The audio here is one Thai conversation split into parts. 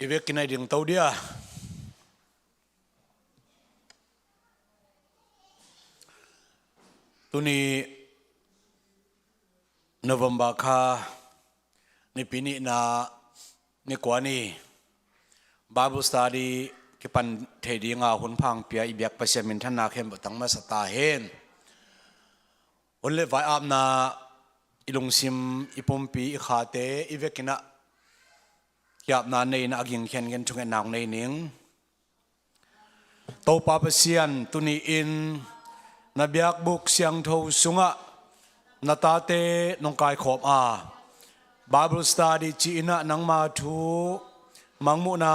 อีเวกินไอดิ่งเต้าเดียตัวนี้โนเวมบาคาในปีนี้นะในกว่านี้บาบูสตาดีกิปันเทดีงาหุ่นพังเปียอีเบียกประเสมินท่านนาเข้มตั้งมาสตาเฮนวันเล่ไว้อาบนาอิลุงซิมอิปมปีอิขาเตอีเวกินะยาบนาในนักยิงเขียนกันทุกนางในนิ่งโตปาเปเซียนตุนีอินนาเบียกบุกเสียงทูสุงะนาตาเตนงกายขอบบาบูสตาดีจีนะนังมาทูมังมุนา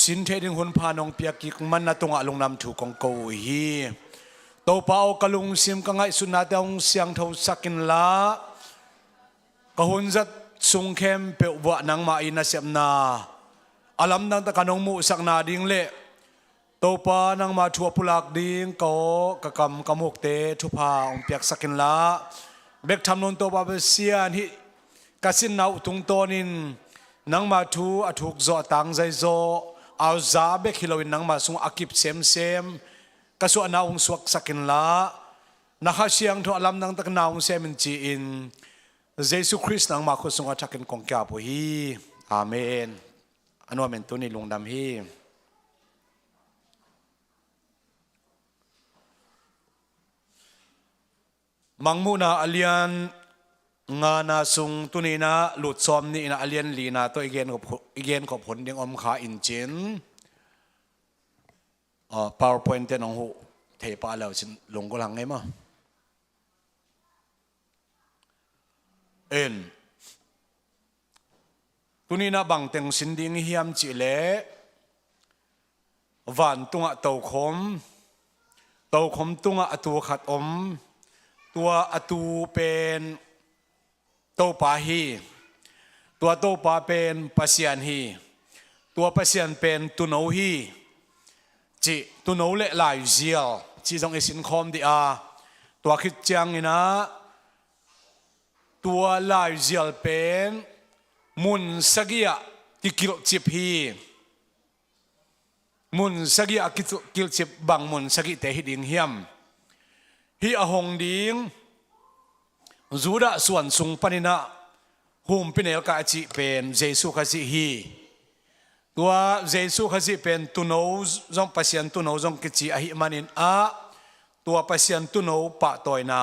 สินเทดิงหุ่นพานองเปียกิกมันนาตงะลงนำถูกของกูฮีโตปาอกลุงซิมกังไงสุนาดองเสียงทูสักินละกหุ่นจัดสุงเข้มเปวะนังมาอินาเสมนาอาลัมนังตะกันองมุสักนาดิงเละโตปานังมาทัวพุลักดิงก็กะกำกะมุกเตทุพาองเปียกสักินละเบกทำนนโตปาเบเซียนฮิกสินนาอุตุงโตนินนังมาทูอถูกโจตังใจโจเอาซาเบกฮิโลวินนังมาสุงอากิบเซมกะสุอนาองสวกสักินละนักเสียงทัวอาลัมนังตะกันนาองเซมินจีอินเยซูคริสต์นังมาคุสงอาชักนกงแก่ปุฮีอาเมนอนุอาเมนตุนิลงดำฮีมังมูนาอเลียนงานาซุงตุนีนาหลุดซอมนี่นาอเลียนลีนาตัวอีเกนกับผลยังอมขาอินจินPowerPoint เต็นองหูเทปาแล้วฉันลงก็หลังไงมั้งตุนีนาบังเต็งสินดิงเฮียมจิเลวันตุงะเต้าคมตุงะอตัวขัดอมตัวอตูเป็นโตปาฮีตัวโตปาเป็นปัสยันฮีตัวปัสยันเป็นตุนเอาฮีจิตุนเอาเละลายเจียวจีจงเอสินคอมดีอาตัวคิดจังนะตัวลายเจียวเป็นมุนสกียที่กิลจิบฮีมุนสกียกิลจิบบังมุนสกีเตหิดิงเฮียมฮีอหงดิงจูดาส่วนสุงปนินะหุมพิเนลกาจิเป็นเยซูคาจิฮีตัวเยซูคาจิเป็นตุโนจงปัสยันตุโนจงกิจิอหิมันินอาตัวปัสยันตุโนปะตอยนา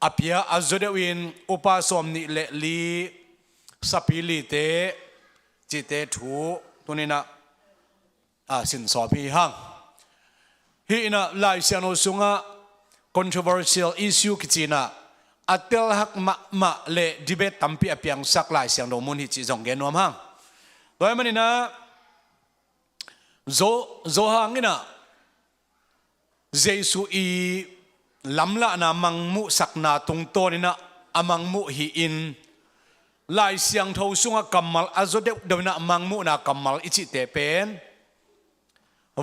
อภิยาอัจเดวินอุปาสมนิเลลีสปิลิเตจิเตถูตัวนี้นะสินสอพีหังฮีนะลายเสียงโนสุงะ controversial issue กิจินะอัตเตลหักมะเลดิเบตตัมปีอภิยังสักลายเสียงโนมุนฮิจิจงเกนวมหังโดยมันนี่นะโซหังนี่นะเยซูอีลำละนะมังมุสักนาตรงโตนี่นะอมังมุฮีอินลายเสียงทาวสุงะกัมมัลอาโซเดเดวินะมังมุนะกัมมัลอิจิเตเป็น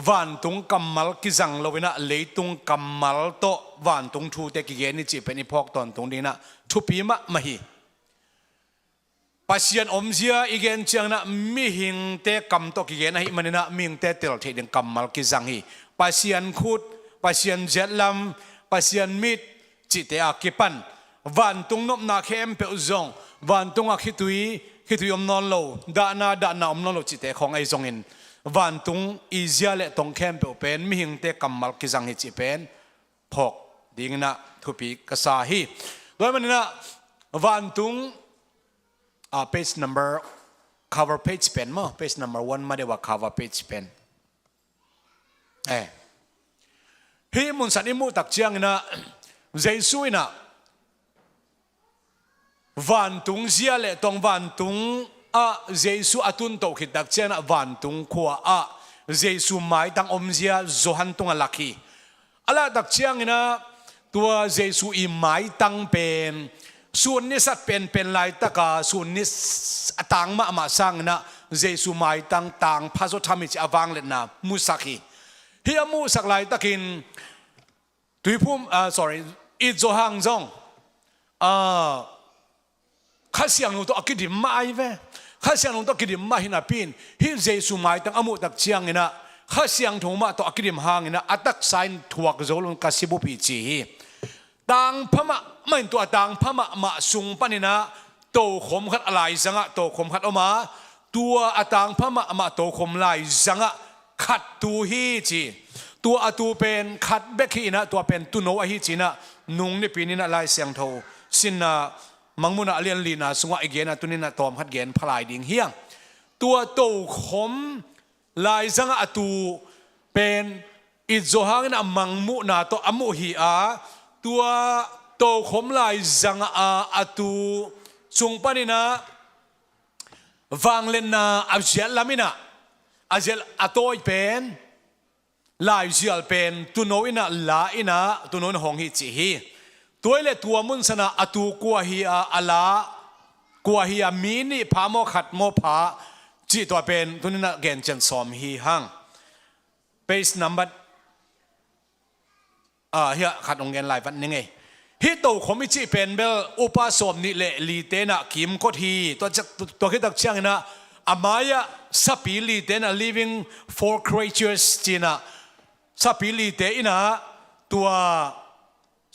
วันตุงกัมมัลกิจังลวินะเลยตุงกัมมัลโตวันตุงทูเตกิเกนิจิเป็นอีพอกตอนตรงนี้นะทุปีมะมหีปัสยันอมเสียอีเกนเชียงนะมีหิงเตกัมโตกิเกนะฮิมันนะมิงเตเตลเทดิงกัมมัลกิจังฮีปัสยันขุดปัสยันเจลัมปัสยันมิดจิเตอากิปันวันตุงนบนาเข้มเปอุจงวันตุงอาคิตุยอมนอนโลดานาอมนอนโลจิเตของไอจงอินวันตุงอิเซียเลตงเข้มเปอุเป็นมิหิงเตกัมมัลกิจังฮิจิเป็นพกดิ่งนะทุปีกษาฮีโดยมันนะวันตุงpage number cover page pen mo page number 1 มาเดียวว่า cover page penฮีมุนสันอิมุตักเชียงนะเยซูนะวันตุงเสียเลตงวันตุงเยซูอตุนโตขิดตักเชียงนะวันตุงขัวเยซูไม่ตั้งอมเสียโจฮันตุงลักฮีอะไรตักเชียงนะตัวเยซูอีไม่ตั้งเป็นส่วนนี้สัตเป็นลายตะกาส่วนนี้ต่างมาสร้างนะเยซูไม่ต่างพระสุธรรมิจอวังเลนะมุสักฮีเฮียมุสักลายตะกินตุยพุ่มsorry อีโจฮังจงข้าเสียงหนูตัวอักดิมไม่เว้ ข้าเสียงลงตัวกิดิมมาหินาปินฮิเจสุไมตั้งอมุตักเชียงนะข้าเสียงทงมาตัวกิดิมหางนะอัตักไซน์ถวกโจลุนกัสิบุปีจีต่างพม่าไม่ตัวต่างพม่ามาสุงปันนะโตขมขัดอะไรสังะโตขมขัดออกมาตัวต่างพม่ามาโตขมลายสังะขัดตูฮีจีตัวตูเป็นขัดเบกีนะตัวเป็นตุโนอฮีจีนะนุงนี่ปีนี้นะลายเสียงโทสินนะมังมุนะเลียนลีนะสงะอีกเกนะตุนี้นะตอมขัดเกนพลายดิ่งเฮียงตัวโตขมลายสังะตูเป็นอิจโจฮังนะมังมุนะตัวอมุฮีอาตัวโตขมลายสังะตูสุงปนินะฟังเลนนะอับเจลลามินะอับเจลอโตยเป็นลายเจลเป็นตุโนอินะลาอินะตุโนนหงฮิจิฮีตัวเลตัวมุนสนะอตูกัวฮีอาลากัวฮีอามีนี่พาโมขัดโมพาจิตัวเป็นตุนินะเกนเจนสอมฮีฮังเบสนัมบัดเฮียขัดองเกนลายวันนึงไงฮิตโตขมิจิเป็นเบลอุปสมนิเลลีเตนะกิมกทีตัวคิดตักเชียงนะอามายะสปิลีเตนะ living for creatures จีนะสปิลีเตอินะตัว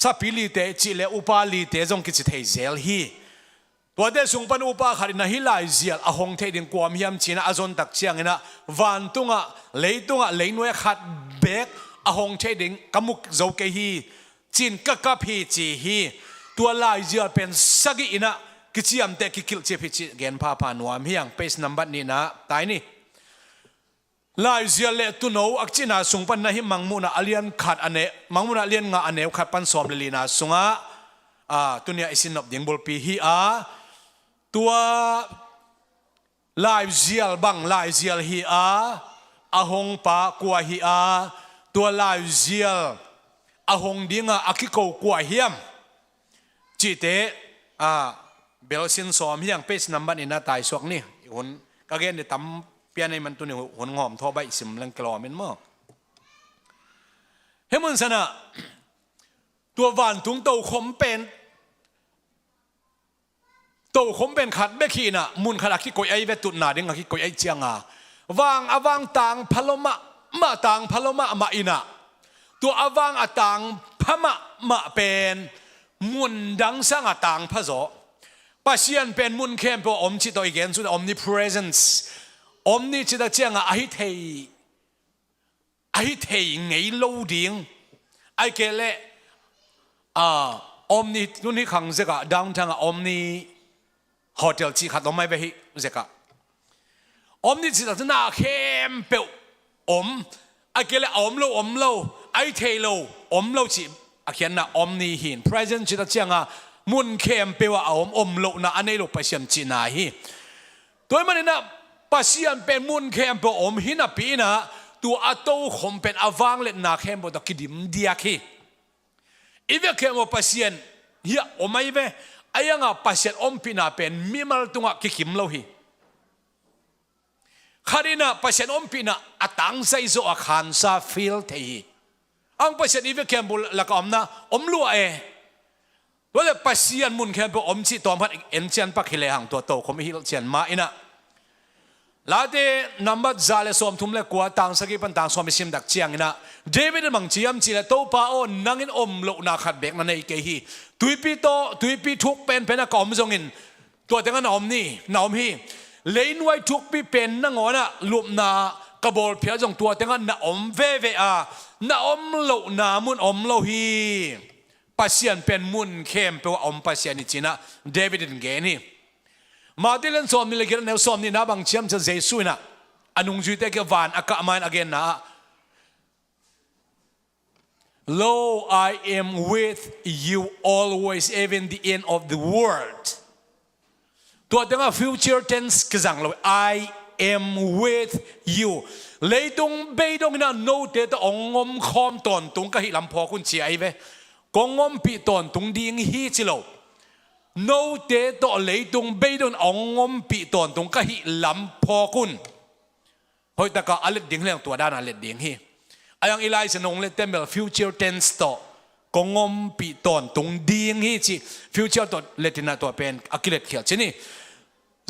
สปิลีเตจิเลอุปาลีเตจงกิจเทเซลฮีตัวเดสุงปันอุปาขัดนะฮิลายเซียลอหงเทดินกวามเฮียมจีนะอจนตักเชียงนะวันตุงะเลยนวยขัดเบกอหงเทดินกมุกโจเกฮีจินก็กับพีจีฮีตัวลายเจียเป็นสักอินะกิจยามเตกิคิลเจพิจิเกนพาพานวามเฮียงเปสนัมบัดนี่นะตายนี่ลายเจียเลตุโนอักจินาสุงปันนะฮิมังมุนะอเลียนขัดอันเนมังมุนะเลียนงาอันเนขัดปันสอมเลลีนาสุงะตัวเนี้ยอิสินนบยังบอลปีฮีตัวลายเจียลบังลายเจียลฮีอาหงปากัวฮีตัวลายเจียลอาหงดิ้งอาคิโกกัวเฮียมจีเตเบลซินสอมเฮียงเปสนัมบันอินาตายสวกนี่หุ่นก็เกณฑ์เนี่ยตั้มเปียในมันตัวนี้หุ่นงอมทอใบสิมลังกลอมันมั้งเฮ้มันสนะตัววานถุงโตขมเป็นโตขมเป็นขัดเบคีน่ะมุนขลักที่กอยไอเวตุนาดิ้งที่กอยไอเจียงวางอวางต่างพลมะมาต่างพลมะมาอินะตัวอวังอต่างพม่ามาเป็นมุนดังสังอต่างพระโสปัสยันเป็นมุนเข้มเป็นอมจิตตัวอีกอย่างสุด omnipresence อมนี่จิตเจียงอหิเทไงโลดิ้งไอเกเลอมนี่นู่นนี่ขังเสกะดังทางอมนี่โฮเทลจีขัดต้องไม่ไปฮิเสกะอมนี่จิตน่าเข้มเป็นอมไอเกเลอมโลไอเทโลอมโลจิอาเขียนนะอมนี่หิน present จิตเจียงมุนเข้มเปว่าอมโลนะอันนี้โลปัสยันจีนาฮีตัวมันนะปัสยันเป็นมุนเข้มเปอมหินะปีนะตัวอัตโตคมเป็นอวังเล็นาเข้มบดกิดิมเดียกีอีเวเข้มว่าปัสยันเฮียอมไม่เวไอ้ยังปัสยันอมปีนะเป็นมิมัลตุงะกิคิมโลฮีคารินะปัสยันอมปีนะอัตังไซโซอาคันซาฟิลเทีอังปัสยันอีเวเข้มบุลกอมนะอมลัวว่าแต่ปัสยันมุนเข้มเป็นอมจิตตัวพัดเอ็นเชียนปักฮิเลหังตัวโตคมฮิลเชียนมาอินะลาเดนัมบัดซาเลสอมทุมเลกัวต่างสกิปันต่างสอมซิมดักเชียงนะเดวิดมังจียมจีเลโตปาโอนังอินอมโลนาขัดเบกนั่นเองเกฮีตุยปีทุกเป็นนักอมจงอินตัวแต่งั้นอมนี่นอมฮีเลนไว้ทุกปีเป็นนังอ๋อนะลุมนากระบอกเพียจงตัวแต่งั้นนาอมเวนาอมโลนามุนอมโลฮีปัสยันเป็นมุนเข้มเป็นว่าอมปัสยันนี่จีนะเดวิดเกนี่มาที่เล่นสอมนี่เลยกันแนวสอมนี่นะบางเชื่อมจะเจสุนะอนุงจุดเตกวานอากามันagainนะ Lo I am with you always even the end of the world ตัวตั้งแต่ future tense ก็สั่งเลย I am with you เลยตรงเบยตรงนั้น no เตตองงมคอมตอนตรงก็หิลำพอคุณเชียไอ้เว้กงมปีตอนตรงดิ้งฮีจิโลโนเตตอเลยตรงเบยตอนองงมปีตอนตรงก็หิลำพอคุณเฮ้ยแต่ก็อเล็ดดิ้งเรื่องตัวด้านอเล็ดดิ้งฮีไอ้ยังอีไลส์นงเล็ดเต็มแบบ future tense ต่อกงมปีตอนตรงดิ้งฮีจิ future ตัวเล็ดที่น่าตัวเป็นอักเล็ดเขียวชนี่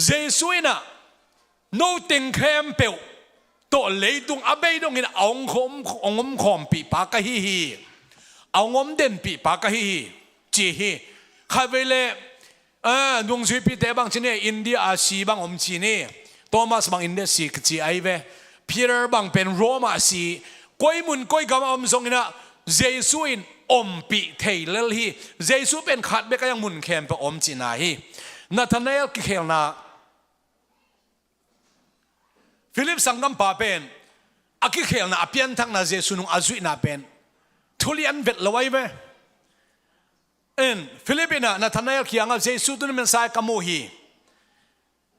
เจสุยนะ โนติงเข้มเปียวตัวเลยตุงอาเบยตรงนี้เอางมขอมปีปากะฮีเอางมเด่นปีปากะฮีจีฮีข้าเวลดวงสุยปีเตบังจีเน่อินเดียอาซีบังอมจีเน่โทมัสบังอินเดียซีกจีไอเวพีเตอร์บังเป็นโรมาซีก้อยมุนก้อยกำอมทรงนี้นะเจสุอินอมปีเทเลลฮีเจสุเป็นขัดเบกยังมุนเข้มไปอมจีนาฮีนาธานาเอลกิเคลนาฟิลิปสังกัมปาเป็นอากิเคลนาอภิยันทักนาเจสุนุงอาจุยนาเป็นทุลีอันเวทละไว้เวฟิลิปปินส์นาธานาเอลเขียงเจสุตุนเป็นสายกามูฮี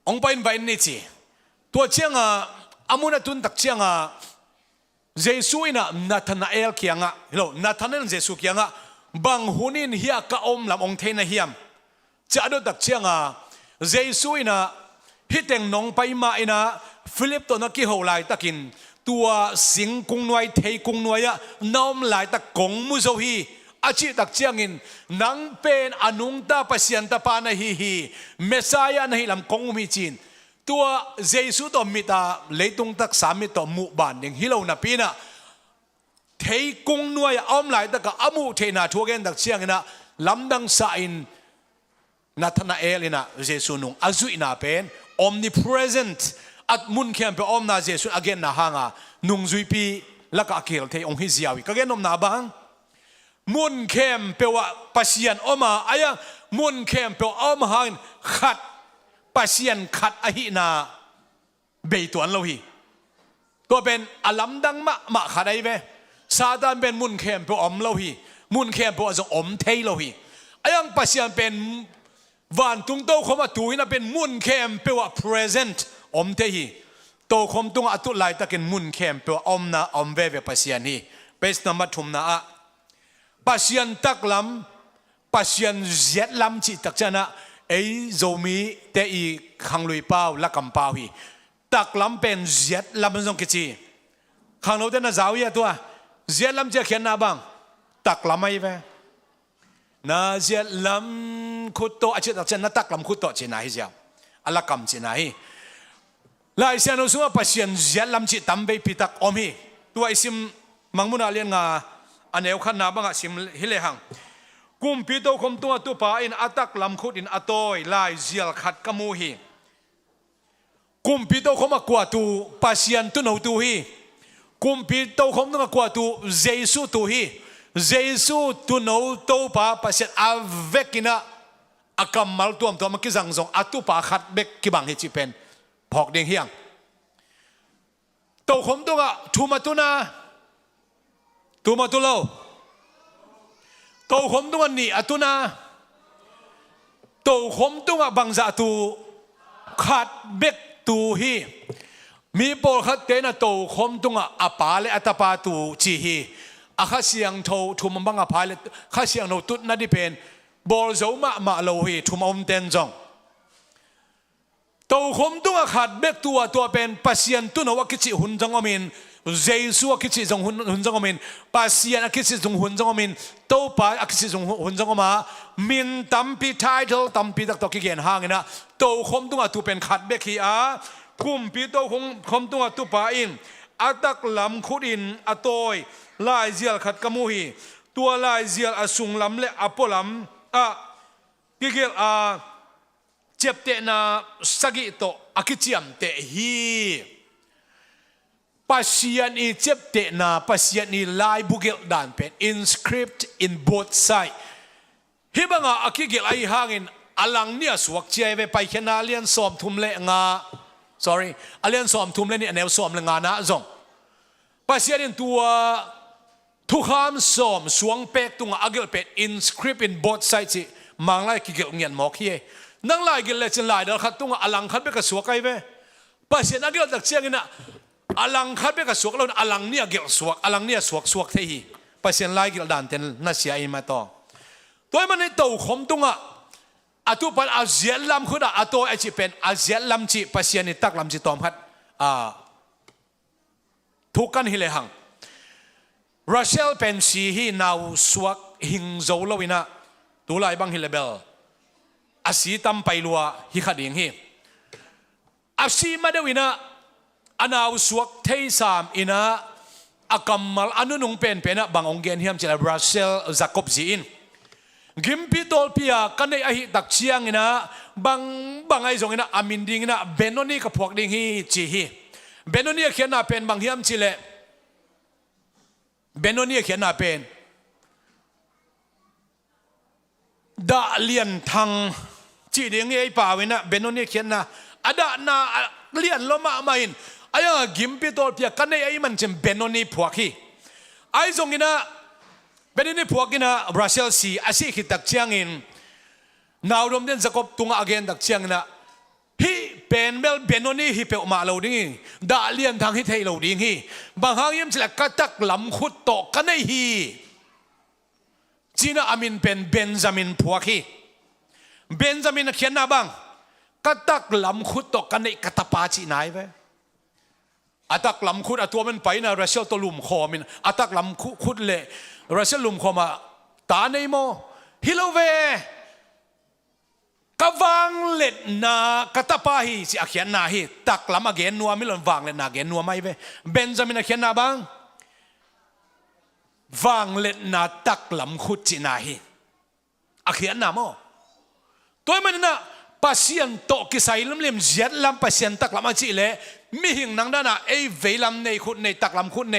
องไปอินไปนิจิตัวเชียงอามุนตุนตักเชียงเจสุอินะนาธานาเอลเขียงโลนาธานาเอลเจสุเขียงบางหุนินเฮียกะอมลำองเทนเฮียมจะดูตักเชียงเจสุอินะฮิตเองนองไปมาอินะฟิลิปตัวนักกิโฮไลตะกินตัวสิงกุงนวยเทกุงนวยน้อมไลตะกงมุโซฮีอาชีตักเชียงินนังเป็นอนุงตาปัสยันตาปานะฮีเมสายานะฮีลำกงมีจีนตัวเจสุตัวมิตาเลยตุงตักสามิตัวมุบานยังฮิโลนาปีนะเทกุงนวยอ้อมไลตะกะอามุเทนาทัวเกนตักเชียงินะลำดังสาอินนาธานาเอลินะเจสุนุงอาจุยนาเป็น omnipresent อัดมุนเข้มไปอมนาเจสุagainนะฮางนุงจุยปีลักอาเกลเทองฮิเซียวิก็เกนอมนาบังมุนเข้มเปว่าปัสยันออกมาอายะมุนเข้มเปว่าออกมาหันขัดปัสยันขัดอหินาเบยตัวเราฮีตัวเป็นอลัมดังมะขัดได้ไหมซาตานเป็นมุนเข้มเปว่าอมเราฮีมุนเข้มเปว่าจะอมเทเราฮีอายังปัสยันเป็นวันตุงโตขมาตุยนะเป็นมุนเข้มเปว่า present อมเทฮีโตคมตุงอตุไลตะกินมุนเข้มเปว่าอมนะอมเวเวปัสยันฮีเป็นสนับทุมนะปัสยันตักลำปัสยันเจ็ดลำจิตักชนะไอโจมีเตอีขังลุยเป้าละกำเป้าฮีตักลำเป็นเจ็ดลำมันส่งกิจีขังโนเตน่าจ้าวีตัวเจ็ดลำจะเขียนนาบังตักลำไม่เว้น่าเจ็ดลำขุดโตอาจจะตักชนะตักลำขุดโตจีน่าฮิเจ้าอัลละกำจีน่าฮิลายเสียนุสุว่าปัสยันเจ็ดลำจิตั้มไปพิทักอมฮีตัวไอซิมมังมุนาเลียนงาอันเอวขันนาบังสิมฮิเลหังกุมปีโตคมตัวตุปาอินอัตักลำขุดอินอตอยลายเจียลขัดกมูฮีกุมปีโตคมกว่าตูปัสยันตุนเอาตูฮีกุมปีโตคมตัวกว่าตูเจสุตูฮีเจสุตุนเอาตูปาปัสยันอาเวกินะอากำมัลตัวมมักกิจังซงอตุปาขัดเบกกิบังฮิจิเป็นพอกเด้งเฮียงโตคมตัวทูมาตุนาตัวมาตุโลตัวขมตัวนี่อตุนาตัวขมตัวบังซาตูขัดเบกตูฮีมีโปรขัดเตนะตัวขมตัวอปาเลอัตปาตูจีฮีอาข้าเสียงโททุมบังอปาเลข้าเสียงโนตุนัดดิเป็นบอลโจมาโลฮีทุมอมเตนจงตัวขมตัวขัดเบกตัวเป็นปัสยันตุนว่ากิจิหุนจงอมินเจสุอาคิดจงหุ่นจงอมินปัสยันอาคิดจงหุ่นจงอมินโตปาอาคิดจงหุ่นจงอมามินตัมปีไทเทลตัมปีตักตอกิเกนห่างนะโตคมตัวตัวเป็นขัดเบคีอาคุมปีโตคมตัวตัวปาอินอาตักลำขุดินอาโตยลายเจียลขัดกมูฮีตัวลายเจียลอาสุงลำเละอาปลำกิเกลเจ็บเตนะสกิโตอาคิดจิมเตฮีปัสยันอีเจ็บเตนะปัสยันอีลายบุเกลดานเป็น inscript in both side ฮิบังอาคิเกลไอหางินอลังเนี่ยสวกเจไปไปแค่นาเลียนสอมทุมเลงา sorry อเลียนสอมทุมเลนี่แนวสอมเลงานะจงปัสยันตัวทุกคำสอมสวงเป็กตัวอาเกลเป็น inscript in both side สิมังไล่กิเกลเงียนหมอกเฮียนั่งไล่กิเลจินไล่เดาขัดตัวอลังขัดไปกับสวกไกเวปัสยันอาเกลตักเชียงนะอลังคัดเบกสวกเราอลังเนี่ยเกี่ยวสวกอลังเนี่ยสวกเที่ไปเสียนไล่เกี่ยวดันเต็นน่าเสียอิมาต่อตัวมันในตัวขมตุงอ่ะอาตุปันอาเซียนลำคุณอ่ะอาตัวไอจีเป็นอาเซียนลำจีไปเสียนในตักลำจีตอมพัดทุกกันฮิเลหังรัสเซลเป็นสีฮีนาวสวกหิงโจลวินะตัวไล่บังฮิเลเบลอาศีตัมไปลัวฮิขัดยิงฮี อาซีมาเดวินะอนาวสวกเทสามอินะอากำมัลอนุนุงเป็นนะบางองเกนเฮียมเจลบราเซลจักอบจีนกิมพิโตลพิยากันในอหิตักเชียงอินะบางไอซงอินะอามินดิงอินะเบนโนนี่กับพวกดิงฮีจีฮีเบนโนนี่เขียนนาเป็นบางเฮียมจิเลเบนโนนี่เขียนนาเป็นดาเลียนทางจีดิงไอป่าวินะเบนโนนี่เขียนนาอดานาเลียนลมาไม่อินไอ้กิมพิโตลพิยากันในไอมันจะเบนโนนี่พวกฮีไอซงอินะเป็นนี่พวกกินะบราซิลซีอาศัยขิดตักเชียงอินนาวรวมเดินสกปตุงอาเกนตักเชียงนะฮีเป็นเบลเบนโนนี่ฮีเปอมาเหล่านี้ดาเลียนทางฮิเทเหล่านี้บางครั้งยิ่งจะกัดตักลำขุดโตกันในฮีจีน่าอามินเป็นเบนจามินพวกฮีเบนจามินเขียนนะบางกัดตักลำขุดโตกันในกัตปาจีนายเวอัตักลำขุดอัตัวมันไปนะรัสเซียตัวลุมคอมินอัตักลำขุดเละรัสเซียลุมคอมาตาในโมฮิโลเวกวางเล็ดนากัตปาฮีสิอาเขียนนาฮีตักลำอาเกนนัวมิลอนวางเล็ดนาเกนนัวไม่เวเบนจามินอาเขียนนาบังวางเล็ดนาตักลำขุดจีนาฮีอาเขียนนาโมตัวมันนะปัสยันโตกิไซลมเลียมเจ็ดลำปัสยันตักลำอาจีเล่มีหิงนังด้านะเอเวลำในขุดในตักลำขุดใน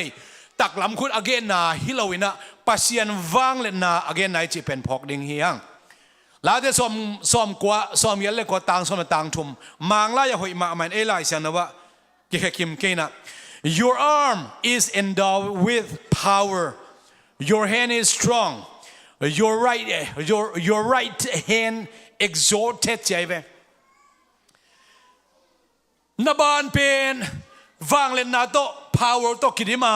ตักลำขุดอาเกนนาฮิโลวินะปัสยันวางเล็ดนาอาเกนนาจีเป็นพอกดิงเฮียงลาเดสอมกว่าสอมยันเล็กกว่าต่างสอมต่างทุมมังลายหอยมามันเอไลเซนนะว่ากิเคคิมเกนะ Your arm is endowed with power Your hand is strong Your right hand exalted ใจเว้นบานเป็นวางเล่นนาโต power โตกิดิมา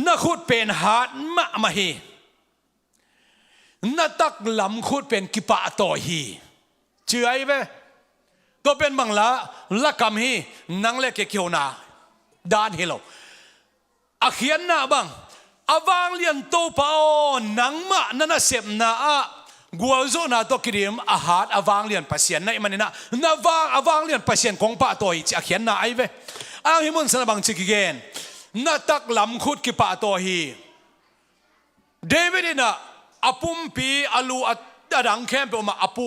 นักขุดเป็นหาดมาฮีนัตักลำขุดเป็นกิปะต่อฮีเชื่อไอ้เว้ตัวเป็นบังละกำฮีนังเล็กเกี่ยวนาดานเฮโลอาเขียนนาบังอาวางเลียนโตปาโอนังมะนันเสพนากัวโซนาโตกิริมอาหารอาวางเลียนปัสเซียนในมันนะนาวางอาวางเลียนปัสเซียนของปะต่อฮีอาเขียนนาไอ้เว้อ้างฮิมุนสนบังจิกเกนนัตักลำขุดกิปะต่อฮีเดวิดนะอปุมปีอลูอัดดังเข้มไปมาอปู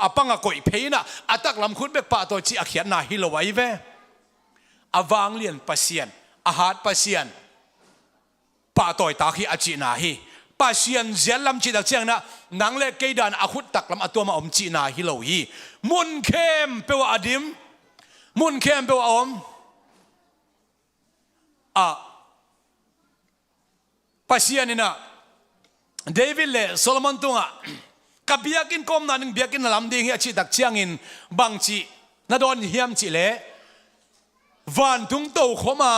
อปังกอยเพยนะอัตักลำคุดเบกป่าตัวจีอาเขียนนาฮิโลไว้เวอวางเลียนปัสเซียนอาหารปัสเซียนป่าตัวตาฮีอาจีนาฮีปัสเซียนเจลลำจีดักเชียงนะนังเล็กเกยดานอาคุดตักลำอตัวมาอมจีนาฮิโลฮีมุนเข้มเปว่าอดิมมุนเข้มเปว่าอมปัสเซียนนี่นะเดวิดเล่โซโลมอนตุงะกับเบียกินคอมนั่นเบียกินลำดิ่งเฮียชีตักเชียงอินบางชีนาดอนเฮียมชีเล่วันตุงโตขมา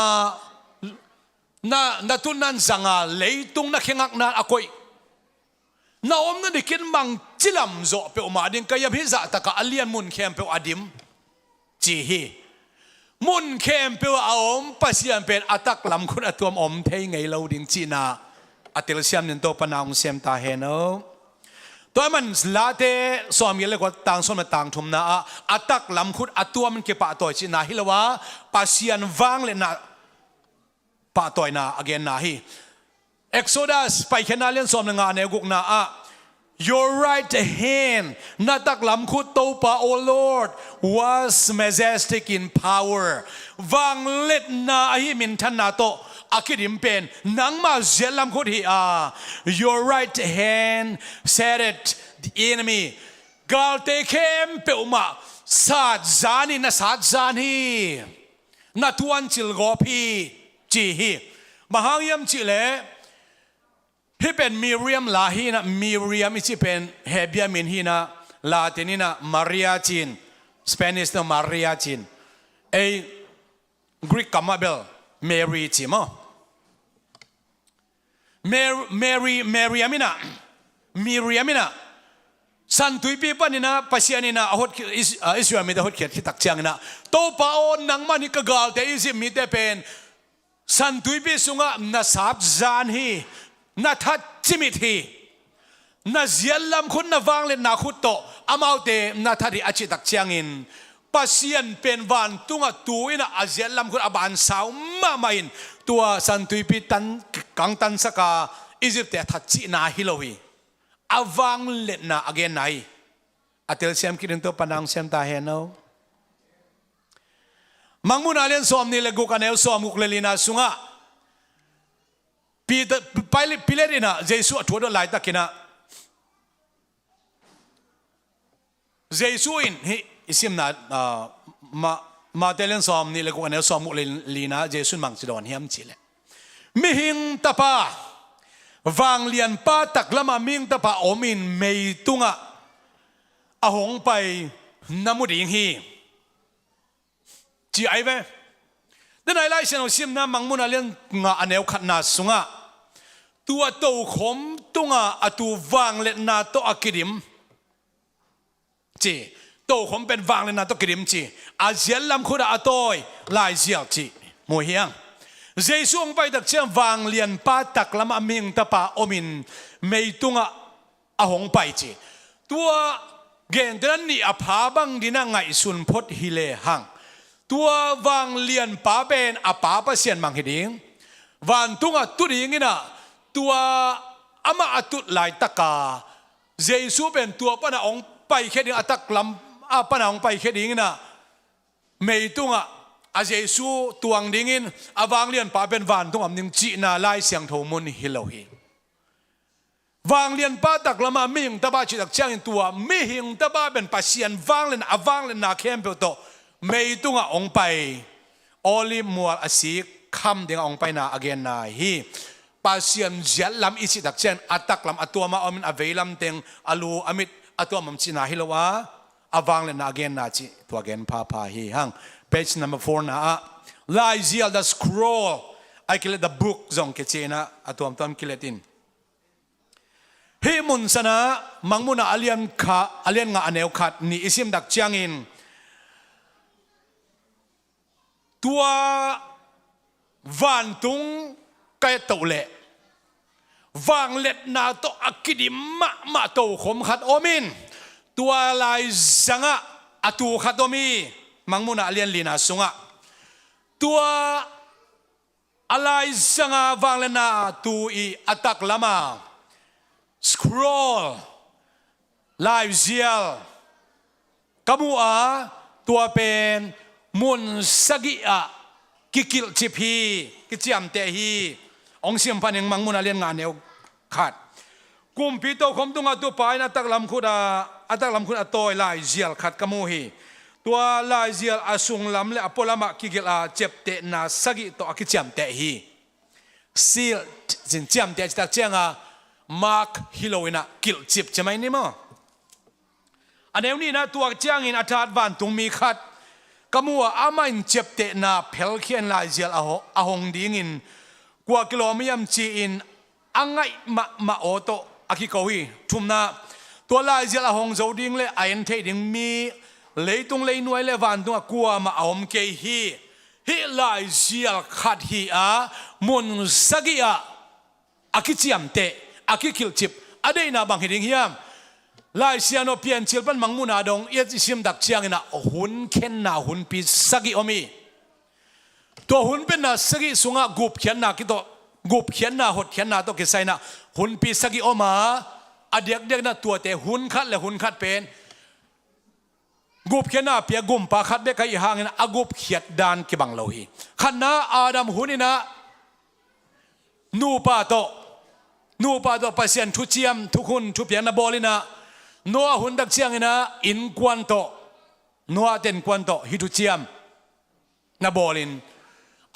นาตุนนันสังอาเลยตุงนักเข่งนักอากอยนาอมนั่นดิกินบางจิลำโจเปอมาดิงกายพิจตะกะอเลียนมุนเข้มเปอดิมจีฮีมุนเข้มเปออมปัสยันเป็นอัตักลำคุณอตัวอมเทงไงเราดิงจีนาอัติลเซียมนินโตปนางเซียมตาเฮนตัวมันลาเตสอมยันเล็กว่าต่างส่วนมาต่างทุมนาอัตักลำคุดอัตัวมันเก็บปะตัวจีนาฮิลวะปัสยันวางเลยนะปะตัวนาอเกนนาฮีเอ็กโซดัสไปแค่นาเลียนสอมงานเนกุกนาYour right hand นาตักลำคุดโตปะ O Lord was majestic in power วางเล็ดนาฮิมินทันนาโตอาคิดิมเป็นนังมาเจลัมคุดฮีYour right hand set it the enemy กาลเตเข้มเปอมาซาดจานีนะซาดจานีนาทวนจิลกอพีจีฮีมหายมจิเลที่เป็นมิเรียมลาฮีนะมิเรียมที่เป็นเฮเบียมินฮีนะลาตินีนะมาริอาจินสเปนิชนะมาริอาจินกรีกกัมมาเบลเมรีจิมเมรีอามินะสันตุยปีปนินะปัสยานินะอหดอิสราเอลมีแต่หดเขียดที่ตักเชียงนะโตปาโอนนังมันนี่ก็กาลแต่อิซิมมีแต่เป็นสันตุยปีสุงะนาซาบจานฮีนาทัดจิมิทีนาเจียลลำคุณนาวางเลนนาคุตโตอามาเตนาทัดอาชิตักเชียงอิน ปัสยันเป็นวันตุงตัวอินะอาเซียนลำคุณอบานสาวมาไม่นตัวสันตุยปิตันกังตันสกาอียิปต์ทัดจีนาฮิโลวีอวังเล็ดนาอเกนไนอัตเตลเซียมคิดถึงตัวปนังเซียมตาเฮนเอามังมุนาเลียนสอมนี่เลกุกันเอลสอมุกเลลีนาสุงะพิเลรินะเจสุอัตวดไลตะกินะเจสุอินฮิอิสิมนามาเตเลนสอมนี่เลกุกันเอลสอมุกเลลีนาเจสุมังจิดอนเฮียมจิเลมิหิงตาปาวังเลียนป้าตักละมามิงตาปาอมินเมยตุงะอาหงไปนามุดิงฮีจีไอเวนั่นไอไลเซนอซิมนะมังมุนาเลียนงาอันเอวขัดนาสุงะตัวโตขมตุงะอตูวางเลนาโตอักิดิมจีโตขมเป็นวางเลนาโตกิดิมจีอาเซียนลำคุดาโตยลายเสียจีโมเฮียงเจสุงไปตักเชียงวางเลียนป้าตักละมามิงตาปาอมินเมยตุงะอาหงไปจีตัวเกณฑ์นั้นนี่อภาบังดินะไงสุนพดฮิเลหังตัววางเลียนป้าเป็นอปาปเสียนมังหิดิงวันตุงะตุดิงินะตัวอามาตุลายตะกาเจสุเป็นตัวปนะองไปแค่ดิงอตักลำปนะองไปแค่ดิงนะเมยตุงะอาเจสุตัวงดิงินอวางเลียนป้าเป็นวันตุงะนิงจีนาไลเสียงโทมุนฮิโลฮีวางเลียนป้าตักละมามิงตาบ้าจิตักเชียงตัวมิหิงตาบ้าเป็นปัสยันวางเลียนวางเลียนนาเข้มเปโตไม่ตุงองไปออลิมัวอาศิกคำเดียงองไปนาอเกนนาฮีปัสยันเจลลำอิสิตักเชียนอัตักลำอัตัวมาอมินอเวลำเต็งอลูอมิดอัตัวมัมจินาฮิโลวะอวางเลียนนาอเกนนาจิตัวเกนพาพาฮีฮังpage number 4นะลายเจียล the scroll ไอคิเลต the book จงเกจินะอัตัวมัมคิเลตินฮิมุนสนะมังมุนาอเลียนงาอเนวขัดนี่อิสิมดักเจียงอินตัววันตุงไกตัวเละวางเล็ดนาโตอักิดิมาโตขมขัดอมินตัวลายสังะอตูขัดอมีมังมุนาอเลียนลีนาสุงะตัวอะไรสังะวางเล็ดนาตูอีอัตักละมาscroll live zeal กัมัวตัวเป็นมุนสกิอะกิกิลจิพีกิจามเตฮีองเสียมพันยังมังมุนาเลียนงานเนวขาดกุมพิโตคมตุงอัตัวไปนะตักลำคุดาอัตักลำคุดาโตยลายเซียลขัดกัมูฮีตัวลายเซียลอาสุงลำเลอพอลามะกิกิลอาเจ็บเตนาสกิโตกิจามเตฮีซีลจินจามเตจิตักเจียงอามาร์คฮิโลวินะกิลจิบใช่ไหมนี่มั้งอันนี้นะตัวเจียงอินอัฐาดวันตุงมีขัดกมัวอามันเจ็บเตนาเพลเขียนลายเจียลอาหงดิ้งอินกว่ากิโลเมตรจีอินอังไงมาโอโตอาคิโกวีทุ่มนาตัวลายเจียลอาหงโจดิ้งเลยไอเอ็นเทดิ้งมีเลยตุงเลยหน่วยเลยวันตุงกว่ามาอมเกฮีลายเจียลขัดฮีอามุนสกิอาอาคิจิมเตอากิคิลจิบอเดน่าบางหิดิงเฮียมลายเซียโนเปียนชิลปันมังมุนาดงเอจิซิมดักเชียงนะหุ่นเข็นนาหุ่นปีสกิอมีตัวหุ่นเป็นนาสกิสุงะกุบเขียนนาคิโตกุบเขียนนาหดเขียนนาโตกิไซนะหุ่นปีสกิอมาอเดียกนะตัวเตหุ่นคัดและหุ่นคัดเป็นกุบเขียนนาเปียกุมปาคัดเบกอีหางนะอากุบเขียดดานกิบังโลหีขันนาอาดัมหุ่นนะนูปาโตนูปาตัวปัสยันทุเจียมทุกคนทุเปียนนาบอลินะนัวหุ่นดักเชียงนะอินควันโตนัวเต็นควันโตฮิทุเจียมนาบอลิน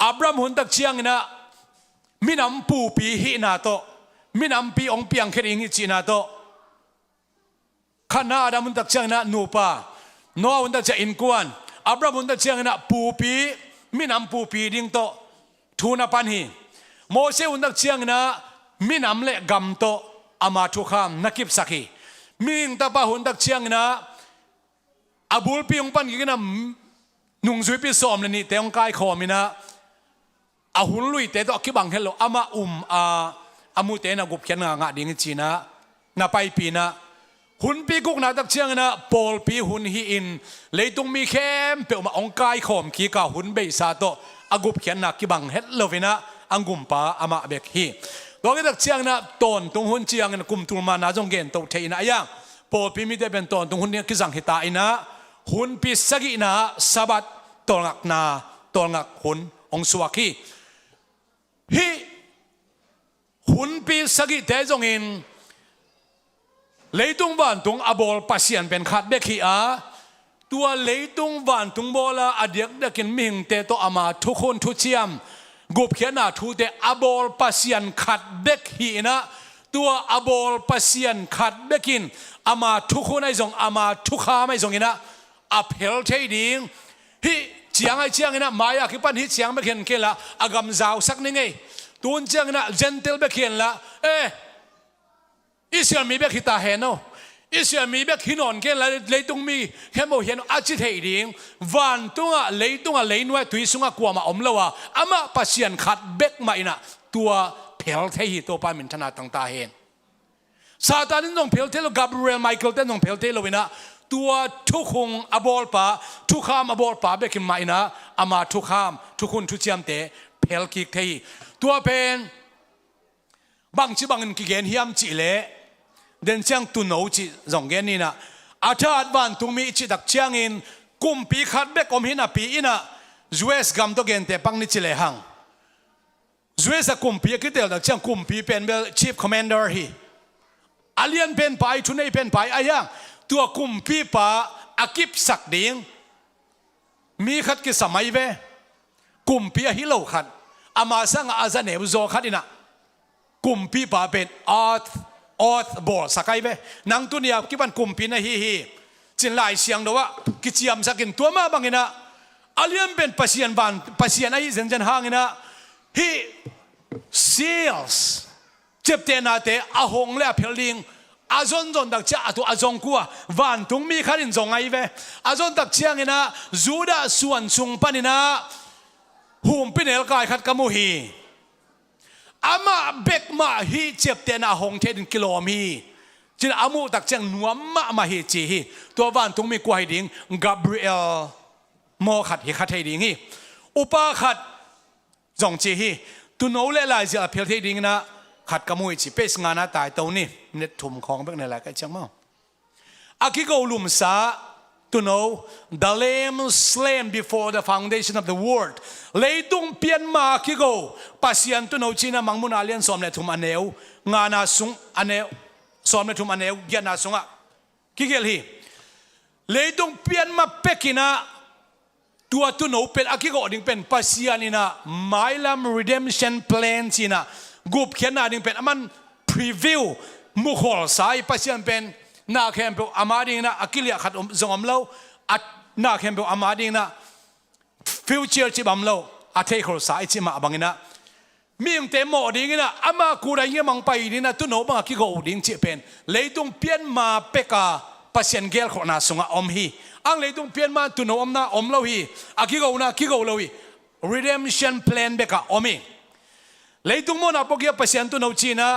อับรามหุ่นดักเชียงนะมินำปูปีฮินาโตมินำปีองเปียงเคริงฮิจีนาโตขณะอาดัมหุ่นดักเชียงนะนูปานัวหุ่นดักเชียงอินควันอับรามหุ่นดักเชียงนะปูปีมินำปูปีดิ้งโตทูนาปันฮีโมเสหุ่นดักเชียงนะมินำเละกำโตอามาทุกคำนักกิบสักฮีมิงตาปะหุ่นดักเชียงนะอาบุลปีองปันกินะนุ่งสุยปีสอมเลยนี่แต่องกายคอมินะอาหุ่นลุยแต่ตัวกิบังเฮลโลอามาอามูเตนะกุบเขียนงาดิ่งจีนะนาไปปีนะ หุ่นปีกุกนาตักเชียงนะปอลปีหุ่นฮีอินเลยตรงมีเข้มเปียวมาองกายข่มขี้กาหุ่นเบสาโตอากุบเขียนนักกิบังเฮดเลวินะอังกุมปาอามาเบกฮีตัวกิตักเชียงนะตอนตรงหุ่นเชียงนะกุมตุลมานาจงเกนโตเทนะยังปอลปีมีแต่เป็นตอนตรงหุ่นเนี่ยกิจังหิตาอินะหุ่นปีสกินะสับัดตองักนาตองักหุ่นองสวากีฮีหุ่นปีสกิเตจงอินเลยตุงวันตุงอบอลปัสยันเป็นขัดเบกีอาตัวเลยตุงวันตุงบอลอดียกเด็กินมิงเตโตอามาทุกคนทุเชียมกุบเขียนนาทูเตอบอลปัสยันขัดเบกีนะตัวอบอลปัสยันขัดเบกินอามาทุกคนไอ้จงอามาทุกข้าไม่จงอินะอัพเฮลเทดิ้งฮิเจียงไอ้เจียงอินะมายาคิปันฮิเจียงเบกินเกละอากำจาวสักนึงไงตัวเจียงอินะเจนเทลเบกินละอิสราเอลมีเบกิตาเห็นโนอิสราเอลมีเบกินอนเกละเลยตุงมีแค่บอกเห็นอาจิตเฮดิ้งวันตุงเลยนวยตุยสุงะกว่ามาอมละวะอามาปัสยันขัดเบกมาอินะตัวเพลเทหิตัวปามินธนาต่างตาเห็นซาตานินต้องเพลเทโลกับเรียลไมเคิลเต้นต้องเพลเทโลวินะตัวทุกคงอบอลปาทุกข้ามอบอลปาเบกินมาอินะอามาทุกข้ามทุกคนทุกเชียมเตเพลกิกเทหิตัวเป็นบางบางกิเกนฮิมจิเล่เดินเชียงตุนเอาจิจงเกนนี่นะอาชาติวันตุงมีจิดักเชียงอินกุมปีขัดเบกอมหินะปีอินะจูเอสกัมโตเกนเตปังนิจิเลหังจูเอสกุมปีกิเตลดักเชียงกุมปีเป็นเบลชีฟคอมมานเดอร์ฮีอาเลียนเป็นไปทุนไอเป็นไปอายังตัวกุมปีปาอากิบสักดิ่งมีขัดกิสมัยเวกุมปีฮิโลขัดอามาสังอาจารย์เนวโซขัดอินะกุมปีปาเป็นออธบอลสักไอเวนังตุนียกิบันกุมปีนะฮีจินไลเสียงดว่ากิจยามสักินตัวมาบังอินะอาเลียนเป็นปัสยันบันปัสยันไอเซนจันหางอินะฮีซีลส์เจ็บเตนาเตอาหงเล่เพลลิงอาจนดักเจ้าตัวอาจงกัววันตุงมีขันจงไอเวอาจนดักเชียงอินะจูดาส่วนสุงปันินะหุ่มปินเอลกายขัดกมูฮีอามาเบกมาฮีเจ็บเตนาหงเทดินกิโลมีจินอามูตักเชียงนัวมาฮีจีฮีตัววันตุงมีกวยดิ่งกาเบรียลโมขัดฮีขัดเทดิ่งฮีอุปาขัดจงจีฮีตุนโอเลไลจะเพลเทดิ่งนะขัดกมุยจีเปสงานาตายตัวนี้เน็ตทุ่มของเพื่อนอะไรกันจังมั้งอากิโกลุมซาto know the lamb slain before the foundation of the world เลยตุงเปลี่ยนมาคิโกปัสยัน to know จีน่ามังมุนาเลียนสอมเลทุมอันเนวงานาสุงอันเนวสอมเลทุมอันเนวเกียนาสุงะคิเกลฮีเลยตุงเปลี่ยนมาเป็กินะตัว to know เป็นอากิโกดิ่งเป็นปัสยันนี่นะ Milam redemption plan จีน่ากุบเขียนนาดิ่งเป็นมันพรีวิวมุขลสายปัสยันเป็นนาเข้มเปอามาดิ่งนะอากิเลียขัดจงอมเล่าอัดนาเข้มเปอามาดิ่งนะฟิวเจอร์จิบอมเล่าอาเทขลสายจิมาบังนะมีอย่างเต็มหมดดิ่งนะอามากูได้ยังมังไปดิ่งนะตุนโนบังอากิโกดิ่งจิเป็นเลยต้องเปลี่ยนมาเปกาปัสยันเกลขนาสงะอมฮีอังเลยต้องเปลี่ยนมาตุนโนอมนะอมเล่าฮีอากิโกนะกิโกเล่าฮี redemption plan เบกาอมฮีเลยต้องมองนับพวกยาปัสยันตุนโนจีนะ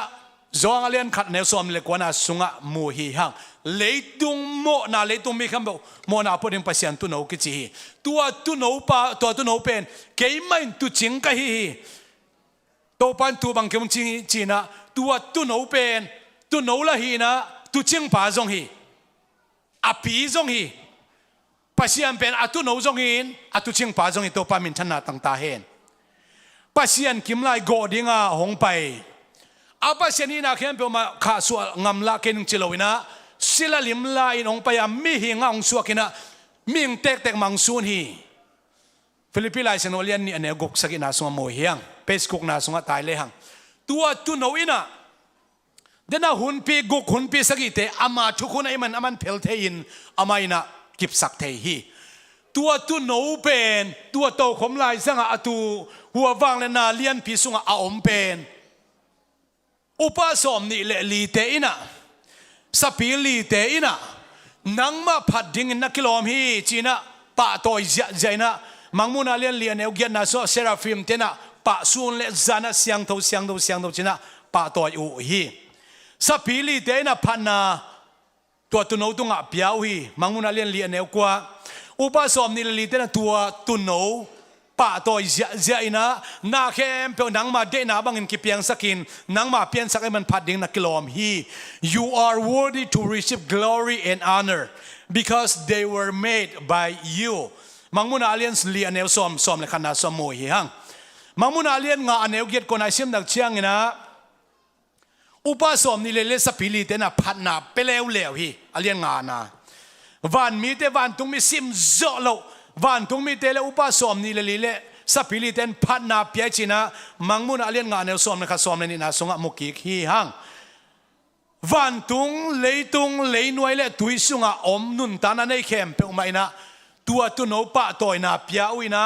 จงอาเลียนขัดเนสอมเล็กว่าน่าสุงะมูฮีฮังเลยตุงโมนาเลยตุงมีคำบอกโมนาพูดถึงปัสยันตุนเอากิจิฮีตัวตุนเอาปะตัวตุนเอาเป็นเกี่ยไม่ตุจิงกันฮีตัวปันตัวบางเกี่ยมจิงจีนะตัวตุนเอาเป็นตุนเอาละฮีนะตุจิงปาจงฮีอภิจงฮีปัสยันเป็นอตุนเอาจงฮีอตุจิงปาจงฮีตัวปามินธนาต่างตาเห็นปัสยันกิมไลโกดิงาหงไปอาปัสยันนี่นะเข้มเปมาข้าสวงำละเกนึงจิโลวินะศิลลิมลายนองไปอามีหิงองสวกินะมิงเตกมังซูนฮีฟิลิปปินส์เซนโอเลียนนี่อันเนกกสกินาสงโมเฮียงเปสกุกนาสงตายเลยหังตัวตุนเอาอินะเดน่าหุ่นปีกุกหุ่นปีสกิเตอามาทุกคนไอ้มันเพลเทอินอามาอินะกิบสักเทฮีตัวตุนเอาเป็นตัวโตขมลายสังอาตูหัววางเลนาเลียนปีสุงอาอมเป็นอุปสมนี่เลลีเตอินะสปีลีเตอินะนังมาพัดดิ่งนักกิโลมฮีจีนะปะโตยใจนะมังมุนาเลียนเลียนเอวเกียนนะโซเซราฟิมเตนะปะซูนเลจานะเสียงโตจีนะปะโตยอุฮีสปีลีเตนะพันนา ตัวตุนเอาตุงอ่ะเปียวฮีมังมุนาเลียนเลียนเอวกว่าอุปสมนี่ลีเตนะตัวตุนเอาป่าตัวเจอินะนาเข้มเปียวนังมาเดนาบังอินกิเปียงสักินนังมาเปียนสักให้มันพัดดิ่งนักกิโลมฮี you are worthy to receive glory and honor because they were made by you มังมุนาเลียนเลียนเอวสมเลยขนาดสมมวยฮังมังมุนาเลียนงาเอวเกียรคนไอเสียมดักเชียงนะอุปสมนี่เลสปิลิเตนะพัดนาเปเลวเลวฮีอาเลียนงานะวันมีเตวันตุงมีซิมโจโลวันตุงมีเตเลอุปสมนี่เลสปิลิเตนพัดนาเปียจินะมังมุนาเลียนงาเนวสมนะข้าสมเลยนี่นะสงะมุกิฮีฮังวันตุงเลยนวยเลตุยสุงะอมนุนตานาในเข้มเปอุไมนะตัวตุนเอาปะตอยนาเปียอุยนะ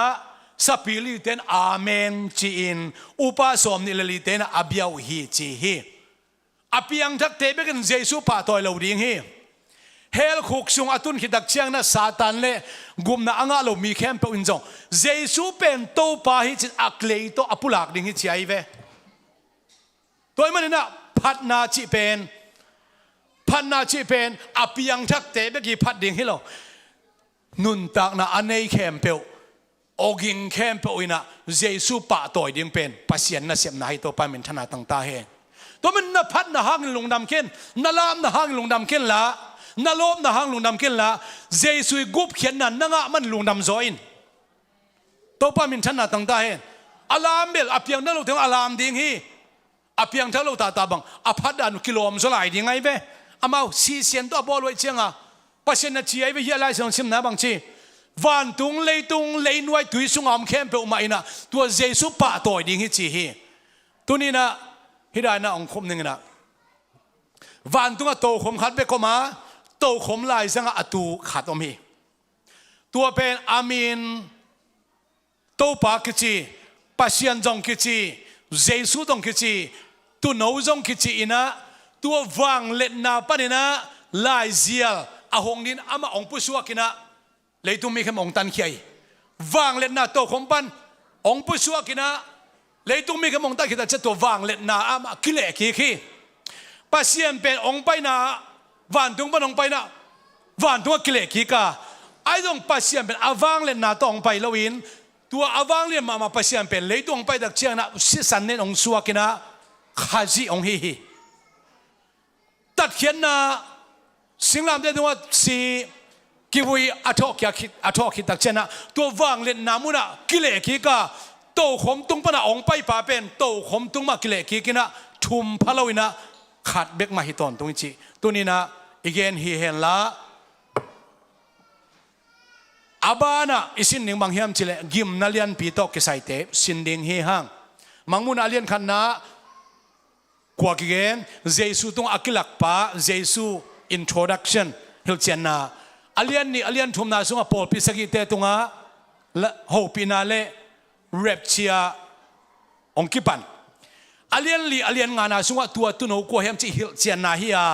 สปิลิเตนอาเมนจีอินอุปสมนี่เลเตนะอเบียวฮีจีฮีอภิยังทักเตเบกันเยซูป่าตอยเหล่าดิ่งฮีเฮลคุกซุงอตุนขิดักเชียงนะซาตานเล่กุมนะอ่างเรามีเข้มเป็นอินจงเยซูเป็นโตป่าฮิจิอักเลโตอปุลักดิ่งฮิจิไอเวตัวมันนะพัดนาจิเป็นอภิยังทักเตเบกีพัดดิ่งฮิโลนุนตักนะอันนี้เข้มเปวอกิงเข้มเปวอินะเยซูป่าตอยดิ่งเป็นปัสยันนะเสียมนาฮิโตปามินธนาตั้งตาเฮตัวมันน่ะพัดน่ะหางลงดำเข็นน่ะลามน่ะหางลงดำเข็นละน่ะลมน่ะหางลงดำเข็นละเจสุยกุบเขียนนั่นน่ะงะมันลงดำจอยน์ตัวป้ามินฉันน่ะตั้งตาเห็นอลามเบลอเพียงนั่นเราถึงอลามดิ่งฮีอเพียงถ้าเราตาบังอพัดอันกิโลมสลายดิ่งไงเว้อามาซีเซียนตัวบอลไว้เชียงอ่ะปัสยันน่ะชีไอ้เว้ยอะไรส่งชิมนะบางทีวันตุงเลยนวยตุยสุงอมเข้มเปอมาอินะตัวเจสุป่าต่อยดิ่งฮีจีฮีตัวนี้นะฮิดานะองคมหนึ่งนะวันตุงะโตคมขัดเบกมาโตคมลายสังอตูขัดอมีตัวเป็นอามินโตปากิจีปัสยันจงกิจีเจสุจงกิจีตัวโนจงกิจีอินะตัววังเล็ดนาปนินะลายเซียลอาหงนินอามาองปุสวกินะเลยตุมีแค่องตันเขียวังเล็ดนาโตคมปันองปุสวกินะเลยตุมีแค่องตันเขียจะตัววังเล็ดนาอามากิเลกีปัสยันเป็นองไปนะวันตุงปันองไปนะวันตุงกิเลกีกาไอ้ตรงปัสยันเป็นอวังเล็ดนาตองไปลวินตัวอวังเล็ดมาปัสยันเป็นเลยตุงไปดักเชียงนะสิสันเนองสวกินะขาจีองฮีตัดเขียนนะสิ่งลำเดียวว่าสีกิวุยอัทอกคิดตักเชนะตัววางเล่นนามุนะกิเลกีกาโตขมตุงปนะองไปป่าเป็นโตขมตุงมากิเลกีกินะทุมพะลวินะขัดเบกมาฮิตอนตรงนี้ตัวนี้นะอีกเนฮีเห็นละอาบานะอิสินหนึ่งบางเฮียมจิเลกิมนาเลียนปีโตกิไซเตสินดิงเฮฮังมังมุนาเลียนขันนะกว่ากิเกนเจสุตรงอักลักป้าเจสุอินโทรดักชันเฮลเจนนาอาเลียนนี่อาเลียนทุมนาสุงอปอลพิสกิเตตุงะและโฮปินาเลเรปเชียองกิปันอาเลียนลีอาเลียนงานาสุงอตัวตุนโอกว่าเฮมจิเฮลเจนนาฮิอา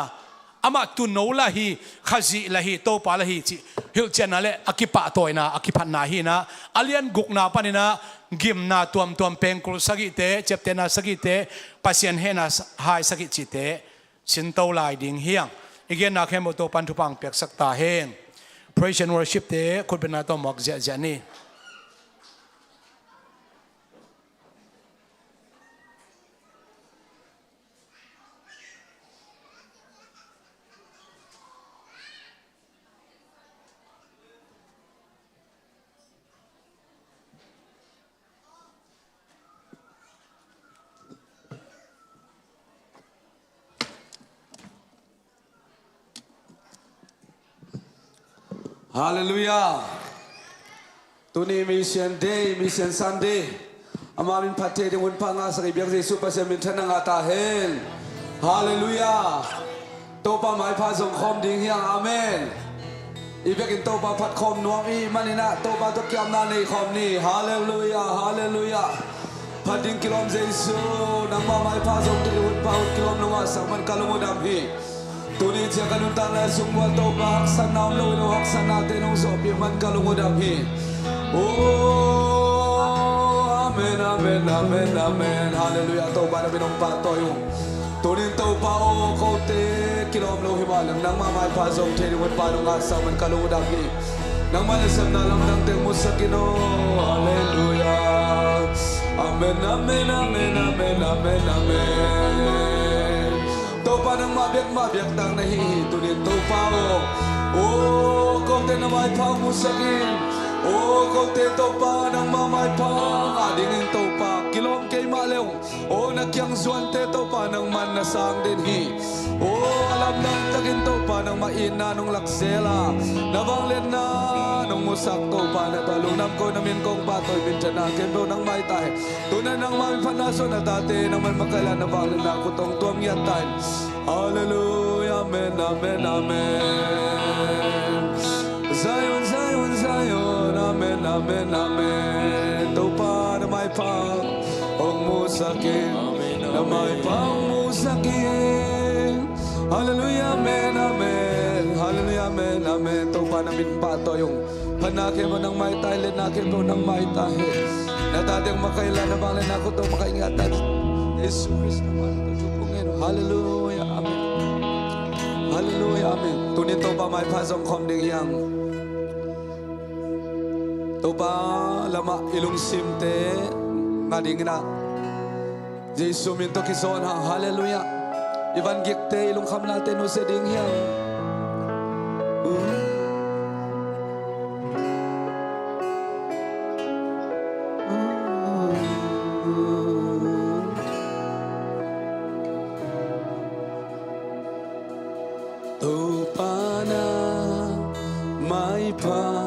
อามาตุนโอละฮีขจิละฮีโตปาละฮีจิเฮลเจนนาเลอากิปะตัวนะอากิพันนาฮีนะอาเลียนกุกนาปานินะกิมนาตัวเป็นกุลสกิเตเจ็บเตนาสกิเตปัสยันเฮนาหายสกิจิเตสินโตลายดิ่งเฮียงอีกอย่างนักเฮมโตปันทุปังเปียกสักตาเฮง praise and worship เตคุณเป็นนาตัวหมอกเจนี่ฮาเลลูยาตัวนี้มิชชันเดย์มิชชันซันเดย์อามารินพัฒเตเดวันพังอาสกิเบียกเจสุปัสมินทนังอาตาเฮนฮาเลลูยาตัวป้าหมายพาส่งคอมดิ่งเฮียงอาเมนอีเบกินตัวป้าพัดคอมนวงอีมันนี่นะตัวป้าตุกยามนาในคอมนี่ฮาเลลูยาฮาเลลูยาพัดดิ่งกิโลมเจสุนังป้าหมายพาส่งที่วันพากิโลมนวงสังมันกาลงดำฮีตัวนี้เจ้ากันตั้งแต่สมบูรณ์ตัวบ้าสันนาวโลยโลหักสันนาเตนองสอบยังมันกาลงดำฮีโอ้อาเมนอาเมนอาเมนอาเมนฮาเลลูยาตัวบ้านเป็นองค์ปาตัวยุง Tunin tau pao kau te kilom lo himalang nang mamay pasong te wan panong asang man kaludagi nang malasam na lang nang teng musakino. Hallelujah. Amen, amen, amen, amen, amen, amen. Tau pa nang mabiyak nang nahihi tunin tau pao. Oh, kau te na may pao musakin. Oh, kau te tau pa nang mamay pao adingin tau pa kilom kay malew. Oh, nagyang zuan te tau pa nang manasang din hi. Oh, alam nang tagin tau pa nang maina nung laksela. Nabanglen na nung musak tau pa na talunam ko namin kong patoy bintana kembo nang may tahe. Tunay nang mami panaso na dati nang man makala nabanglen na kutong tuwang yatan. Hallelujah, amen, amen, amen. Zion, Zion, Zion, amen, amen, amen. Tau pa na may pang musakin, na may pang musakin. Hallelujah, amen, amen. Hallelujah, amen, amen. Tau pa namin pato yung panake mo ng may tayo, linakin mo ng may tayo. Na dating makailan na banglan ako ito makaingatan. Jesus naman ito chukungin. Hallelujah, amen. Hallelujah, amen. Tunin tau pa may pasong komding yang. Tau pa lama ilong simte ngading na. Jesus minto kison hang hallelujah. Ivan gikte ilong kam natin no seding yang. Tau pa na may pa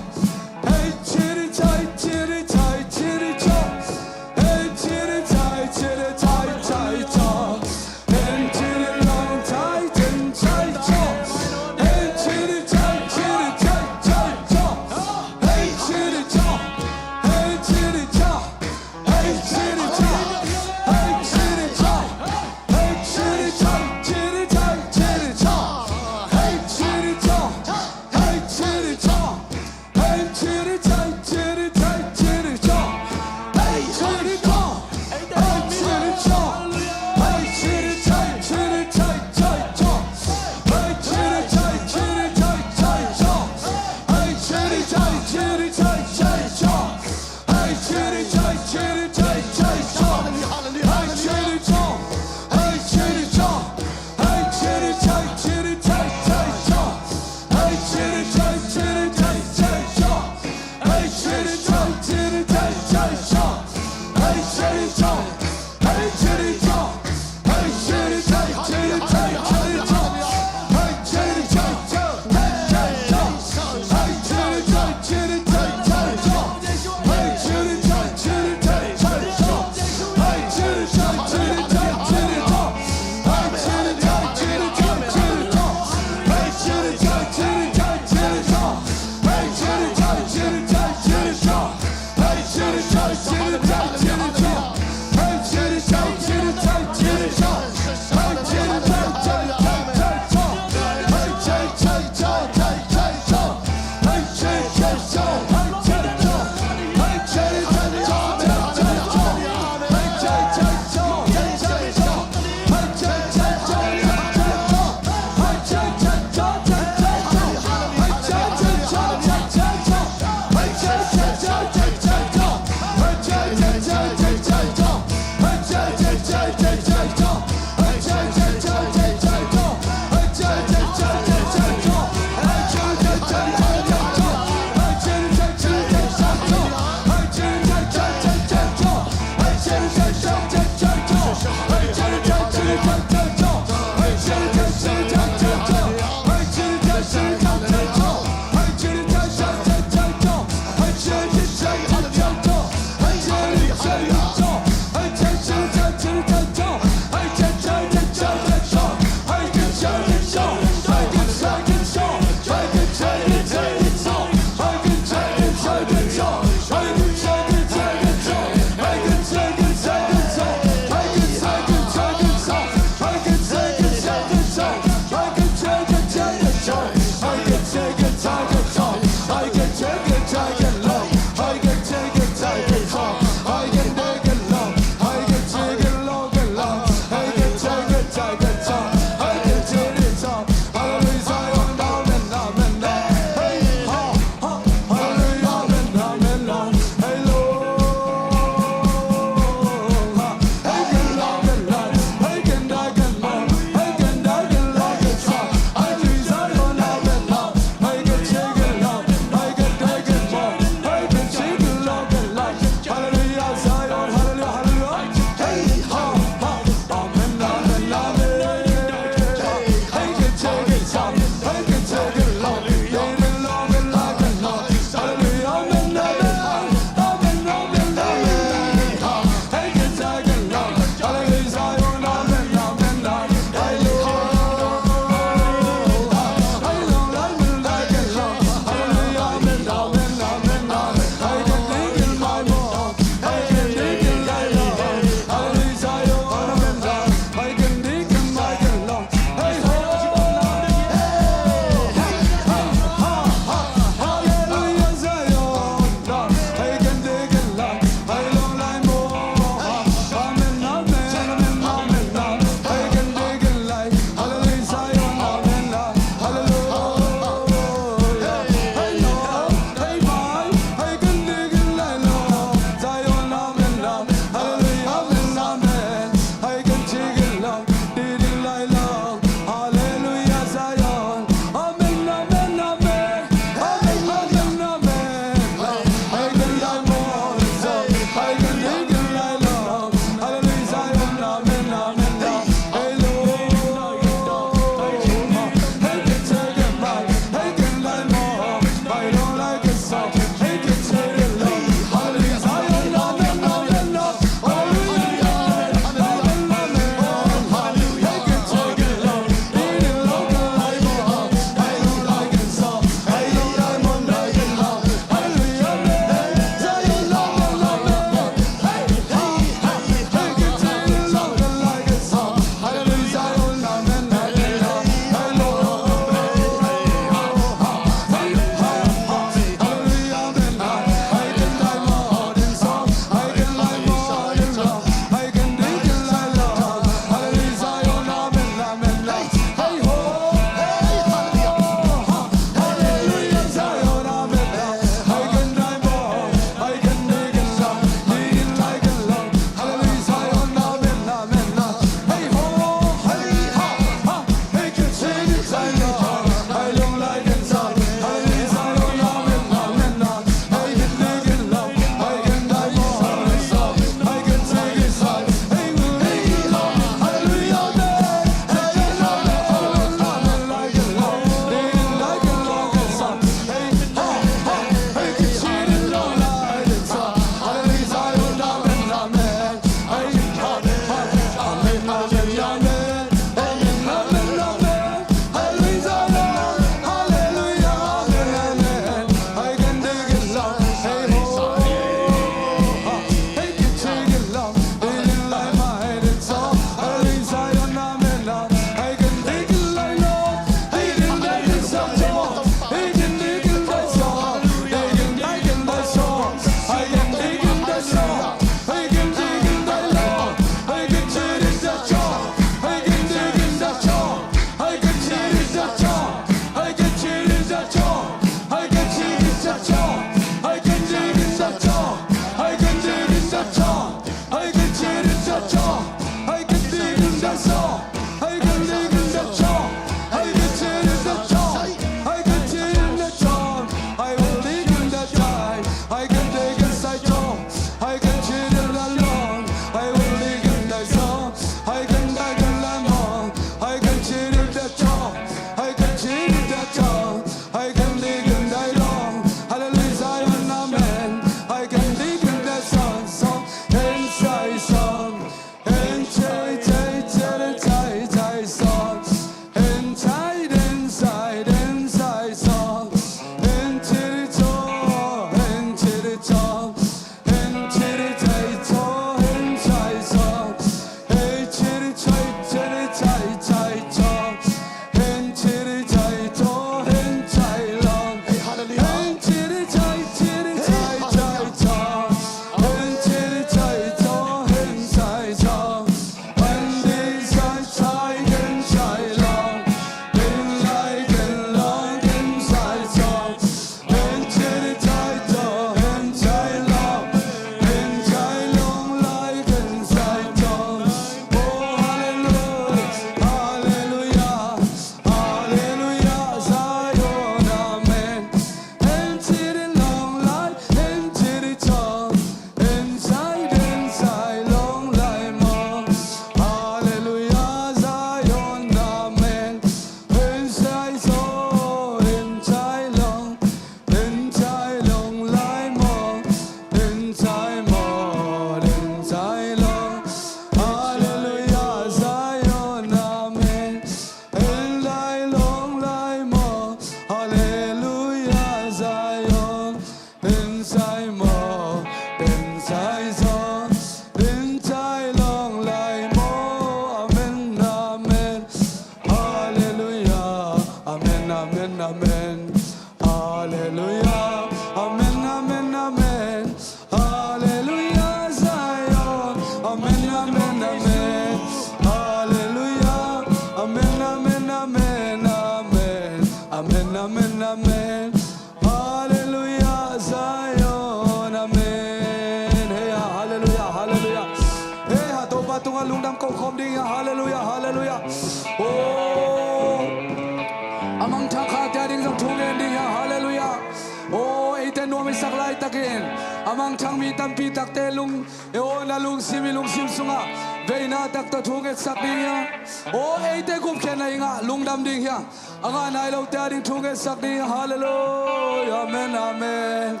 Amang chang mi tam pi tak te lung e o na lung sim sunga về na tak ta thung et sak ding ya o ei te gup khen lai nga lung dam ding ya anga nai lo ta ding thung et sak ding hallelujah amen amen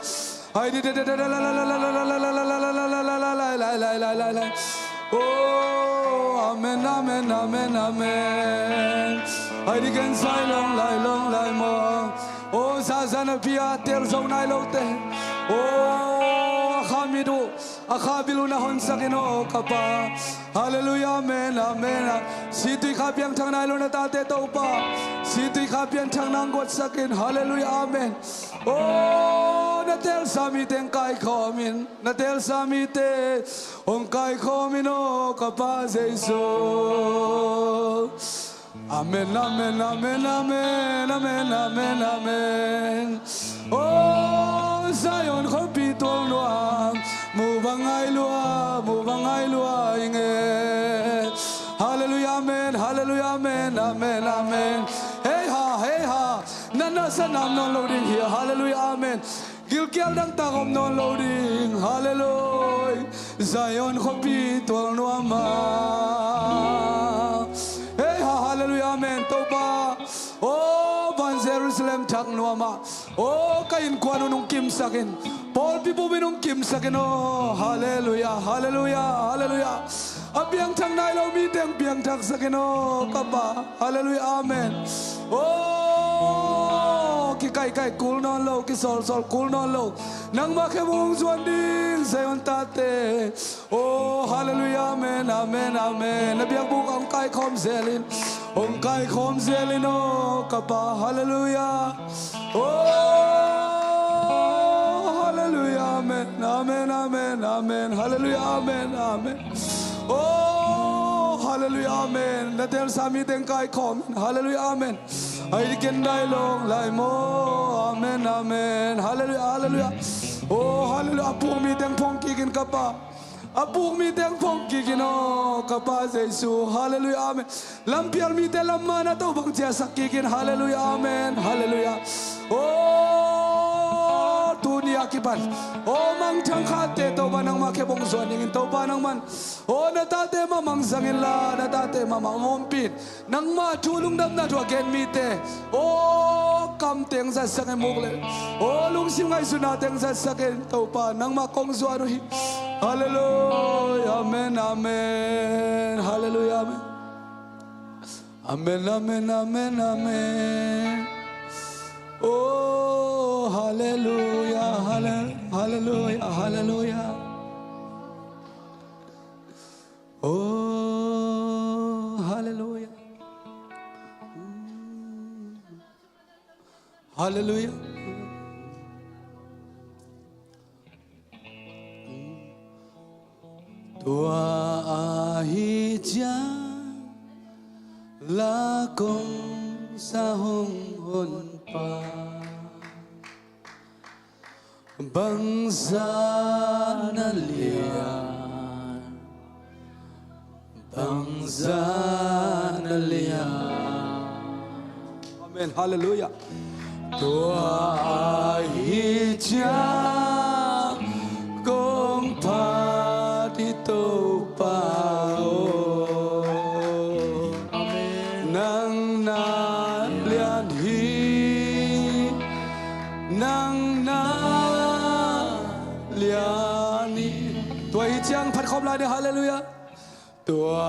hai di la la la la la la la la la la la oh amen amen amen amen hai di gen sai long lai mo oh sa sa na pia ter zo nai lo te oh khamidu akhabilu na hon sakino kapa hallelujah amen amen si tui kha piang thang nai lo na ta te to pa si tui kha piang thang nang got sakin hallelujah amen oh na tel sami teng kai khomin na tel sami te ong kai khomino kapa jesu amen amen amen amen amen amen amen oh Zion khopi tol noam mu bangai lua inge hallelujah amen hallelujah amen amen amen hey ha nana sanam non loading here hallelujah amen gilkial dang tagom non loading hallelujah Zion khopi tol noam hey ha hallelujah amen toba oh ban Jerusalem thak noama oh kain kwano nung kim sakin Paul pipo binong kim sakin oh hallelujah hallelujah hallelujah abiang thang nai lo mi teng biang thak sakin oh kapa hallelujah amen oh ki kai kul non lo ki sol kul non lo nang ma khe mong zuan ding sayon tate oh hallelujah amen amen amen abiang buk ong kai khom zelin oh kapa hallelujah oh hallelujah amen amen amen amen hallelujah amen amen oh hallelujah amen na tel sami teng kai khom hallelujah amen ai ken dai long lai mo amen amen hallelujah hallelujah oh hallelujah apung mi teng phong ki kin kapa apung mi teng phong ki kin oh kapa jesu hallelujah amen lampiar mi te lamma na to bang chia sak ki kin hallelujah amen hallelujah oh dunia kiban oh mang thang khate to banang ma ke bong zon ing to banang man oh na ta te ma mang sangin la na ta te ma mang mom pin nang ma thulung dam na to gen mi te oh kam teng sa sang mok le oh lung sim ngai su na teng sa saken to pa nang ma kong zo ru hi hallelujah amen amen hallelujah amen amen amen amen oh hallelujah hallelujah hallelujah oh hallelujah hallelujah tua ahi cha la kong sa hong hon pa bangsa na lian bangsa na lian amen hallelujah tua ahi cha kong pa di to pa amen nang na lian hi nang na liani tua hi chiang phat khom lai de hallelujah tua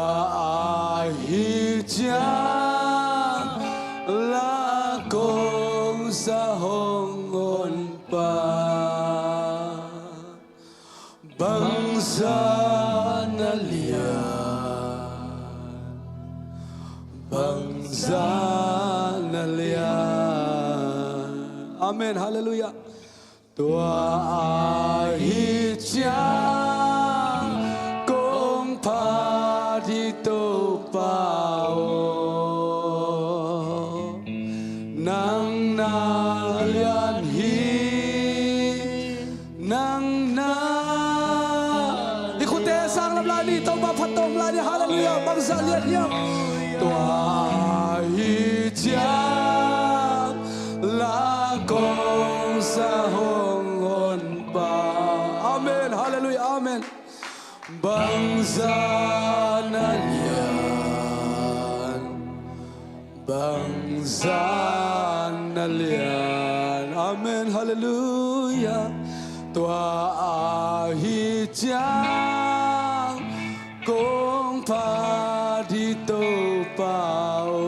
hi chiang la kong sa hong on pa bangsa na lian bangsa na lian amen hallelujah tua hi chiang kong pa di to pa nang na lian hi nang na ikute sang lam la ni to pa phatong la ni hallelujah bangsa lian hiam tua hi chiang la kong sa hong on pa amen hallelujah amen bangsa bangsa nalian amen haleluya tua ahijang kong padito pao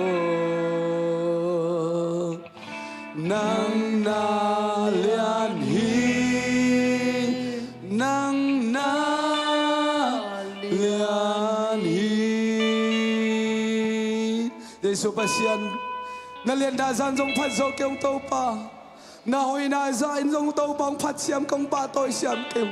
nang nalian nang nalian Yesu pasian nalian dazan jong phat zo keong to pa na hoi na za in jong to bang phat siam kong pa toi siam keu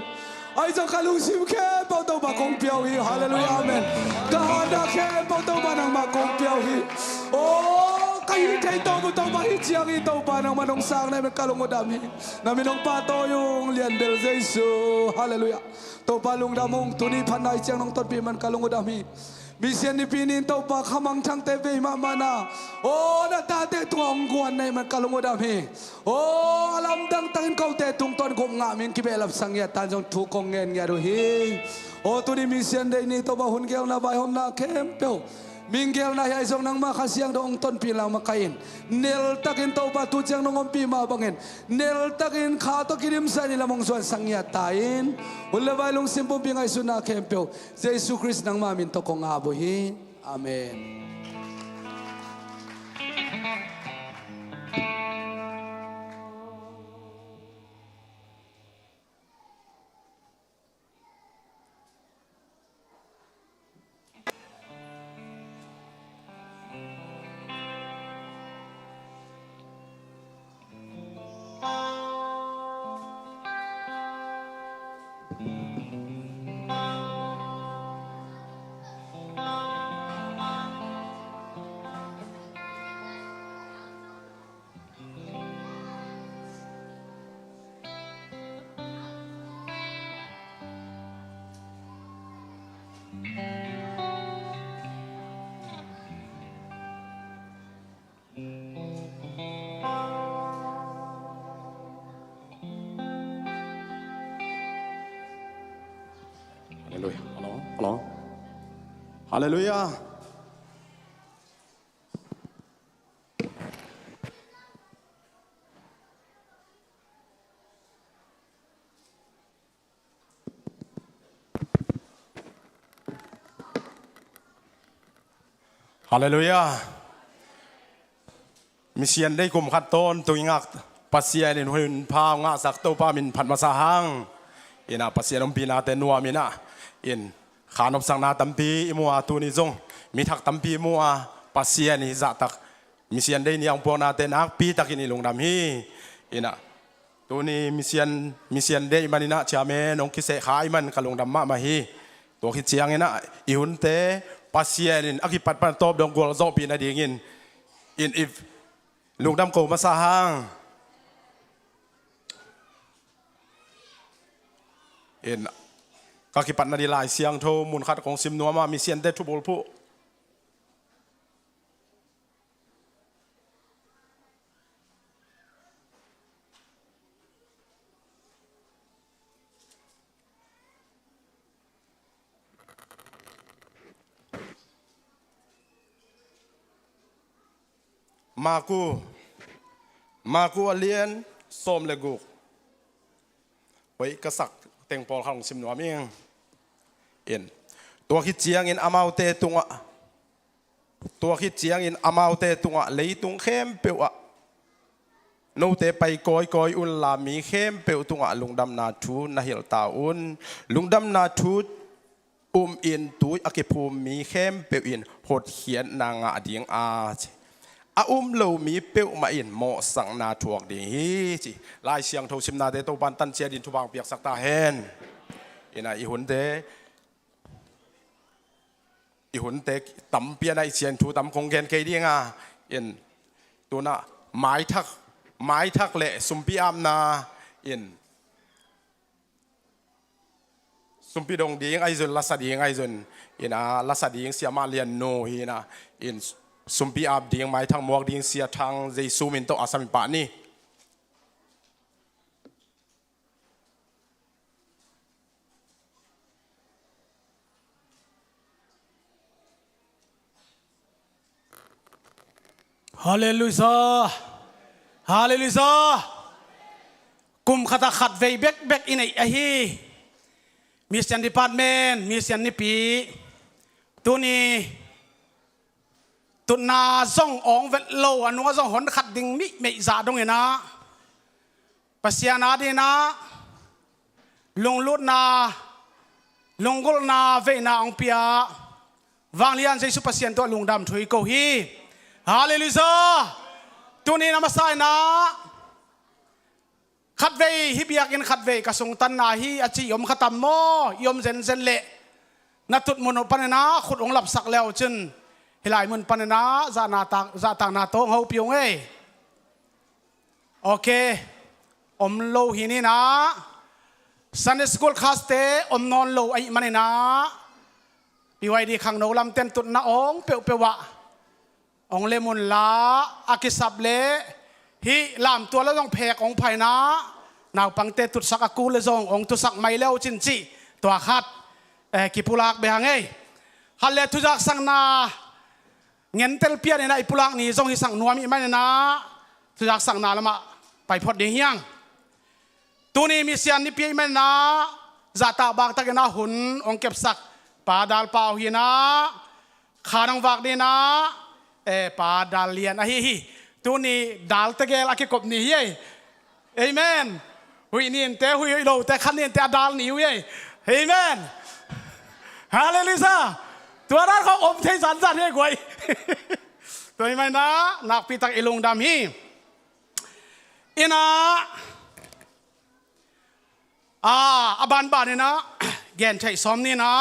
ai jong kalung sim ke bao to ba kong piao hi hallelujah amen ka da ke bao to ba nang ma kong piao hi oh kai kai to ba hi chiang hi to ba nang manong sang na me kalung odam hi na minong pa to yung lian bel Yesu hallelujah to pa lung damong tuni phanai chiang nong tot pi man kalung odam hi Misian ni pinin tau pa kamang tang tebe mana oh na tate tuang guan nai man kalungo dami oh alam dang tangin kau te tung ton kong ngamin kibelap sangya tanjong tu kong ngen ngaru hi oh tu ni misian dei ni tau ba hun gel na bai hom na kempel minggel na yai zong nang makasiang dong ton pilang makain nel takin tau ba tu jang nong pi ma bangin nel takin kha to kirim sa ni lamong suan sangya tain ulle bai long simpom pingai suna kempel Jesu Christ nang mamin to kong abo hi amen Hallelujah. Hallelujah. Misian day kum khaton tuingak pasian in hun pa nga sakto pa min phat masahang ina pasian om pina te nuwa mina in khanop sang na tampi imua tu ni zong mi thak tampi mua pasian ni za tak misian day ni ang po na te nak pi takin ilung dam hi ina tu ni misian day manina chamen ong kise khai man kalung dam ma hi to khi chiang ina ihun te pasian in akipat pan top dong gol zo pi na dingin in if lung dam ko masahang in kakipat na dilai siang tho mun khat kong sim nuama misian te thubol pu Maku alien som legukไว้กษักเต็งปอลของสิมนัวเมียงเอ็นตัวคิดเจียงอินอามาวเตตุงะตัวคิดเจียงอินอามาวเตตุงะเลยตุงเข้มเปียวะโนเตไปกอยอุนลามีเข้มเปียวตุงะลุงดำนาทูนาเฮลตาอุนลุงดำนาทูอินตุยอกิภูมิมีเข้มเปียวอินหดเขียนนางอดียงอาโลมีเปียวมาอินโมสังนาทวกดีจีลายเสียงทงชิมนาเตโตบันตันเจียดินทุบางเปียกสักตาเฮนอินาอีหุ่นเตตั้มเปียนไอเสียนทูตั้มคงเกนเกดีงาอินตัวน่ะไม้ทักเละสุมปีอามนาอินสุมปีดงดีงไอจนลัสดีงไอจนอินาลัสดีงเสียมาเลียนโนฮีนะอินสุมปีอาบดีงไม้ทางมวกดีงเสียทางเจซูมินโตอาสามิปานี่ ฮาเลลูยาฮาเลลูยากุมขัดขัดเวเบกเบกอินไอฮีมิสเซนดิพาร์ตเมนต์มิสเซนนิปีตัวนี้ตุนาซ่ององเวลโลอันว่าซ่องหอนขัดดิ่งมิไม่จ่าตรงนี้นะปัสยานาดีนะลงลุดนาลงกุลนาเวนาองเปียวางเลียนใส่สุปัสยันตัวลุงดำถุยโกฮีฮาเลลูยาตัวนี้นามาสายนะขัดเวฮิบยากินขัดเวกระสงตันนาฮีอาจิยมขตัมโมยมเซนเซนเละนัตุดมุนปันนาขุดองหลับสักแล้วจนเฮลายมุนปันนาจานาต่างนาโตงเฮาเปียงเอโอเคอมโลหินี่นะซันเดย์สกูลคลาสเตอมนอนโลไอมันนี่นะปีไว้ดีขังโนลำเต้นตุดนาองเปียวเปียวะองเลมุนลาอากิสับเลฮีลามตัวแล้วต้องแพกองไผ่นะนาวปังเตตุดสักอากูเลยซององตุสักไม่เล้วจินจีตัวขัดกิปุลักเบียงเอฮัลเลตุจักสังนาเงินเตลเปียนี่นะไอปุลักนี่ซองฮิสังนัวมีไม่นะตุจักสังนาละมาไปพอดีเฮียงตัวนี้มีเสียนนี่เปียไม่นะจัตตาบางตะกันนะหุ่นองเก็บสักปาดาลเปล่าฮีนะขานังวักดีนะปาดาลเลียนอะฮีตัวนี้ดาลตะเกลอากิกบนี่เฮ้ยเอเมนหุยนี่แต่หุยโลแต่ขันนี่แต่ดาลนี่เฮ้ยเอเมนฮาเลลูยาตัวนั้นเขาอมเทสันสันให้กวยตัวนี้ไม่นะนักพิทักษ์อิลุงดำฮีอินะอบานบานนี่นะแกนใช้ซ้อมนี่นะ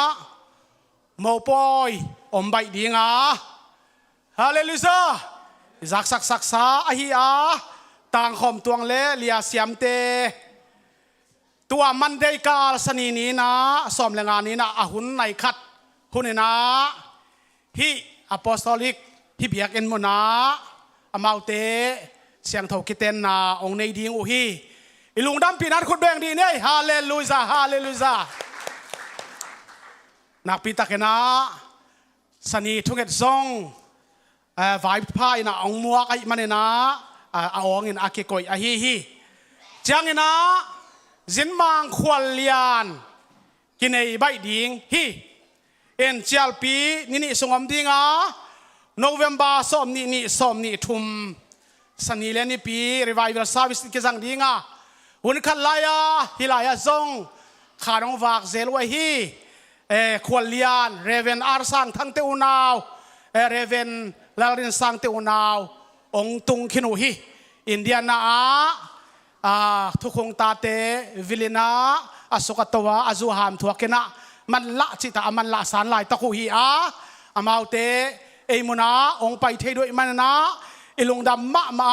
โมปอยอมใบดีงาฮาเลลูยาจักสักษาอหิอาต่างคอมตวงเล่เลียเสียมเตตัวมันได้กาลสนีนี้นะซ้อมแรงงานนี้นะอาหุนในขัดหุ่นนะฮิอปอสตอลิกฮิเบียกเอ็นโมนาอมาเตเสียงเท่ากิเตนนาองในดีงอุฮีอิลุงดำปีนัดคุณแบงดีเนี่ยฮาเลลูยาฮาเลลูยานักปีตะเกนะสนีทุกเอ็ดซองไฟพายนะองมัวไอมันเนี่ยนะอองอินอาเกกอยอาฮีฮีจังเงินะจินมังควรเลียนกินไอใบดิงฮีเอ็นเจลปีนี่สงอมดิงอ่ะโนเวมบาสอมนี่ทุมสนีเลนี่ปีรีไวเวลซาวิสกิจังดิงอ่ะหุ่นขัดลายฮิลายซงขาดองวากเซลไวฮีควรเลียนเรเวนอาร์สังทั้งเตอุนาวเรเวนลาลินสังเตอุนาวองตุงขินุฮีอินเดียนาทุกคงตาเตวิลินาอสุกตัวอาจูหามทัวกินะมันละจิตามันละสารลายตะคุฮีอามาเตเอมุนาองไปเทด้วยมันนะอิลุงดำมา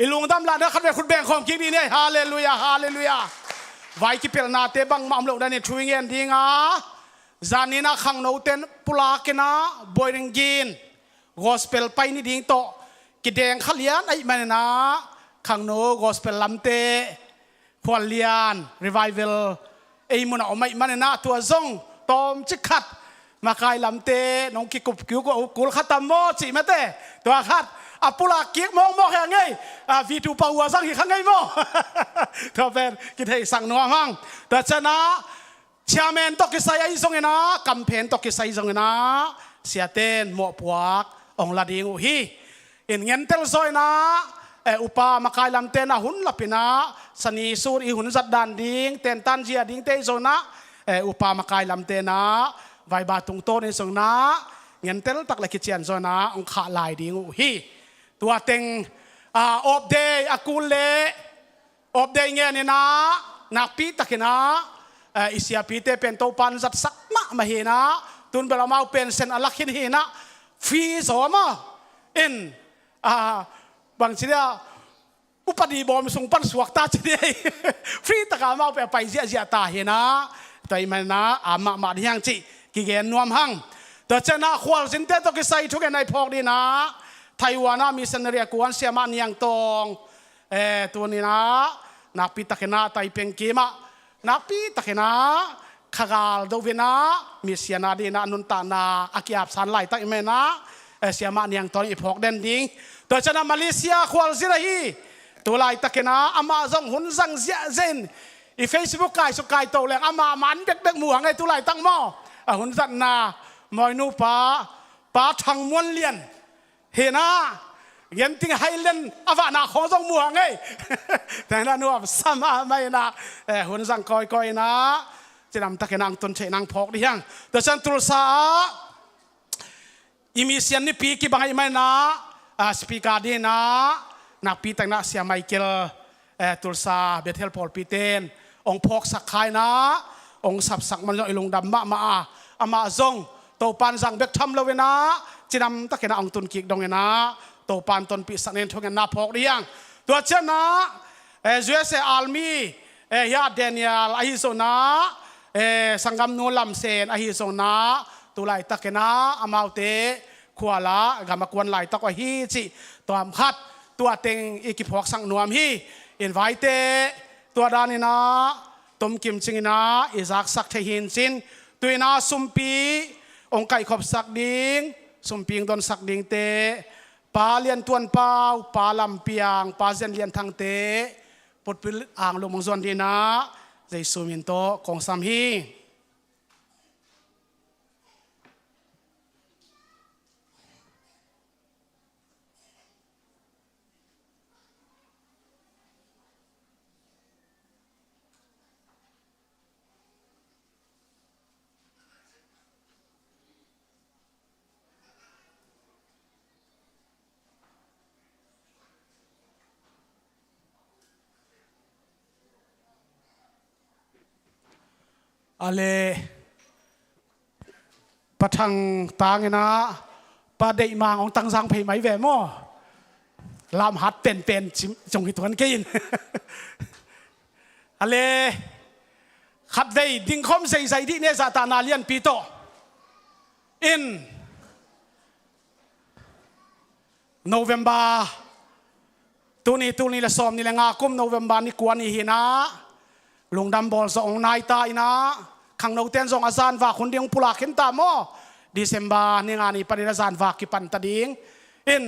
อิลุงดำละนะขัดเวคุณแบ่งของกินนี่เนี่ยฮาเลลูยาฮาเลลูยาไว้กิเปลนาเตบังมาอมโลกได้เนี่ยช่วยเงินดีงาจานินะขังโนเตนปุลากินะบอยริงกินกอสเปลไปนี่ดิ้งโตกิแดงขลียนไอมันนะขังโนกอสเปลลำเตควรเลียนรีไวเวลไอมุนเอาไม่มันนะตัวซงตอมจิกขัดมาคายลำเตน้องกิกุบกิวก็กุลขัดตามโมจิมาเตตัวขัดอปุลากิกมองอย่างไงวีทูปาวัวสังหิขังไงโมถ้าเป็นกิเทสั่งนัวมั่งแต่ชนะชาเมนตกิไซไอซงนะกัมเพนตกิไซซงนะเสียเต้นหมวปวกองลาดิงอุฮีอินเงินเตลซอยนะอุปามาคายลำเตนะหุ่นลับปินะสนีสูรอีหุ่นจัดดันดิ้งเต้นตันเจียดิ้งเตยโซนะอุปามาคายลำเตนะไวบาตุงโตในสงนะเงินเตลตักเลกิเชียนโซนะองขาลายดิ้งอุฮีตัวเต็งอบเดย์อากูเลอบเดย์เงี้ยเนี่ยนะนักปีตะกินะอิสยาปีเตเป็นโตปันจัดสักมาเฮนะตุนเบลามาเป็นเซนอลักขินเฮนะฟรีสอมาอินบางทีเนี่ยอุปดีบอมส่งปันสวกตาจีเดียฟรีตะกามาไปเสียตาเฮนะแต่มันนะมาที่ยังจีกิเกนนวมหังแต่เจ้าหน้าควอลสินเตตกิไซทุกอย่างในพอกดีนะไต้หวันมีเสนเรียกวนเสียมันยังตองตัวนี้นะนักพิทักษ์นาไต้เป็งกีมานักพิทักษ์นาขากาลดูวินามีเสียนาดีนะนุนตานาอากิอาบสันไหลตั้งเมนะ เสียมาเนี่ยงตอนอีพอกเด่นดิ้งตัวชนะมาเลเซียควอลซิลาฮีตัวลายตะเกนะอามาซงหุ่นซังเสียเซนอีเฟซบุ๊กไก่สุกไก่โตแรงอามามันเด็กๆหมู่ไงตัวลายตั้งหม้อหุ่นสันนามอยนูป้าทางม้วนเลียนเฮนะยันติงไฮเลนอวานาของซงหมู่ไงแต่นั่นว่าสมาไม่นะหุ่นสังคอยนะจะนำตะเกนังตนเชนังพอกดิยังแต่ฉันตรวจสอบอิมิเซียนนี่ปีกี่บางไอ้ไม่นะสปีกาดีนะนักปีแต่งนักเสียไมเคิลตุลซาเบเทลพอลปีเตนองพอกสักขายนะองสับสักมันลอยลงดำมาอามาซงโตปันสังเบกทำเลวนะจีนำตะเกนองตุนกิกดงนะโตปันตนปีสักเนนทงนาพอกดิยังตัวเช่นนะจูเอสอัลมียาเดนิเอลอาฮิโซนะสังกัมนูลัมเซนอาฮิโซนะตุไลตะเกนะอามาเตขวาละกำมากวนไหลตะกว่าฮีจิตัวมขัดตัวเต็งอีกิพอกสังนวมฮีอินไวเตตัวดานินะตมกิมจิงนะอิซักสักเทหินจินตัวนาสุมปีองไก่ขบสักดิงสุมปีงโดนสักดิงเตปาเลียนตวนเปาปาลำเปียงปาเซนเลียนทางเตปดปิลอ่างลมมงซอนดีนะใจสุมินโตกองสามฮีอะไรปะทังตางนะปะเดยมาของตังสังเพย์ไหมแวมอลามหัดเป็นจงกิตวันกินอะไรขัดได้ดิ้งคอมใส่ที่เนี่ยซาตานาเลียนปีโตอินโนเวมบาตัวนี้ละซ้อมนี่ละงาคุมโนเวมบานี่กวนนี่เห็นนะลงดำบอลสองนายตายนะขังนกเต้นสองอาซานฝากคนเดียวปุลาเข็นตามโมดิเซมบานี่งานนี้ปฏิราซานฝากกิปันตะดิงอิน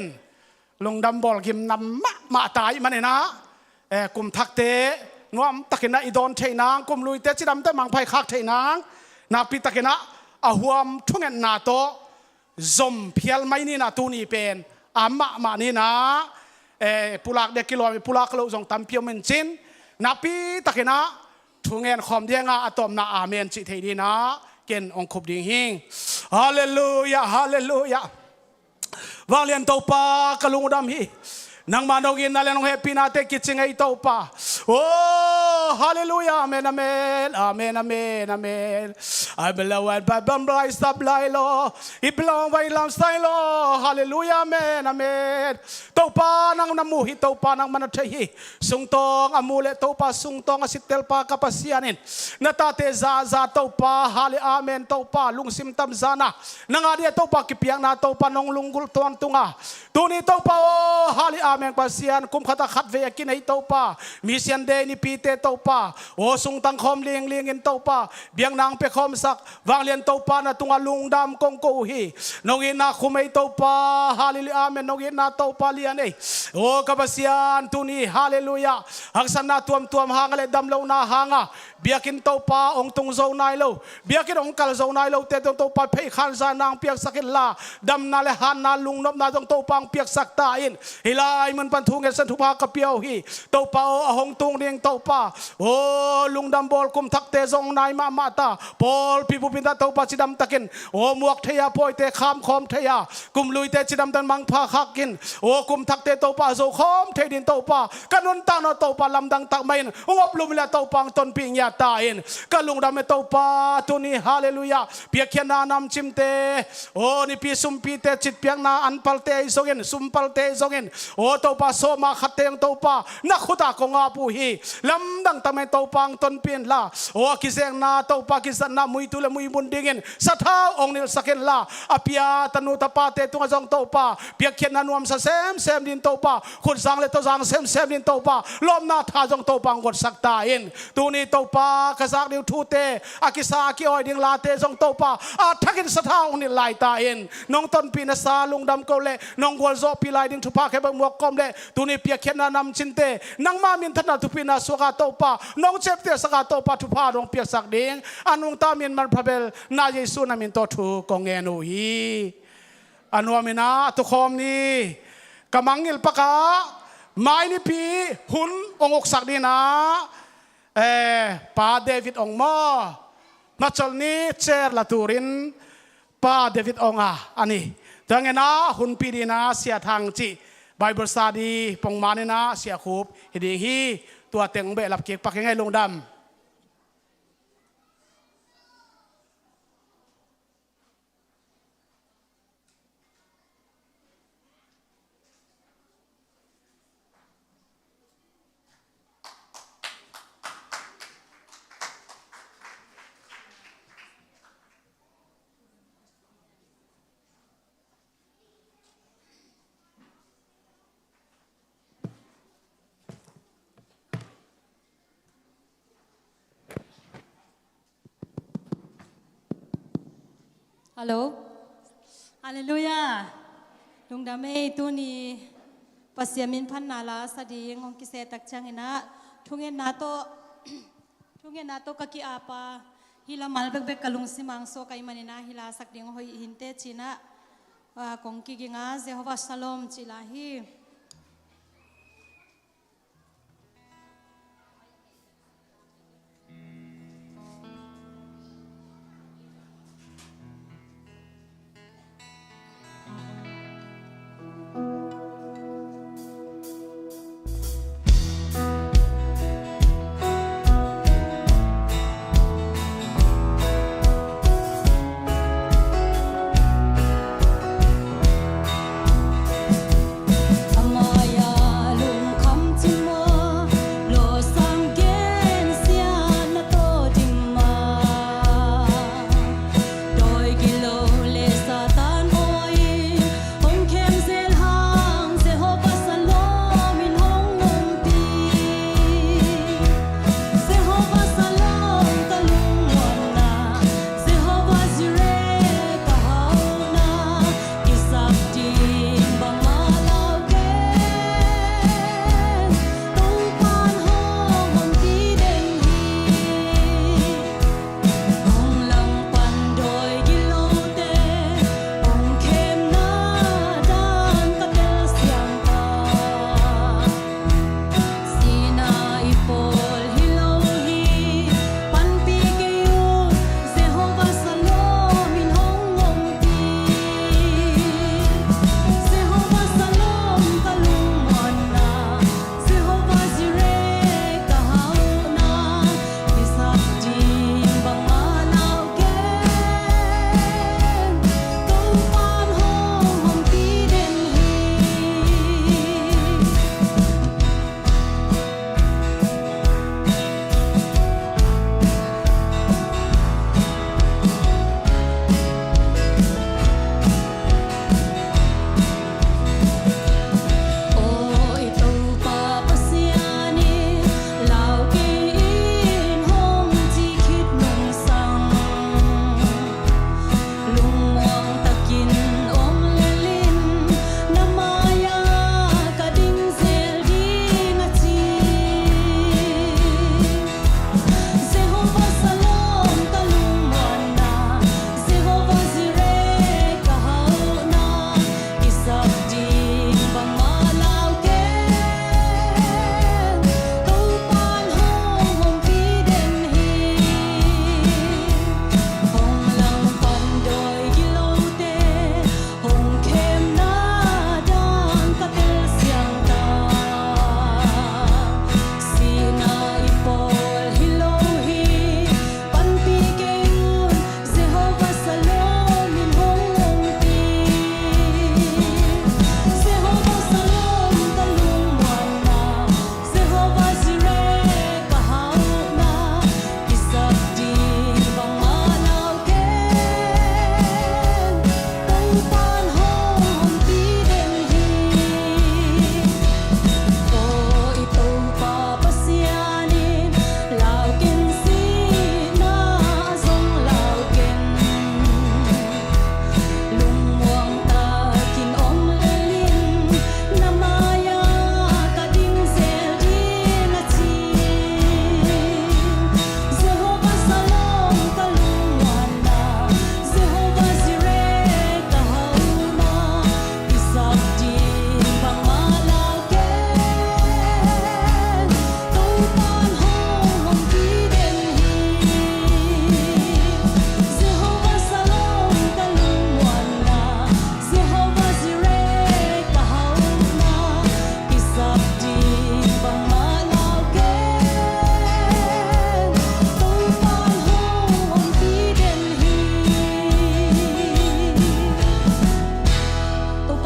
ลงดำบอลกิมนำมาตายมันเนี่ยนะกุมทักเตงวมตะกินะอีดอนเทนางกุมลุยเตจิดำเตมังไพคักเทนางนาปีตะกินะอาหวมทุ่งเงินนาโตซอมเพียลไม่นี่นะตูนี่เป็นอามานี่นะปุลากเด็กกิโลปุลากเราส่งตามเพียวเมนจินนาปีตะกินะทุ่งเงินคอมเดียงอาตอมนาอาเมนจิเทดีนะเกณฑ์องคุบดิ่งหิงฮาเลลูยาฮาเลลูยาวางเลียนเต้าปากลุงดำฮีนางมาดกินนั่นแหละน้องเฮปปี้นาเตกิจงไอเต้าปาโอ้ฮาเลลูยาอาเมนอาเมนอาเมนอาเมนอาเมนไอเบลวันไปบัมไบสตับไลโลอีเบลวันไวลามสไตโลฮาเลลูยาอาเมนอาเมนเต้าปานางนามูฮิเต้าปานางมันเทฮีสุงตองอามูเลเต้าปาสุงตองอาสิเตลปากาปัสยานินนาตาเตซาเต้าปาฮาเลอาเมนเต้าปาลุงซิมตัมซานะนางอาเดียเต้าปากิเปียงนาเต้าปานองลุงกุลตวนตุงาตัวนี้เต้าปาโอฮาเลอาเมนปัสยานคุมขัดขัดเวียกินให้เต้าปามิเซียนเดนี่ปีเตเต้าปาโอสุงตังคอมเลียงอินเต้าปาเบียงนางเปคอมสักวางเลียนเต้าปานะตุงาลุงดำกงโกฮีนองอินนาคุมให้เต้าปาฮาเลลูยาเมนนองอินนาเต้าปาเลียนเอโอกัปเซียนตัวนี้ฮาเลลูยาหักสันนาตัวมหางเลดำเลวนาหางะเบียกินเต้าปาองตุงโซนายเลวเบียกินองกัลโซนายเลวเตตงเต้าปาเพยขันซานางเปียกสักินลาดำนาเลหันนาลุงนบนาตงเต้าปังเปียกสักตาอินฮิลายมันปันทุงเงินสันทุพากระเปียวฮีเต้าปาอหงตุงเรียงเต้าปาโอ้ลุงดำบอลกุมทักเตซงนายมาตาบอลพิบุปินตาเต้าปาจิดำตะกินโอ้หมวกเทียปอยเตคามคอมเทียกุมลุยเตจิดำตันมังพาคักกินโอ้กุมทักเตเต้าปาโซคอมเทดินเต้าปากันนุนตานเต้าปาลำดังตักไม่นงบลุมิลาเต้าปังตนปิงยาตาอินกันลุงดำเต้าปาตัวนี้ฮาเลลูยาเปียกเขียนานำจิมเตโอ้นี่ปีซุมปีเตจิตเปียงนาอันปัลเตซงอินซุมปัลเตซงอินโอ้เต้าปาโซมาขัดเตงเต้าปานักขุตากงอาปู hi lam dang tamai to pang ton pin la o kiseng na to pa kisan na mui tu le mui bundingin satha ong nil saken la apia tanu tapate tunga jong to pa pia khen na nuam sa sem din to pa khut sang le to sang sem din to pa lom na tha jong to pang got sakta in tu ni to pa kasak diu thu te akisa ki oi ding la te jong to pa a thakin satha ong nil lai ta in nong ton pin na sa lung dam ko le nong gol zo pi lai ding thu pa ke bang mo kom le tu ni pia khen na nam chin te nang ma min thana tu pin na so ka to pa nong chep te sa ka to pa thu pa dong pia sak ding anung ta min man phabel na Yesu na min to thu kong enu hi anuamina to khom ni kamangil paka mai ni pi hun ongok sak di na pa David ong mo machol ni cher la turin pa David onga ani tangena hun pi di na sia thang chi Bible study pong mani na sia khup hiding hi tua teng be lap kek pakengai lungdam Halo, haleluya. Lung dame tu ni pasiamin pan nala sadi ngong kisetak changina tungen nato kaki apa hila malbek kalung simang so kay manina hila sak ding hoy hinte china kong kiginga Jehovah Shalom chilahi.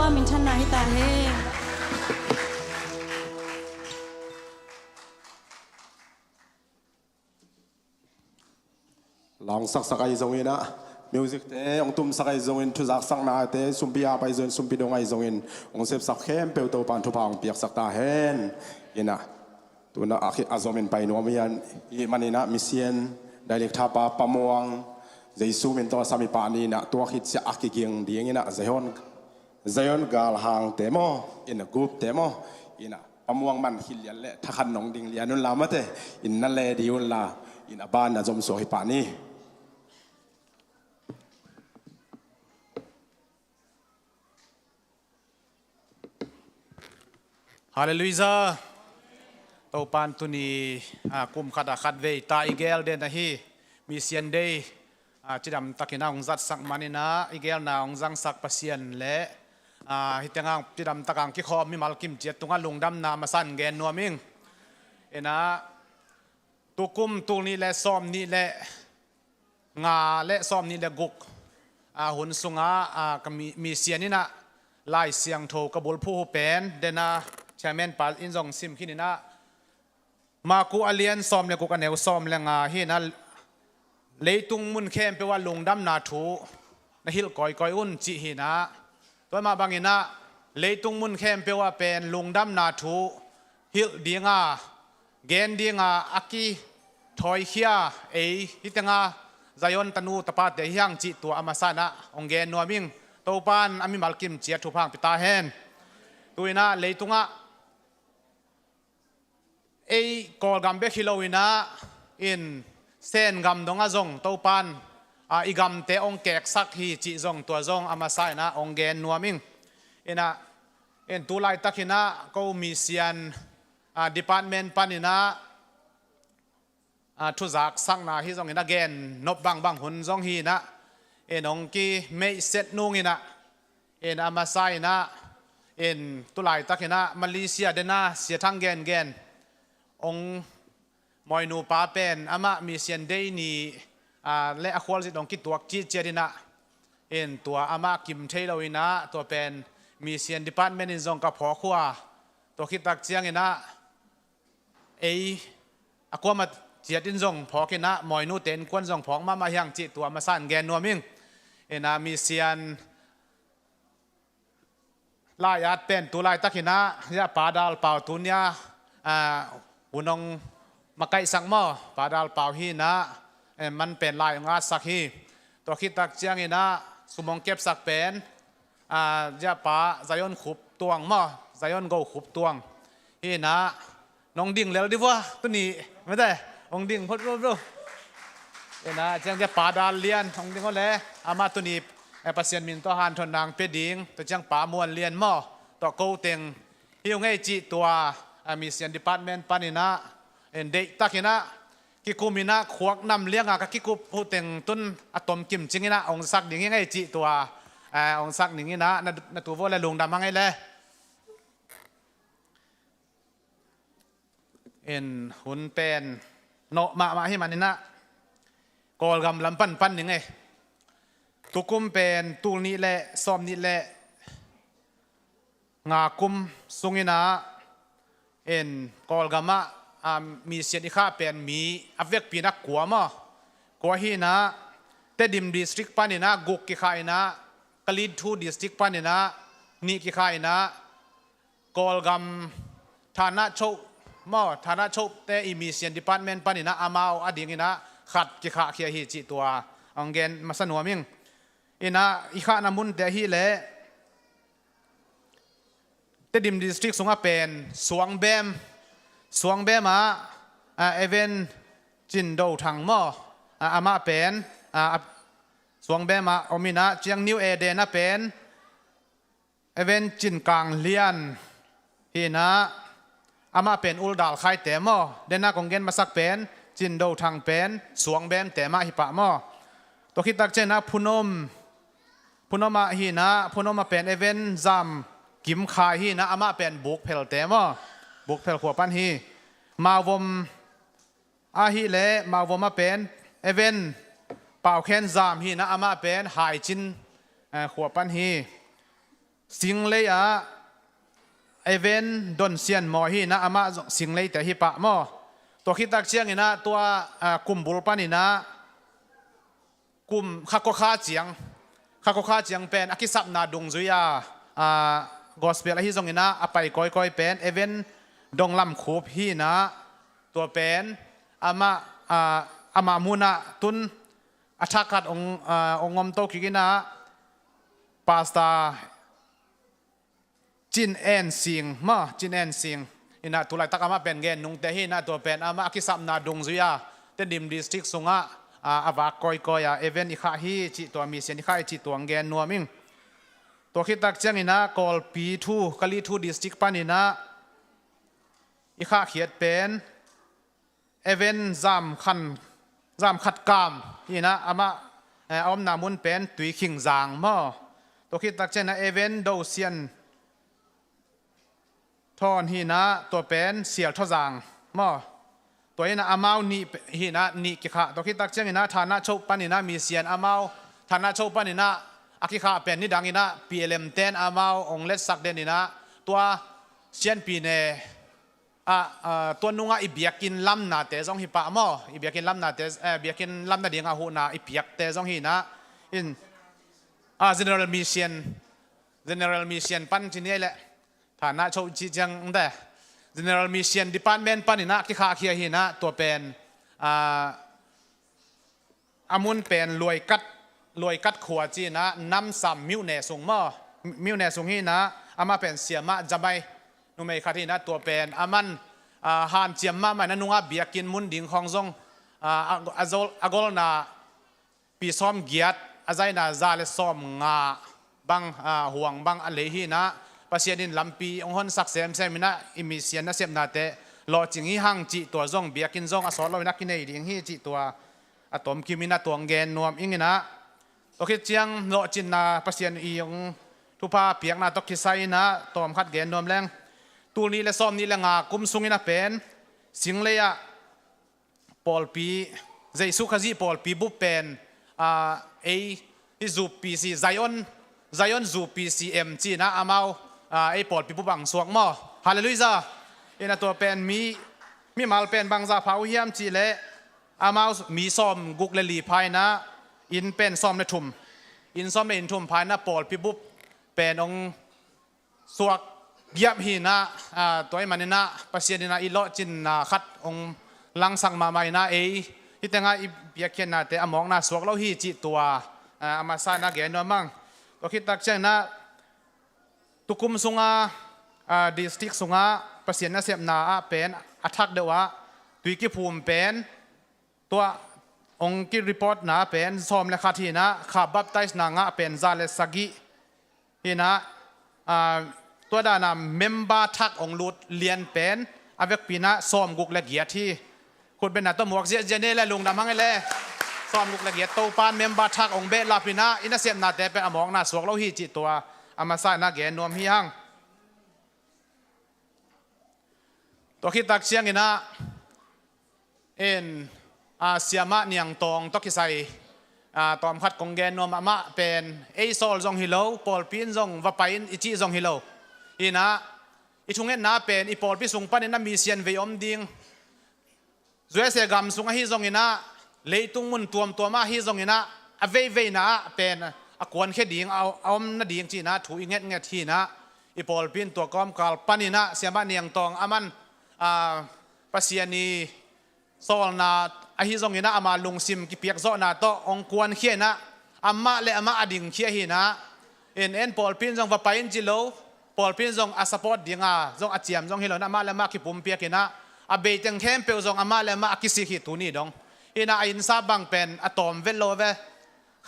pa min than na hi ta he lòng sắc sắc ai giống in á music thế ông tum sắc ai giống in thu sắc sắc na thế sumpia bay zon sumpi dong ai giống in ông xếp sắc khem pel tàu pan thu phang piak sắc ta hen in á tu na akhi azom in bay nuam yan i manina mission direct thapa pamuang Giêsu min to sami pa ni na tu khit sia akiking ding ina zayon gal hang temo in a group temo ina pamuang man hilian le thakhan nong ding lianun lamate in na le diun la in aban na zom so hi pa ni Hallelujah. Tau pan tu ni kum khada khat ve ta igel den na hi mission day chidam takina ong zat sak manina igel na ong zang sak pasien le hitengang chidam takang ki khom mi malkim jet tunga lungdam na masan gen nuaming ena tukum tul ni le som ni le nga le som ni le guk hun sunga mission ni na lai siang tho kabul phu pen dena chairman pal injong sim khinina ma ku alien som le ku ka neu som le nga hi na leitung mun khem pe wa lungdam na thu na hil koi koi un chi hi na toy ma bangina leitung mun khem pe wa pen lungdam na thu hil dinga gen dinga aki thoi khia ei hitanga zayon tanu tapa te hyang chi tu amasana ongen nuaming topan ami malkim chia thu phang pita hen tuina leitunga ei kol gambe khilowina in sen gam donga zong topan igam te ong kek sak hi chi zong tua zong amasai na ongen nuaming ina en tulai takina ko mission department panina thu zak sang na hi zong ina gen nop bang bang hun zong hi na enong ki me set nung ina en amasai na en tulai takina Malaysia dena sia thang gen ong moi nu pa pen ama mission day ni le akhwal ji dong ki tuak chi cherina en tua ama kim thailowina to pen mission department in zong ka pho khwa to khitak chiang ina ei akwama chiatin zong phokina moi nu ten kwan zong phok ma hyang chi tua ma san gen nuaming ena mission la yat pen tu lai takina ya padal pau tunya unong makai sang mo padal pau hi na man pen lai nga sak hi to khitak chiang ina sumong kep sak pen ya pa zayon khup tuang mo zayon go khup tuang hi na nong ding lel di wa tu ni me da ong ding phot ro ena chiang ya padal lian ong ding ole ama tu ni pasien min to han thon nang pe ding to chiang pa muan lian mo to ko teng hiu ngai chi tua mission department panina en dei takina ki kumina khuak nam lianga ka ki kup hu teng tun atom kim chingina ong sak ding ngai chi tua ong sak ningina na tu vo le lung dam ngai le en hun pen no ma hi manina kol gam lam pan ni ngai tukum pen tul ni le som ni le nga kum sungina en kol gama mi sia kha pen mi avek pina kuama ko hi na tedim district panina guk ki khaina kalid thu district panina ni ki khaina kolgam thana chou mo thana chou te emission department panina amao adingina khat ki kha khia hi chi tua angen masanuaming ina ikha namun te hi le tedim district sunga pen suang bem even chin do thang mo ama pen suang bem omina chiang new ede na pen even chin kang lian hi na ama pen ul dal khai te mo dena kongen masak pen chin do thang pen suang bem te ma hi pa mo to khitak chena punoma hi na punoma pen even zam kim khai hi na ama pen buk phel te mo buk phel khwa pan hi mawom hi le mawom pen even pau khen zam hi na ama pen hai chin khwa pan hi สิงเลยเอเวนดอนเซียนมอฮีนะอามาสิงเลยแต่ฮิปะมอตัวคิดตักเชียงนะตัวกลุ่มบุลปานี่นะกลุ่มข้าก็ข้าเจียงเป็นอากิสับนาดงจุยากอสเปลฮิซงนะอไปก้อยเป็นเอเวนดงลำคูบฮีนะตัวเป็นอามามูนะตุนอาชักขัดองงมโตกิกินะปาสตาจินแอนซิงมาจินแอนซิงอินะตุลายตักอามาเป็นเกนนุงเตฮีนะตัวเป็นอามาอากิสับนาดงจุยาเตดิมดิสทริกสุงะอาวากก้อยเอเวนอิข้าฮีจิตัวมีเสียนอิข้าจิตัวเกนนัวมิงตัวคิดตักเชียงอินะกอลปีทูกาลีทูดิสทริกปานินะอิข้าเขียดเป็นเอเวนจามขัดกามนี่นะอามาอมนามุนเป็นตุยขิงจางมาตัวคิดตักเชียงนะเอเวนโดเซียนทอนฮีนะตัวเป็นเสียลทอจางมาตัวนี้นะอามานี่ฮีนะนี่กิข้าตัวคิดตักเชียงนะฐานะโชปันนี่นะมีเสียนอามาฐานะโชปันนี่นะอากิข้าเป็นนี่ดังนี่นะPLM 10อามาองเล็ดสักเดนนี่นะตัวเชียนปีเนตัวนุ่งอีเบียกินลำนาเตจงฮิปะมออีเบียกินลำนาเตเบียกินลำนาเดียงอาหูนาอีเบียกเตจงฮีนะอินgeneral mission ปันที่นี่แหละฐานะโชจิจังแต่ general mission department ปันนี่นะที่ข้าเขียฮีนะตัวเป็นอามุนเป็นรวยกัดขวดจีนะน้ำซ้ำมิวเนสุงมอมิวเนสุงฮีนะอามาเป็นเสียมาจะไม่นุ่มไอ้ข้าที่นะตัวเป็นอามันหานเจียมมาไม่นั่นนุ่งเบียกินมุนดิ่งของทรงอากอลนาปีซ้อมเกียรติอาใจน่าซาเลซ้อมงาบังห่วงบังอะไรฮีนะปัศยานินลำปีองค์ฮอนสักเซมมินะอิมิเซียนนะเสียมนาเตรอจิงฮีหังจีตัวทรงเบียกินทรงอสอลอยนักกินในดิ่งฮีจีตัวอะตอมคิมินะตัวเกนนวมอิงนะโอเคเจียงโลจินนาปัศยานอีองทุพาเปียกนาตกิไซนะตอมขัดเกนนวมแรงตูนี้และซ้อมนี้และงากุมสุงินะเป็นสิงเลยปอลปีใจสุขจีปอลปีบุเป็นจูปีซีไซออนจูปีซีเอ็มจีนะอามาปอลปีบุบังสวงมอฮาเลลูยาอินะตัวเป็นมีมาลเป็นบางซาพาวเฮียมจีเละอามามีซ้อมกุกเลลีภายนะอินเป็นซ้อมในทุ่มอินซ้อมในอินทุ่มภายนะปอลปีบุเป็นองสวกเยียบหินะตัวไอ้มันนี่นะปัศยานินะอีโลจินนะขัดองลังสังมาไม่นะที่แต่งอีเบียเขียนนะแต่อมองนะสวกเราฮีจิตัวอามาซานะเกนนวมั่งตัวคิดตักเชงนะตุกุมสุงดิสติกสุงปัศยานะเสียมนาเป็นอัทักเดวะตุยกิภูมิเป็นตัวองกิรีพอร์ตนะเป็นซ้อมและคาทีนะขับบับไตส์นางเป็นซาเลสกิฮีนะตัวด้านเมมเบอร์ทักองลุดเลียนเป็นอเวกปีนะซ้อมกุกละเกียรที่คุณเป็นนักตัวหมวกเจียเน่และลุงดำมังไงเลยซ้อมกุกละเกียรโตปานเมมเบอร์ทักองเบลลาปีนะอินาเซียมนาเตเป็นอมองนาสวกเราฮีจิตัวอามาซานาเกนนวมฮีฮังตัวคิดตักเชียงอินะเสียมาเนียงตองตอกิไซตอมขัดกงเกนนวมมาเป็นโซลจงฮิโลปอลปินจงวาไปน์อิจิจงฮิโลอีนะอีทุ่งเงินน่าเป็นอีปอลพิสุงปันนี่น่ามีเสียนเวอมดิ่งจวยเสกำสุงฮิจงอินะเลยตุงมุนตัวมาฮิจงอินะอเวนะเป็นอากวนแค่ดิ่งเอาน่าดิ่งจีนะถูกเงี้ยทีนะอีปอลพินตัวก้อมกาลปันนี่นะเสียมาเนียงตองอามันปัศยานีโซลนาฮิจงอินะอามาลุงซิมกิเปียกโซนาโตองกวนเขียนะอามาเลอามาอดิ่งเขียหินะเอ็นปอลพินจงวาไปน์จิโลปอลพินจงอาสปอร์ตดิ่งจงอาเจียมจงฮิโลนะมาเลมากิปุ่มเปียกินะอาเบจังเข้มเปียวจงอามาเลมากิสิกิตุนี่ดงอินะอินซาบังเป็นอะตอมเวลโลเว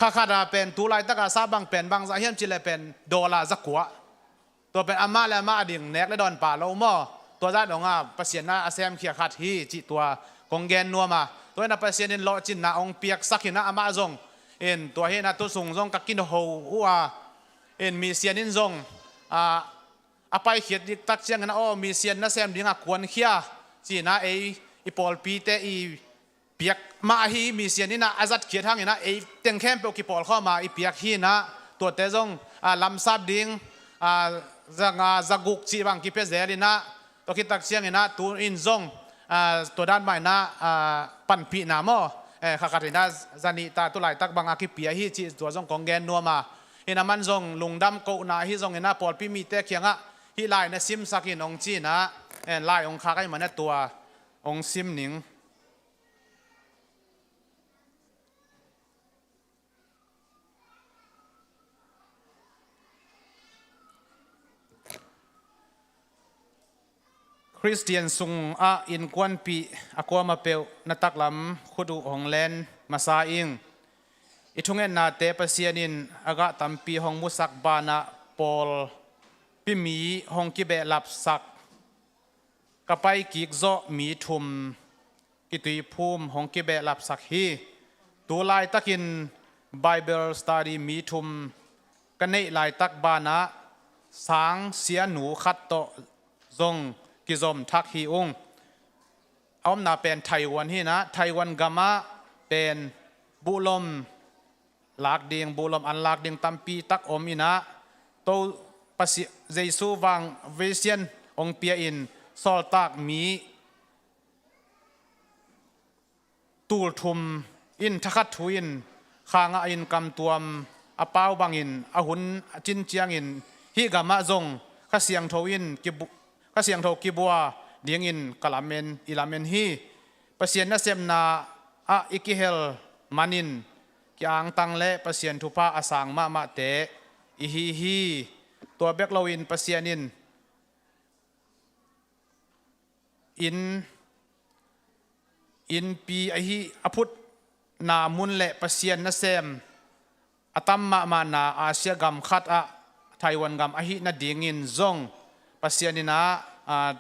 ข้าขาดาเป็นตูไลตะกาซาบังเป็นบางซาเฮียมจิเลเป็นโดลาจักกัวตัวเป็นอามาเลมาอดิ่งเน็กและดอนป่าโลมอตัวด้านของปัศยานะอาเซียมเขียขัดฮีจิตัวกงเกนนัวมาตัวนั้นปัศยานินโลจินนะองเปียกสักหินะอามาจงตัวเฮนะตัวสูงจงกักกินโฮหัวมีเสียนินจงไปเขียดตักเชียงนะมีเสียนนะแซมดิ่งกวนเขียจีนะอีปอลปีเตอีเปียกมาฮีมีเสียนี่นะอาจัดเขียดทางนี่นะเต็งแคมเปลกิปอลเข้ามาอีเปียกฮีนะตัวเตจงลำซับดิ่ง zaguk chi bang ki pe zerina to ki tak siang ina tu in zong to dan mai na pan pi na mo khakatina zani ta tu lai tak bang ki pia hi chi to zong kong gen no ma ina man zong lungdam ko na hi zong ina pol pi mi te khianga hi lai na sim sakin ong chi na lai ong kha kai man na tua ong sim ning Christian sung in kwan pi akwa ma peu na taklam khudu honglen masa ing ithungen na te pasianin aga tampi hong musak bana pol pi mi hong ki be lap sak kapai kik zo mi thum ki tui phum hong ki be lap sak hi tu lai takin Bible study mi thum kanei lai tak bana sang sia nu khat to zong ki zom thak hi ung om na pen Taiwan hi na Taiwan gama pen bulom lak ding bulom an lak ding tampi tak om ina to pasi Jesu wang vision ong pia in sol tak mi tul thum in thakat thuin khanga in kam tuam apau bangin ahun chin chiang in hi gama zong kha siang thoin ki ka siang tho ki bua ding in kalamen ilamen hi pasien na sem na ikihel manin kyang tang le pasien thupa asang ma te i hi to bek lowin pasienin in pi a hi aput na mun le pasien na sem atam ma na asia gam khat a Taiwan gam a hi na ding in zong pasianina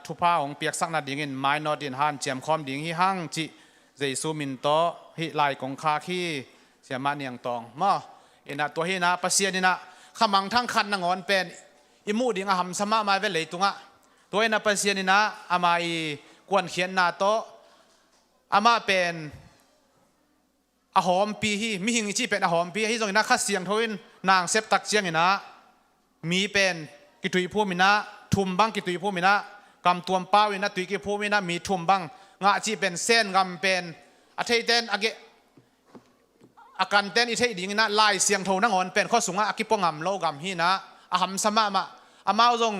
thupa ong piak sak na ding in minor din han chem khom ding hi hang chi Jesu min to hi lai kong kha khi siama niang tong ma ina to hi na pasianina khamang thang khan na ngon pen imu ding a ham sama mai ve leitunga to ina pasianina ama I kwan khian na to ama pen a hom pi hi mi hing chi pen a hom pi hi zong ina kha siang thoin nang sep tak chiang ina mi pen ki tui phu mina thum bang ki tui phu mina kam tuam pawina tui ki phu mina mi thum bang nga chi pen sen gam pen a thei ten age akan ten I thei ding na lai siang tho na ngon pen kho sunga akipongam lo gam hi na a ham sama ma amao zong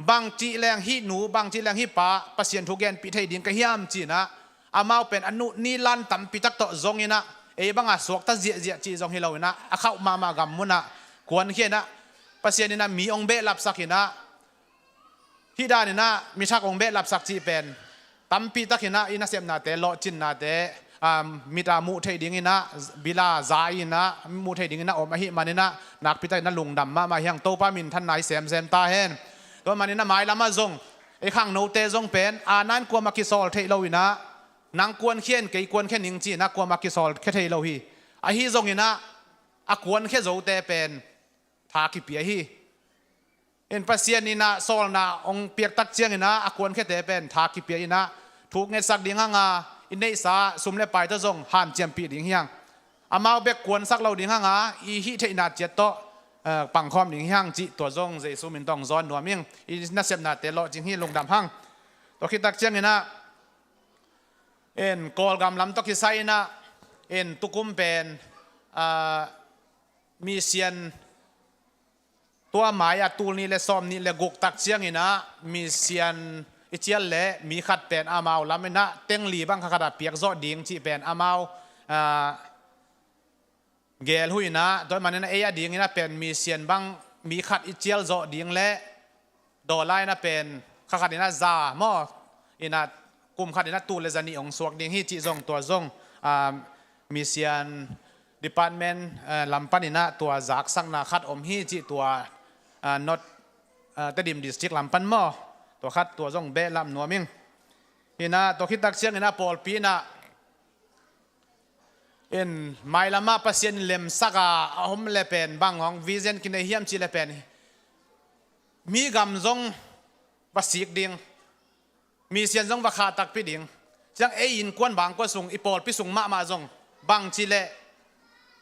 bang chi leng hi nu bang chi leng hi pa pasien thu gen pi thei ding ka hiam chi na amao pen anu ni lan tam pi tak to zong ina e banga suak ta zia chi zong hi lo na a khau ma gam muna kwan khiena pasianina mi ong be lap sakina hi danina mi thak ong be lap sak chi pen tampi takina ina sem na te lo chin na te mita mu thei ding ina bila za ina mu thei ding ina om hi manina nak pi ta na lungdam ma hyang to pa min than nai sem ta hen to manina mai lama zong e khang no te zong pen anan kwa makisol thei lo ina nang kwan khien ke kwan khen ning chi na kwa makisol khe thei lo hi a hi zong ina a kwan khe zo te pen tha ki pi hi in pasien ina sol na ong piak tak chiang ina akwan khe te pen tha ki pi ina thuk nge sak ding nga in nei sa sumle pai ta zong han chem pi ding hiang amao bek kwan sak lo ding nga I hi thei na chet to pang khom ding hiang chi to zong Jesu min tong zon no ming I na sep na te lo jing hi lungdam hang to khi tak chiang ina en kol gam lam to ki sai na en tukum pen mi sianตัวหมายตูนี่เลซ้อมนี่เลกกตักเชียงนะมีเซียนอิเจียนและมีขัดเป็นอามาวลำนะเต็งลีบังขัดเปียกซอดิงที่เป็นอามาวเกลหุยนะโดยมันนั่นเอียดิงนะเป็นมีเซียนบังมีขัดอิเจียลซอดิงและดอลไลนะเป็นขัดนะซาหม้ออินะกลุ่มขัดนะตูเลจานีองสวกดิงฮีจิซงตัวซงมีเซียนดิพาร์ตเมนต์ลำปันนะตัวจากสังนาขัดอมฮีจิตัวnot แต่ดิมดิสทริกลำปันหม้อตัวขัดตัวซงเบลำนัวมิงฮินะตัวคิดตักเชียงฮินะปอลปีนะไม่ละมาปัสยันเลมสักอาหมเลเป็นบางของวิเซนกินในเฮียมชีเลเป็นมีกำซงปัสสิกดิ่งมีเสียนซงวัคาตักปีดิ่งจังเอินกวนบางก็ส่งอีปอลปีส่งมาซงบางชีเล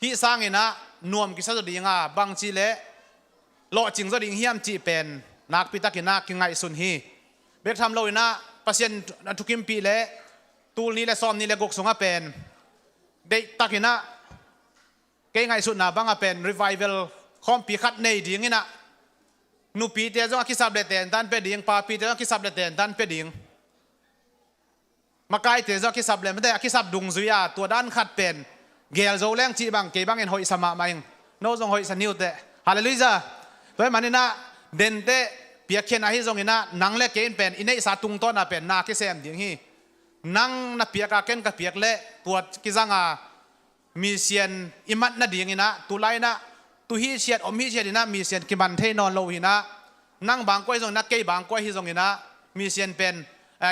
ที่สร้างเงินะนวมกิจสดุดิ่งบางชีเล โลจิงจะดิ่งเฮียมจีเป็นนักพิทักษ์นักกิงไงสุนฮีเบกทำโลยนะปัสยันทุกิมปีเล่ตูนี้และซ้อมนี้และกกสงะเป็นเด็กตักนะเก่งไงสุดนะบังเป็น revival คอมปีขัดในดิ่งนะนูปีเตจงคิดสับเลเตนตันเป็ดดิ่งปาปีเตจงคิดสับเลเตนตันเป็ดดิ่งมาไกลเตจงคิดสับเลไม่ได้คิดสับดุงซุยาตัวด้านขัดเป็นเกลโจแรงจีบังเกบังเอ็นหอยสมามาเองโนจงหอยสนิวเตฮาเลลูยาตัวมันนี่นะเด่นเตเปียกเขียนอะไรจงนี่นะนังเล็กเกินเป็นอินเนสาตุงต้นนะเป็นนาคิเซมดิ่งฮีนังนับเปียกเกินกับเปียกเละตัวกิจังอามีเสียนอิมัดนาดิ่งนี่นะตุไลนะตุฮีเชียดอมฮีเชียดนะมีเสียนกิบันเทนอนโลหินะนังบางก้อยจงนักเกยบางก้อยฮีจงนี่นะมีเสียนเป็น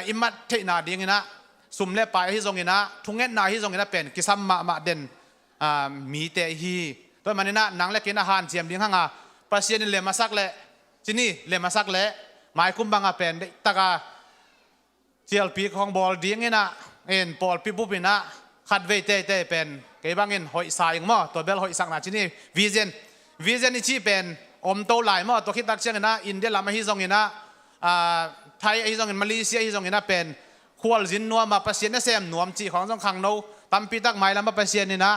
อิมัดเทนาดิ่งนี่นะสุ่มเล่ไปฮีจงนี่นะทุ่งเงินนาฮีจงนี่นะเป็นกิซัมมาเด่นมีเตฮีตัวมันนี่นะนังเล็กเกินอาหารเสียมดิ่งห่างอาปัสเซียนเลมาสักเละที่นี่เลมาสักเละหมายคุ้มบางอาเป็นตะกาเจียลปีของบอลดิ่งนี่นะเอ็นบอลปีบุบินะขัดเวเตเป็นเก็บางเงินหอยสายมั่วตัวเบลหอยสักนาที่นี่วิเซนนี่ชีเป็นอมโตหลายมั่วตัวคิดตักเชียงนะอินเดียลามาฮิซงเงินนะไทยฮิซงเงินมาเลเซียฮิซงเงินนะเป็นควอลจินนัวมาปัสเซียนนั่นเซมหนวมจีของจงขังโนตั้มปีตักไม้ลำมาปัสเซียนนี่นะ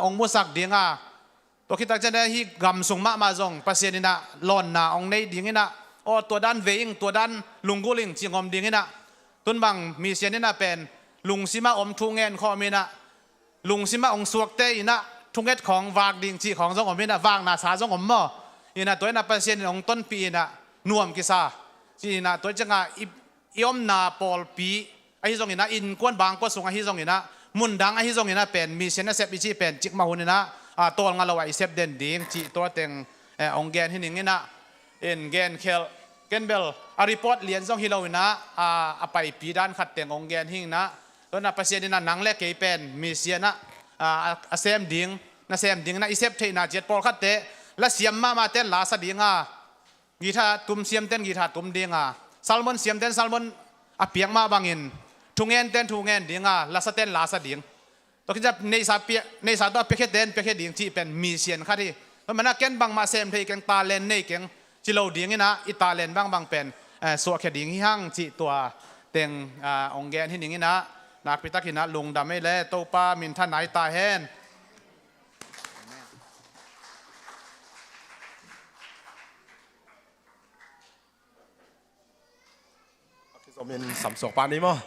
องมุสักดิ่งอ่ะตัวคิดตักเชียงนะฮีกำส่งมาจงปัสเซียนนี่นะหล่อนนะองในดิ่งนี่นะโอ้ตัวด้านเวงตัวด้านลุงกุลิงจีงอมดิ่งนี่นะต้นบังมีเซียนนี่นะเป็นลุงซิมาอมทุงเงินข้อมีนะลุงซิมาองสวกเตยนะทุงเอ็ดของวากดิ่งจีของจงอมนี่นะวางนาสาจงอมม่อนี่นะตัวนั้นปัสเซียนองต้นปีนะนวมกิซาจีนะตัวจังอ่ะอิอมนาปอลปีไอ้จงนี่นะอินกวนบางก็ส่งไอ้จงนี่นะมุนดังไอ้จงนี่นะเป็นมีเซียนเซฟอีจีเป็นจิกมาหุ่นนี่นะตัวงานเราไอ้เซฟเด่นดิ่งจีตัวเต็งองแกนที่หนึ่งนี่นะเอ็นแกนเคลเกนเบลอารีพอร์ตเลียนจงฮิโลวินะไปปีด้านขัดเต็งองแกนหิงนะตัวนั้นปัสเซียนนี่นะนังเล็กเกยเป็นมีเซียนนะเซมดิ่งนะเซมดิ่งนะอีเซฟเทน่าเจ็ดปอลขัดเตะและเสียมมาเต้นลาสดิ่งกีตาร์ตุ้มเสียมเต้นกีตาร์ตุ้มดิ่งซัลมอนเสียมเต้นซัลมอนเปียกมาบางอินทุงเงินเต้นทุงเงินดิ่งลาสเต้นลาสดิ่งตัวที่จะในสาตัวเปียกเต้นเปียกดิ่งที่เป็นมีเซียนขัดที่เพราะมันน่าเก่งบางมาเซมเทกันตาเลนในเก่งจิโลดิ่งนี่นะอิตาเลนบางเป็นสัวแค่ดิ่งที่ห้างจีตัวเต็งองแกนที่หนึ่งนี่นะนักพิทักษ์นะลุงดำไม่เล่โตป้ามินท่านไหนตาแห้นสมเป็นสำสกปานนี้มั้ง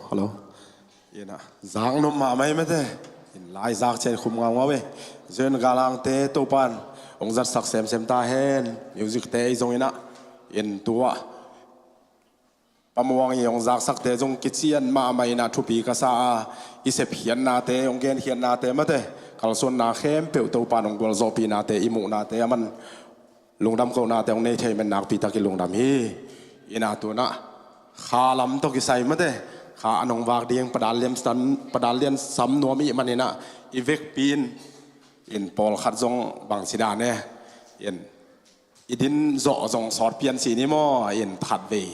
Hello. Ina zang nom ma mai mate. In lai zak chen khum nga we. Zen galang te topan. Ong zat sak sem ta hen. Music te zong ina. In tua. Pamuang yong zak sak te zong kichian ma mai na thupi ka sa. Isep hian na te ong gen hian na te mate. Kalson na khem pe topan ong gol zopi na te imu na te aman. Lungdam ko na te ong nei thei men nak pi ta ki lungdam hi. Ina tu na. Khalam to ki sai mate. Kha anong wak ding padalian sam nuami manina ivek pin in pol khat zong bang sida ne in idin zo zong sort pian si ni mo in phat ve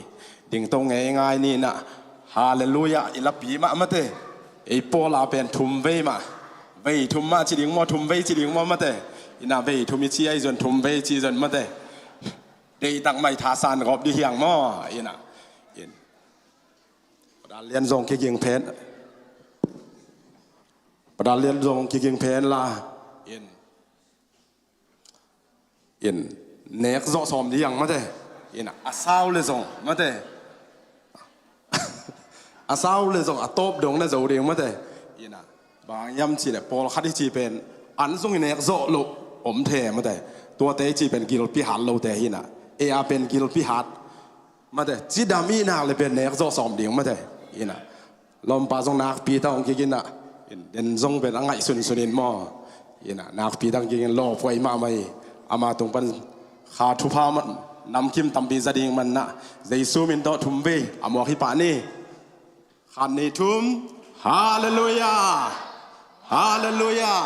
ding tong ngai ni na hallelujah ilapi ma mate ei pola pen thum ve ma ve thum ma chi ding mo thum ve chi ding mo mate ina ve thum chi ai zon thum ve chi zon mate dei tak mai tha san gop di hiang mo ina Padalian zong kiking pen Padalian zong kiking pen la in nek zo som di yang mate in asau le zong mate asau le zong atop dong na zo ding mate ina bang yam chi le pol khadi chi pen an zong nek zo lo om the mate tua te chi pen gil pi han lo te hina e a pen gil pi hat mate chi dami na le pen nek zo som ding mate ina lom pa zong nak pi ta ong kikin na den zong pen angai sunin mo ina nak pi tang kikin lo poi ma mai ama tung pan kha thu pa man nam kim tam bi zading man na jesu min do thum ve amo hi pa ni khan ni thum hallelujah hallelujah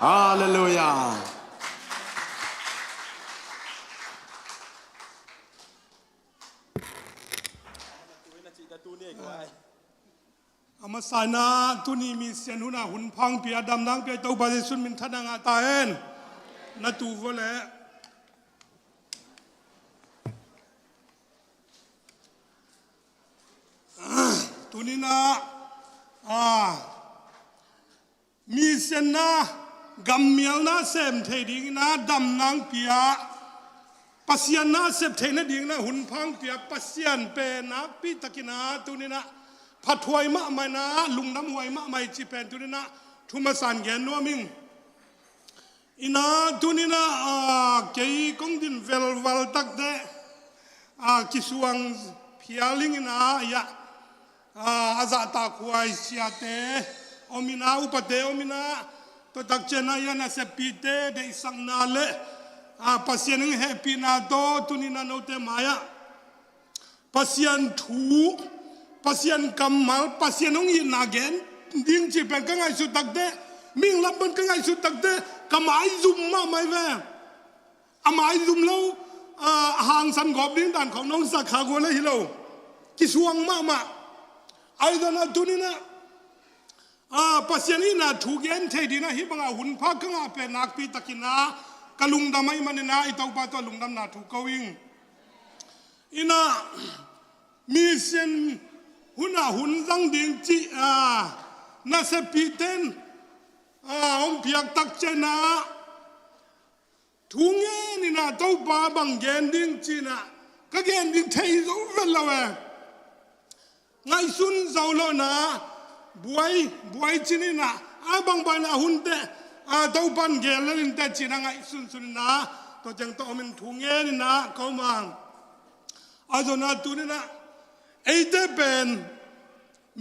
hallelujah Amasana tuni mi senuna hun phang pia dam nang pia tau ba sun min thana nga ta hen na tu vole tuni na mi senna gammial na sem thei ding na dam nang pia pasian na sep thei na ding na hun phang pia pasian pe na pi takina tuni naผัดถวยมะไม่นะลุงน้ำหวยมะไม่จีเป็นตุนินะทุมาสันแกนนัวมิงอินาตุนินะเกี่ยกงดินเวลวัลตักเดกิสวงพิอาลิงอินะยะอาซาตาควายเสียเตอมินาอุปเตอมินาตัวตักเจนายานะเซปีเตเดอิสังนาเลปัสยานิงเฮปีนาโตตุนินะโนเตมายะปัสยานถูpasien kamal pasien ong yin again ding chi pen ka ngai su tak de ming lap ban ka ngai su tak de kamai zum ma mai ve amai zum lo hang san gop ding dan khong nong sa kha go le hi lo ki suang ma ai da na tunina pasien ina thu gen the di na hi banga hun pha ka nga pe nak pi takina kalung damai manina i tau pa to lung dam na thu kawing ina mission huna hun zang ding chi na se piten om piak tak chena ทุงเงินนี่นะเต้าป่าบังเกนดิ้งจีน่ะก็เกนดิ้งเทยโซเวลละเวไงสุนเจ้าโลนะบวยจีนี่นะบางใบนะหุ่นเตะเต้าปันเกลแล้วนี่แต่จีน่ะไงสุนนะตัวจังตัวมันทุงเงินนี่นะเขามาจนนะตัวนี่นะไอ้เตเป็น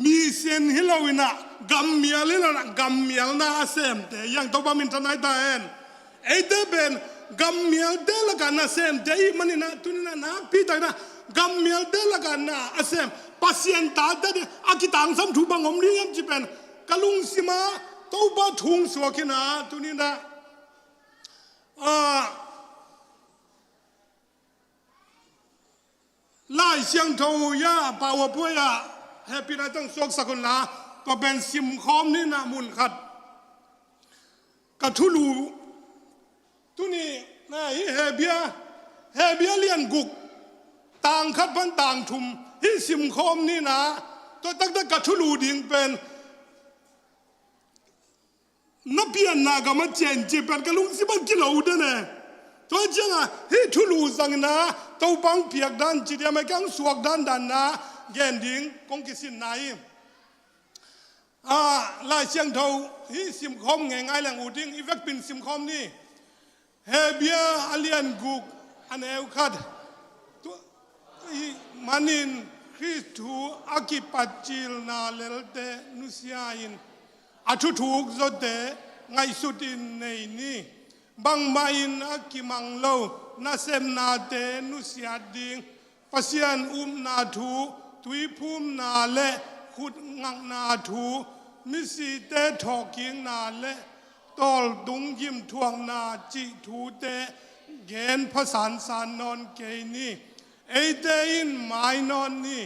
มีเส้นฮิลาวินะกัมเมียลิละกัมเมียลนะเซมเตยังตัวบ้ามินทนายตาเอ็นไอ้เตเป็นกัมเมียลเดละกันนะเซมเตอีมันนี่นะตุนี่นะพี่ตายนะกัมเมียลเดละกันนะเซมปัสยันตาเดอากิตังสัมทุบังอมนี่ยังจีเป็นกะลุงสิมาตัวบ้าทุงสวกินะตุนี่นะไล่เสียงโทยาป่าวป่วยแฮปปี้นะต้องสวกสกุลละก็เป็นซิมคอมนี่นะมุนขัดกะทุลูตุนี่นะเฮเบียเลียนกุกต่างขัดพันต่างทุมฮิซิมคอมนี่นะตัวตั้งแต่กะทุลูดิ่งเป็นนับเพียนนากามาเจนจีเป็นกะลุงสิบังกิโลเดนเน่ตัวเจ้าฮิทุลูสังนะตัวบังเปียกดันจีเดียไม่กังสวกดันนะเกนดิ้งกงกิสินไหนลายเชียงเทาฮิซิมคอมง่ายๆแหล่งอูดิ้งอีเวกเป็นซิมคอมนี่เฮเบียอเลียนกุกอันเอวคัดตัวมันินคริสตูอากิปัจจิลนาเลลเตนุสยาอินอาทุถูกโจเตไงสุดินในนี่บังมาอินอากิมังโลนาเซมนาเตนุสยาดิงปัสยันนาทูตุยภูมินาเลขุดงังนาทูมิสิเตทอกิงนาเลตอลดุงยิมทวงนาจิทูเตเกนภาษาสานนอนเกนี่เอเตอินไมนอนนี่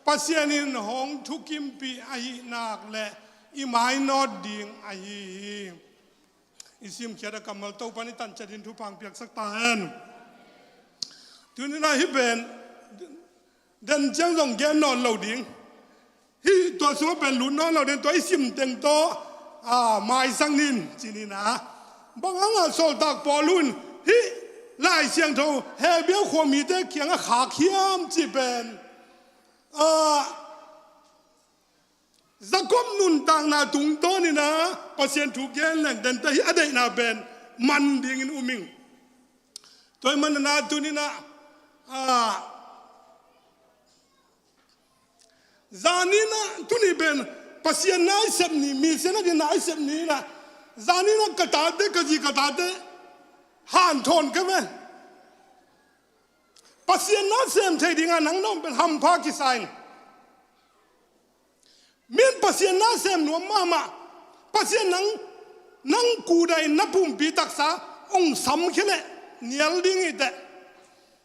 ปัสยันินหงทุกิมปีไอนักเลอีไมนอดดิงไออิซิมเขียนกำมลโตปานิตันจัดินทุพังเปียกสักตาเอ็นทุนนาฮิเป็นเดินเจ้าส่งแกนอนเหล่าดิ่งที่ตัวสัวเป็นหลุนนอนเหล่าเดินตัวไอซิมเต็งโตไม้สังนินจีนี่นะบางครั้งโซลตากปอลุนที่ไล่เสียงโทเฮเบียขวมีเตเขียงขาเขียมจีเป็นสักคมนุนต่างนาตุงโตนี่นะเปอร์เซ็นต์ถูกแย่งแหล่งเดินแต่อะไรนาเป็นมันดิ่งอุมิงตัวมันนาตุนี่นะจานีนะตุนี่เป็นปัสยานาอิสำนีมีเสนาดีนาอิสำนีนะจานีนะกระตาเตกจีกระตาเตหันทนกันไหมปัสยานาเสมเทดิงานังน้องเป็นฮัมพากิสัยมีนปัสยานาเสมหนัวมาปัสยานังกูได้นับปุ่มปีตักษาองสามแค่เนี่ยเนียลดิ้งอีเต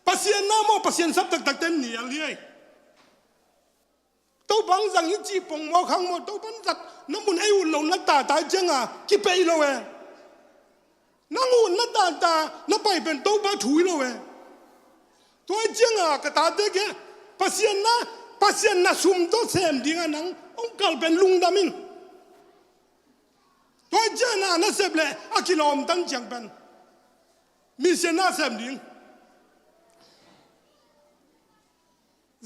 ปัสยานาโมปัสยาสับตักเตเนียลเลยตัวบังจังยิ่งจีปงมอขังมอตัวบังจัดน้ำมันไอ้อุ่นลงนัดตาตายจังกี่ปีแล้วเว้นั่งอุ่นนัดตานับไปเป็นตัวบ้าถุยแล้วเว้ตัวจังกระตาเด็กปัสยานาซุ่มตัวเสมดิ้งนังองค์กลเป็นลุงดามิงตัวจังน่ะเสพเลยอากิโลมตั้งจังเป็นมีเสนาเสมดิ้ง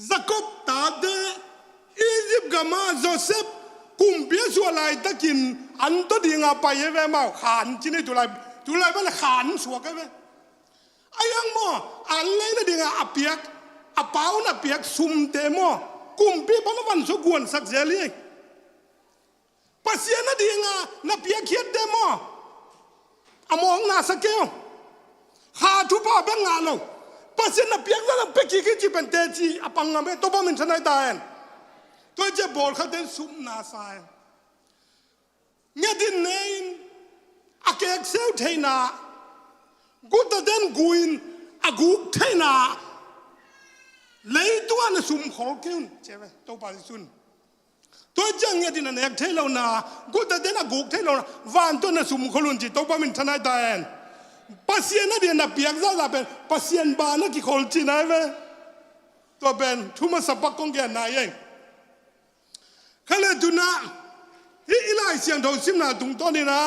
จักบตาเดอียิปต์กับมาโจเซฟกุมเปียสัวลายตะกินอันตัวดีงาไปเยอะแยะมาขานที่นี่ตุลายเป็นขานสัวกันไหมไอ้ยังมั่วอันเลยนะดีงาอเปียกอเปาน่ะเปียกซุ่มเตมอกุมเปียพันวันสุกวนสักเจลีปัสยานะดีงาน่ะเปียกเขียดเตมออมองนาสเกลหาทุบะเป็นงานเราปัสยานะเปียกแล้วเป็กกี่จีเป็นเตจีอปังงาเมตัวบ้ามันชนะได้ตัวเจ็บบอลเขาเดินซุ่มนาซายเงี้ยดินเนนอาเกกเซลเทนากูตะเดินกุยนอากูเทนาเลยตัวนั้นซุ่มขอเกี่ยวใช่ไหมตัวปาริสุนตัวจังเงี้ยดินนั้นเอกเทเลนากูตะเดินอากูเทเลนาวันตัวนั้นซุ่มขลุนจีตัวบ้ามินทนายได้ปัสยานะเดียนเปียกซาเป็นปัสยานบานะกี่คนจีนายเว้ตัวเป็นทุ่มสับปะกงแกนายเองขณะดูนะที่อิไลเสียงโดนซิมนาตุงต้นนี่นะ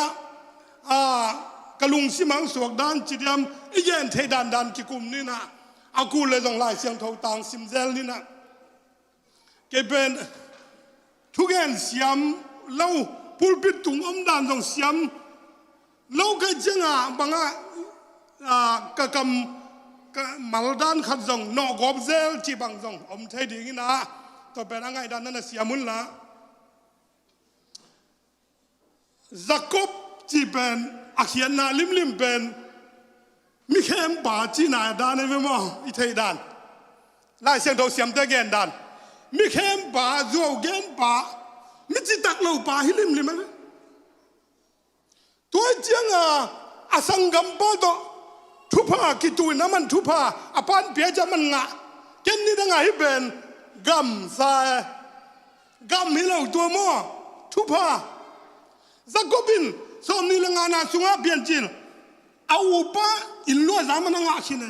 ก กะลุงสิมังสวกดานจิเดียมไอเย็นเทดานดานกิกุมนี่นะอากูเลยต้องไล่เสียงเท่าต่างซิมเซลนี่นะเก็เป็นทุกแห่งเสียมเล่าพูดปิดตุงอมดานต้องเสียมเล่าก็จังอ่ะบางอ่ะกะกำมาลดานขัดจงนอกอบเซลจีบางจงอมเทดีนี่นะต่อเป็นอะไรด้านนั้นเสียมุนละจักบจีเป็นอาเขียนนาลิมเป็นมิเข้มป่าจีนาดานเอเวมออีเทดานไล่เสียงเราเสียมเตเกนดานมิเข้มป่าจัวเกนป่ามิจิตักเราป่าฮิลิมมั้ยตัวเจียงอาสังกัมป่าตัวทุพากิตุยน้ำมันทุพาอปานเปียจะมันงะเกนนี่ตั้งไงเป็นกัมซากัมฮิเราตัวมอทุพาจักบินสมนิลงานาสุงาเบียนจิลเอาอุปะอินลัวจามันงะชิน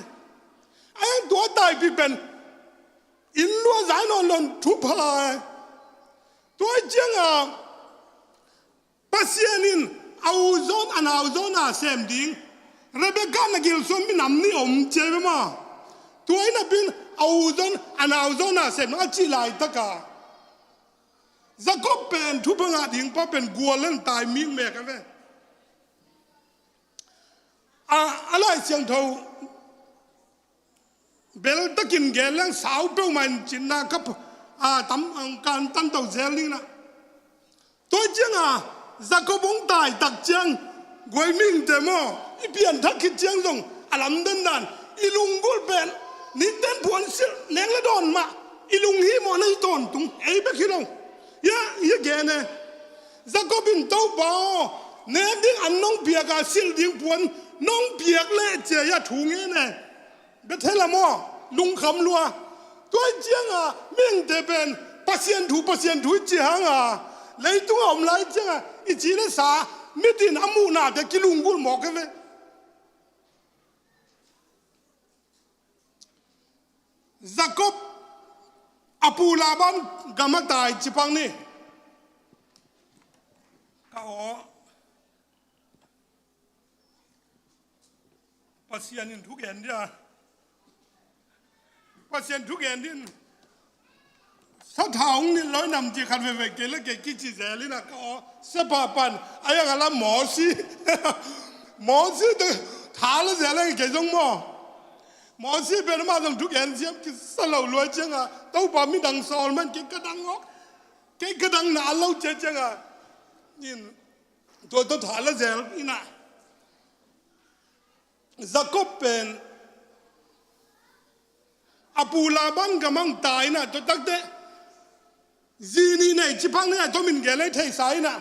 ไอ้ตัวตายปีเป็นอินลัวจานอนลนทุพาตัวเจียงปัสยานินเอาโซนอันเอาโซนเซมดิงเรเบคก้านักกิลสมบินนำนี่อมเจ็บมาตัวไอ้นับบินเอาโซนอันเอาโซนเซมอาชิลายตะกาจักบเป็นทุพงาดิงป้าเป็นกัวเล่นตายมิ่งเมกันเว้อะไรเสียงเท่าเบลตะกินแกเลี้ยงสาวเป้ามันจินนากับทำการตั้งตัวเซลลิงนะตัวเจียงจักบงตายตักเจียงกวยมิ่งเตมออีเปลี่ยนทักขิดเจียงส่งอลัมเดินดันอีลุงกุลเป็นนิเต้นพวนเสียเลี้ยงละดอนมาอีลุงฮีมอในตอนตุงไอ้เบคิโลยะแกเนี่ยจักบินเต้าบ่าวเนมดิ้งอันน้องเปียกสิลดิ้งปวนน้องเปียกเละเจียถุงเนี่ยเบทเทละมอลุงคำลัวตัวเจียงเม่งเตเป็นปัสยันถูเจียงเลยตัวอมไลเจียงอีจีนสามิดินอามูนาแต่กิลุงกุลหมอกกันเว้จักบอปูลาบันกามาตายจิปังนี่ก็ปัสยานินทุกแห่งเดียปัสยานทุกแห่งดินสะท้าวนี่ร้อยนำจีคันเวเกลเกกิจิเซลินะก็เสปาปันไอ้ยังอะไรหมอซีตัวถาละเซลเกจงหมอซีเป็นมาต้องทุกแห่งเสียมกิสลาวรวยจังเต้าปามีดังซอลมันเกกระดังงอกเกกระดังหนาเล่าเจจังนี่ตัวถาละเซลนี่นะจักบเป็นอปูลาบันกำลังตายนะตัวตักเตจีนีในจิพังเนี่ยตัวมินเกลัยเทสายนะ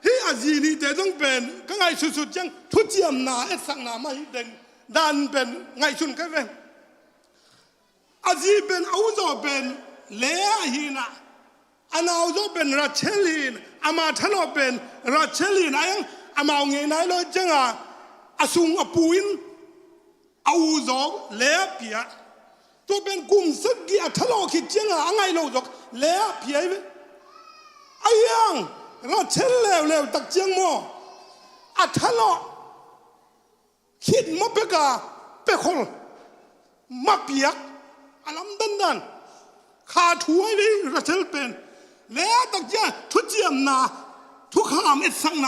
เฮียจีนีเตต้องเป็นก็ไงสุดๆจังทุเจียมนาเอสังนาไม่เด่นดันเป็นไงชุนกันเว้อาจีเป็นเอาโจเป็นเลียฮีนะอันเอาโจเป็นรัชเชลีนอามาทะเลาะเป็นรัชเชลีนไอ้ยังอามาเงยไหนเลยจังอาซุงอปูอินเอาโจเลียเปียตัวเป็นกลุ่มสึกกีอัทะเลาะคิดจังไงเราจกเลี้ยเพียบไอ้ยังเราเช่นเลวตักจังโมอัทะเลาะคิดมาเปกาเปคนมาเปียกอลัมดันขาถวยเลยเราเช่นเป็นเลี้ยตักจังทุเจียมนาทุกขามเอ็ดสังไหน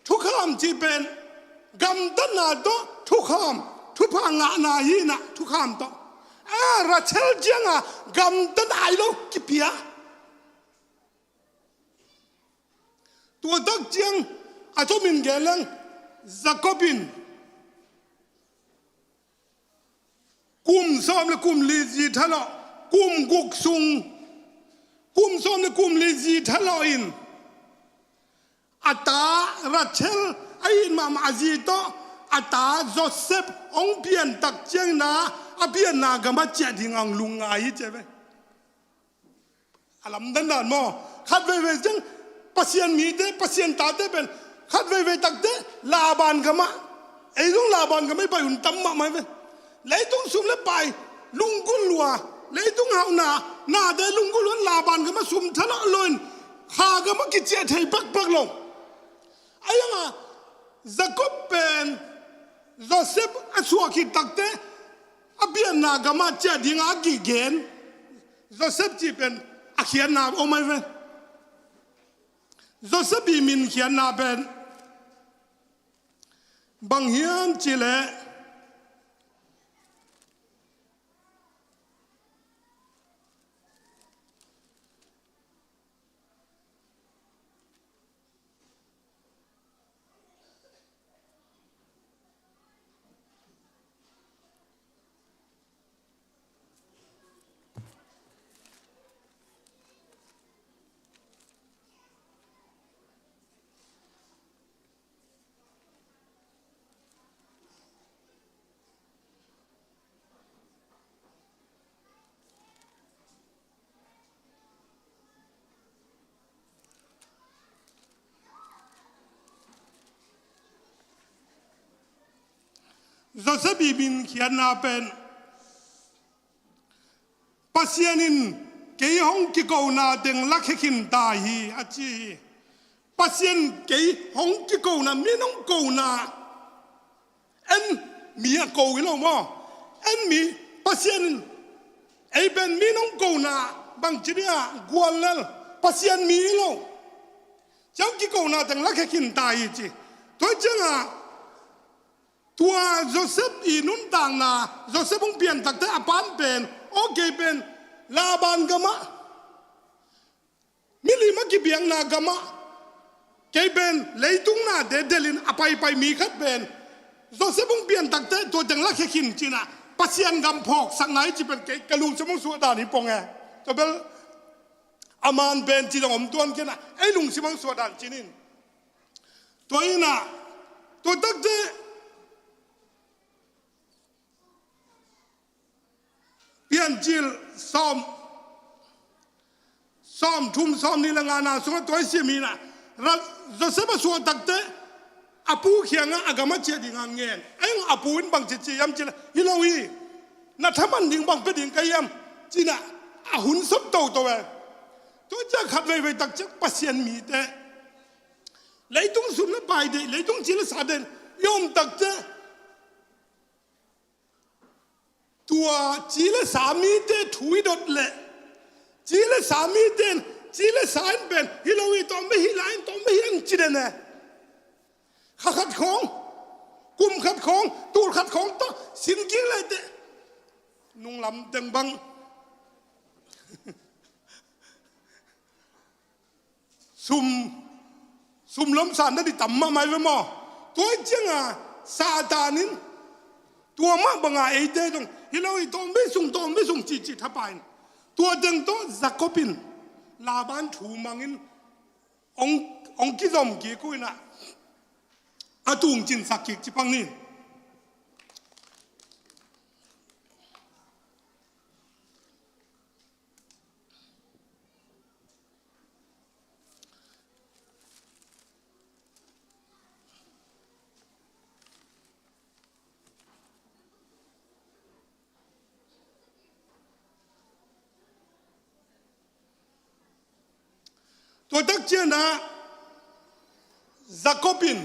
ทุกขามจีเป็นกำตันนาโตทุกขามทุพางานาฮีนะทุกขามโตราเชลจังกำตันไอโลกิเปียตัวตักจังอาจจะมินเกลังจักบินกุมซ้อมและกุมลีจีทะเลาะกุมกุกซุงกุมซ้อมและกุมลีจีทะเลาะอินอัตาราเชลไอ้มาอาจีโตอาตาโจเซฟองเปียนตักเจียงนาอาเปียนนากำมาเจดิงังลุงไงเจ้าเว้อลัมดันดานมอขัดเวจังปัสยันมีเดปัสยันตาเดเป็นขัดเวตักเดลาบานกำมาไอ้ลุงลาบานก็ไม่ไปอุ่นตั้มมาไหมเว้เลยต้องซุ่มแล้วไปลุงกุลลัวเลยต้องเอาหน้าเดลุงกุลลัวลาบานก็มาซุ่มทะเลาะลอยข้าก็มากิจเจไทยปักลง ยังอ่ะจักบเป็นโจเซฟอสวาคิตักเตอเบียนนากามาเจดิงอากิเกนโจเซฟจีเป็นอาเขียนนาโอไม่เป็นโจเซฟบีมินเขียนนาเป็นบางเฮียนจิเลโจเซฟบีมินเขียนนาเป็นปัสยานินเกี่ยงกิโกนาเดงลักขินตาฮีอาจีปัสยันเกี่ยงกิโกนามีน้องโกนาเอ็นมีอะโกวิโลมอเอ็นมีปัสยันไอเป็นมีน้องโกนาบางทีเนี่ยกวนเลลปัสยันมีโลเจ้ากิโกนาเดงลักขินตาฮีจีตัวจังอ่ะตัวโจเซฟอีนุนต่างนาโจเซฟคงเปลี่ยนตักแต่อปันเป็นโอเคเป็นลาบานกามะมิลิมากิเบียงนากามะเกเป็นเลยตุงนาเดเดลินอภัยไปมีขัดเป็นโจเซฟคงเปลี่ยนตักแต่ตัวจังลักขินจีน่ะปัสยันกำพอกสักไหนจีเป็นกะลุงสมองสุดานิปงไงจะเป็นอามานเป็นจีนอมตัวนแค่น่ะไอ้ลุงสมองสุดาจีนินตัวนี้น่ะตัวตักแต่เปลี่ยนจิลซ้อมทุ่มซ้อมนี่ละงานาส่วนตัวเสียมีนะเราจะเสพส่วนตักเตะอาปูเขียงอากามาเจดิงานเงินไอ้อาปูอินบังจิยามจิละฮิโลวีนัทมันดิงบังเป็นดิงกายามจีน่ะอาหุนสบโตตัวตัวจะขัดไว้ตักเจปัสยันมีแต่เลยต้องสุนละไปเดเลยต้องจิละสาเดนยอมตักเจตัวจีเลสามีเตถุยดดเลยจีเลสามีเตนจีเลสานเป็นฮิโลวีตอมไม่ฮิลายตอมไม่ฮิลังจีเดนะขัดของกุมขัดของตูดขัดของต่อสินกิ้งเลยเตนุ่งลำเต็งบังซุ่มล้มสารนั่นดิต่ำมาไม่รู้มั้งตัวเจ้าอ่ะซาตานินตัวมาบังอาเอเดตรงฮิโลวีตอมไม่ส่งจีทับไปตัวเดิงโตจักบินลาบานถูมังอินองกิจอมกีกุยนะอาตุงจินสักกิจิปังนินตัวตักเจนะจักบิน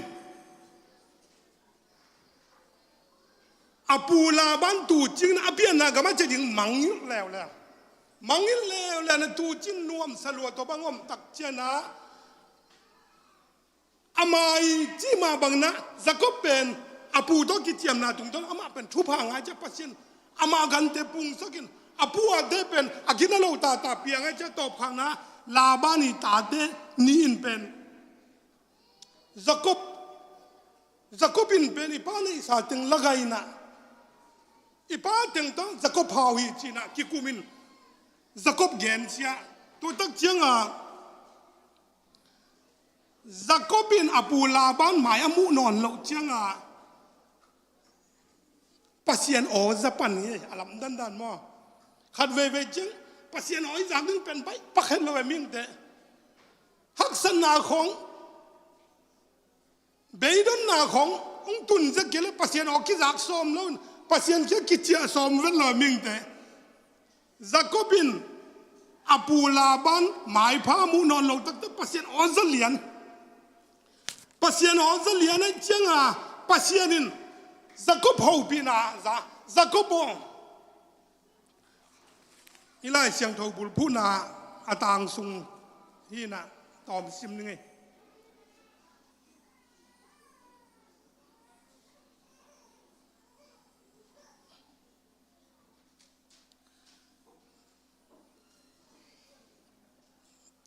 อาปูลาบันตูจินอาเปียนากามาจะดิ่งมังยิแล้วนะตูจินนวมสลัวตัวบังอมตักเจนะอามาจีมาบังนะจักเป็นอาปูตัวกิจยามนาตุงต้นอามาเป็นทุพางอาจะปัสยันอามากันเตปุงสักินอาปูอาเดเป็นอากินาโลตาเปียงอาจะตบข้างนะลาบานีตาเตนี่อินเป็นจักบินเป็นอีป้านี่สาตึงละไงนะอีป้าตึงต้องจักพาวิจีนะกิกุมินจักเกนเสียตัวตักเจียงอ่ะจักบินอาปูลาบานหมายอามุนอนเราเจียงอ่ะปัสยันโอจะปันนี่อลัมดันมั้งขัดเวเจียงปัสยันโอจากนึงเป็นไปปักเห็นเราไม่มิ่งแต่ฮักษณะของเบย์ดนนาขององตุนจะเกี่ยวปัสยันออกกิจากสมแล้วปัสยันแค่กิจสมเวลามิ่งแต่จักบินอาปูลาบันหมายพามุนอนเราตั้งแต่ปัสยันออจะเลียนป pasien ho za lian ai chenga pasienin Jacob ho pina za Jacob bo ilai siang tho bul phuna atang sung hi na tom sim ni ngai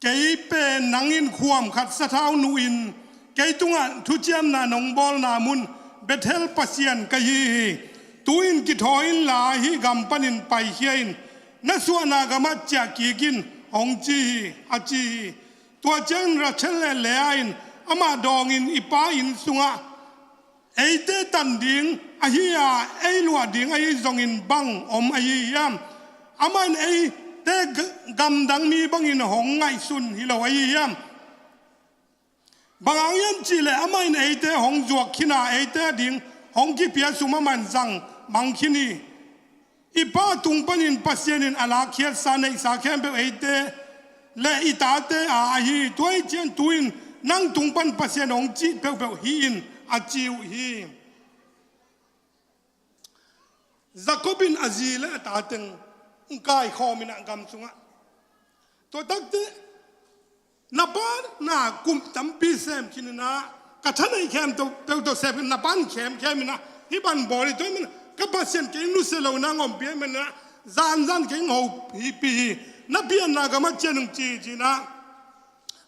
cái pe nangin khuam khat sa thau nuin cái tunga thu chiam na nong bol na mun bethel pasian ka hi tuin ki thoin la hi gam panin pai hiain na suana gama cha ki gin ong chi a chi tua chen ra chen le le ain ama dong in ipa in sunga eite tan ding a hi a ei lua ding ai zong in bang om ai yam aman ei te gam dang mi bangin hong ngai sun hi lo ai yam bang ang chi le amain ei te hong zuak khina ei te ding hong ki pia suma man zang mang khini ipa tung panin pasienin ala khiat sa nei sa khem be ei te le ita te a hi toy chen tuin nang tung pan pasien hong chi pe pe hi in a chiu hi Jacobin azile ta teng kai khomina gam sunga to takte na pan na kum tampi sem kinina kathanai khem to sem na pan khemina hi ban bori to min ka pasien ke nu se lo na ngom pe men na zan ke ngo hi pi na pian na ga ma chen chi na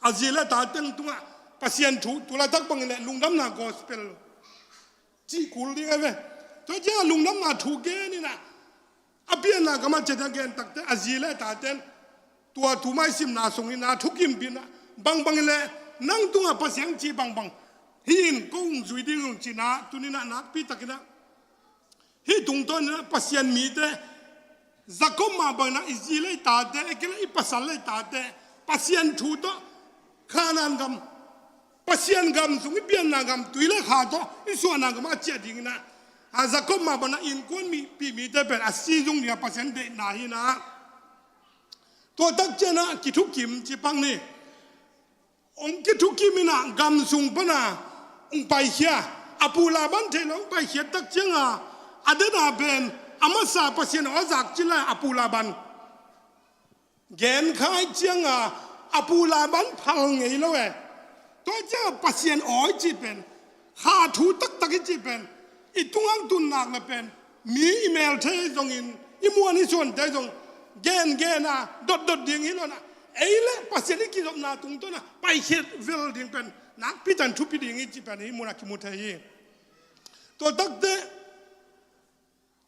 azile ta teng tunga pasien tu la tak bang le lungdam na gospel chi kul ding ave to ja lungdam na thu ge ni na apian na gama cheta gen takte azile ta ten tua tu mai sim na song na thukim bina bang le nang tunga pasyang chi bang hin kong zui ding lung chi na tunina na pi takina hi tung ton na pasyan mi te Jacob ma bang na azile ta te ekela ipasal le ta te pasyan thu to khanan gam pasyan gam sung pian na gam tuile kha to isuana gam acha ding na a Jacob ma bana in kon mi pi mi te pen a si jung dia pasien de na hi na to tak chena ki thu kim chi pang ni ong ki thu kim ina gam sung bana ong pai hia apula ban the long pai hia tak chenga adena ben amasa pasien ozak chila apula ban gen khai chenga apula ban phal ngei lo we to ja pasien oi chi pen kha thu tak chi pen itungang tun nak na pen mi email the jong in imuan ni son te jong gen na dot ding hi lo na eile pasien ki jom na tung to na pai het vel ding pen nak pitan thu pi ding chi pen hi muna ki mu the hi to tak te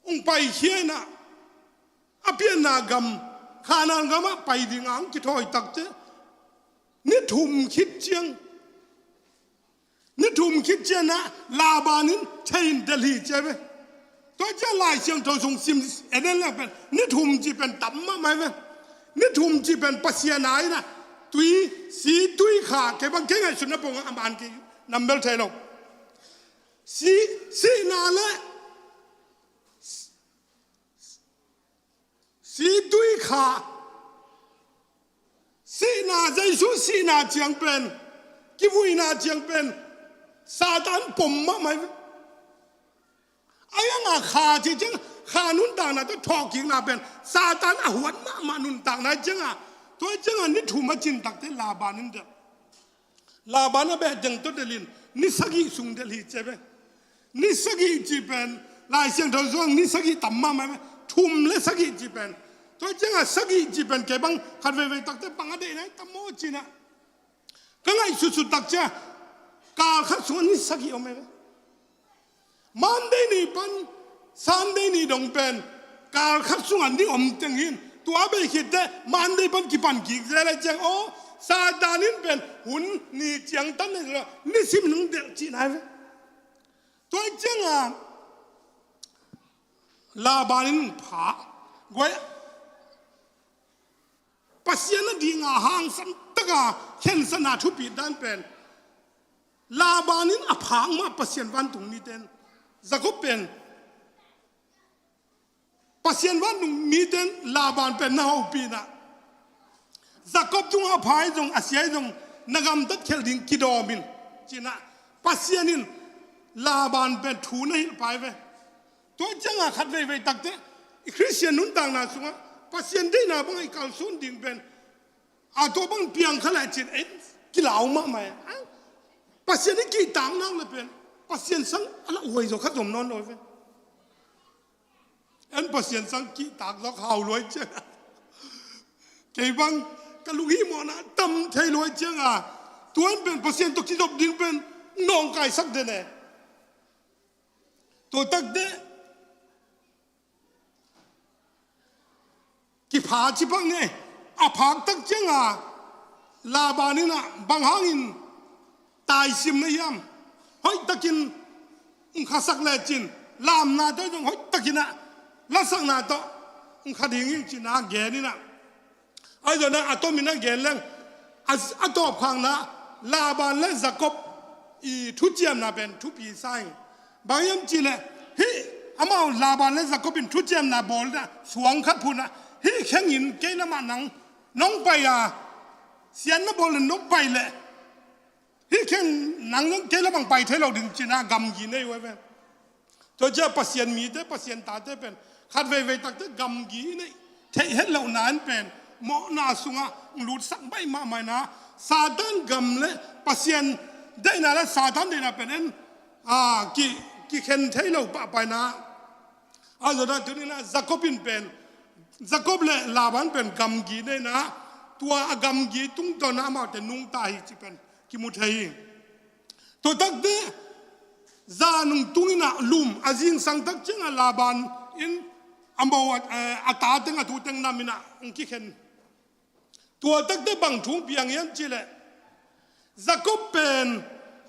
ung pai hi na apian na gam khanan gama pai ding ang ki thoi tak te ni thum khit chiang ni thum khit chen na labanin chain delhi chebe to ja lai siang to sung sim enen la pen ni thum chi pen tam ma mai ve ni thum chi pen pasien ai na tui si tui kha ke bang ke ngai sun pong aman ki nambel thailo si na le si tui kha si na jaisu si na chiang pen ki vui na chiang pen Satan pom ma mai ayanga kha chi chang kha nun tang na to thok king na pen Satan a huat ma nun tang na changa to changa ni thu ma chin tak te labanin de labana be deng to delin ni sagi sung del hi chebe ni sagi chi pen lai siang tho zong ni sagi tam ma mai thum le sagi chi pen to changa sagi chi pen ke bang khat ve tak te pang ade na tam mo chi na ka ngai su tak cha ka khat sun ni sagi ome Monday ni pan Sunday ni dong pen ka khat sun an ni om teng hin tua be khit de Monday pan ki pan ki le chang o Satanin pen hun ni chang tan ni sim nung de chi na ve to chang a la banin pha goi pasien na di nga hang san taka khen sana thu pi dan pen Labanin aphang ma pasien wan tung ni ten Jacob pen pasien wan tung mi ten Laban pen na ho pi na Jacob tung aphai jong asia jong nagam tat khel ding kidomin china ปัสยานินลาบานเป็นทูนหิลไปเวตัวจังอาขัดเวตักเตคริสเตียนนุนต่างนาสุงะปัสยานได้นาบังไอการสุนดิ่งเป็นอาตัวบังเปียงขลาจิตเอ็นกิลาวมาไหมปัสยานี่กี่ต่างนั่งเลยเป็นปัสยานสังอะไรอวยจขัดสมนอนเลยเวเอ็นปัสยานสังกี่ต่างสักข่าวรวยเจ้าเกี่ยบังกะลุฮีมอนะตำเทลวยเจ้าตัวเอ็นเป็นปัสยานตกที่จบดิ่งเป็นน้องไก่สักเดนเน่ตัวตักเดกี่ผาชิบังเนี่ยอาผากตักเจ้าลาบานินะบางหางินตายซิมในยามเฮ้ยตะกินข้าสักเลจินลามนาตัวจงเฮ้ยตะกินนะละสักนาตัวข้าดิ่งจินาแกนี่นะไอ้เจ้านะอัตโตมินะแกนเล่งอัตโตพังนะลาบานและจักรบอีทุเจียมนะเป็นทุปีไซบางยามจีเลยเฮ้ยอามาลาบานและจักรบเป็นทุเจียมนะบอลนะสวงขัดพูนะเฮ้ยแข่งยินเกณฑ์มานังน้องไปเสียนนะบอลน้องไปเลยเฮ้ยแข่งนังเกณฑ์บังไปเท่าเราดึงจีน่ากำยินได้ไว้เป็นตัวเจ้าปัสยานมีเต้ปัสยานตาเต้เป็นขัดเวตักเต้กำยินได้เท่เห็นเหล่านั้นเป็นหมอนาสุงะหลุดสักใบมาไม่นะซาตานกำเลยปัสยานได้นะแล้วซาตานได้นะเป็นกี่เข็นเท่เราไปนะอาจจะได้ตัวนี้นะจักรบินเป็นจักรบเลยลาบันเป็นกำกีได้นะตัวกำกีตุ้งตัวน้ำเอาแต่นุ่งตายที่เป็นกิมุทัยตัวตักเดจานุงตุ้งน่ะลุมอาจิงสังตักเจ้าลาบันอินอัมบาวอัตาเต็งอัตุเต็งนามินะกี่เข็นตัวตักเดบังทุ่งเปียงยันจิเลจักรบเป็น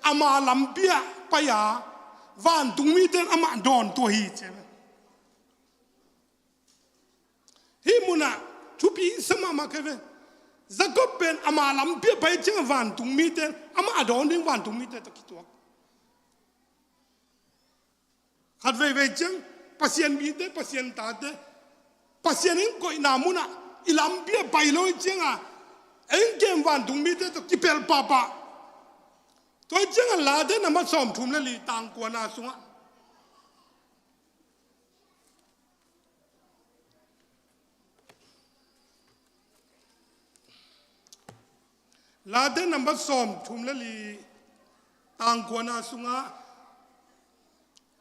อามาลัมเปียไปยาวันตุ้งมีเต็งอามาดอนตัวฮีเจ้าฮิมุนะทุบีสมามาเคเวจักรเป็นอามาลัมเปียไปเจ้าวันตุ้งมีเต็งอามาดอนดิ้งวันตุ้งมีเต็งตะกี้ตัวขัดเวจังปัสยานมีเต็งปัสยานตาเต็งปัสยานิงก็อินามุนะอิลัมเปียไปเลยเจ้าเอ็งเกมวันตุ้งมีเต็งตะกี้เปลปาปะตัวเจ้าลาเดนมาสอมทุ่มเลลีต่างกว่านาสุงะลาเดนนับสอมทุ่มเลลีต่างกว่านาสุงะ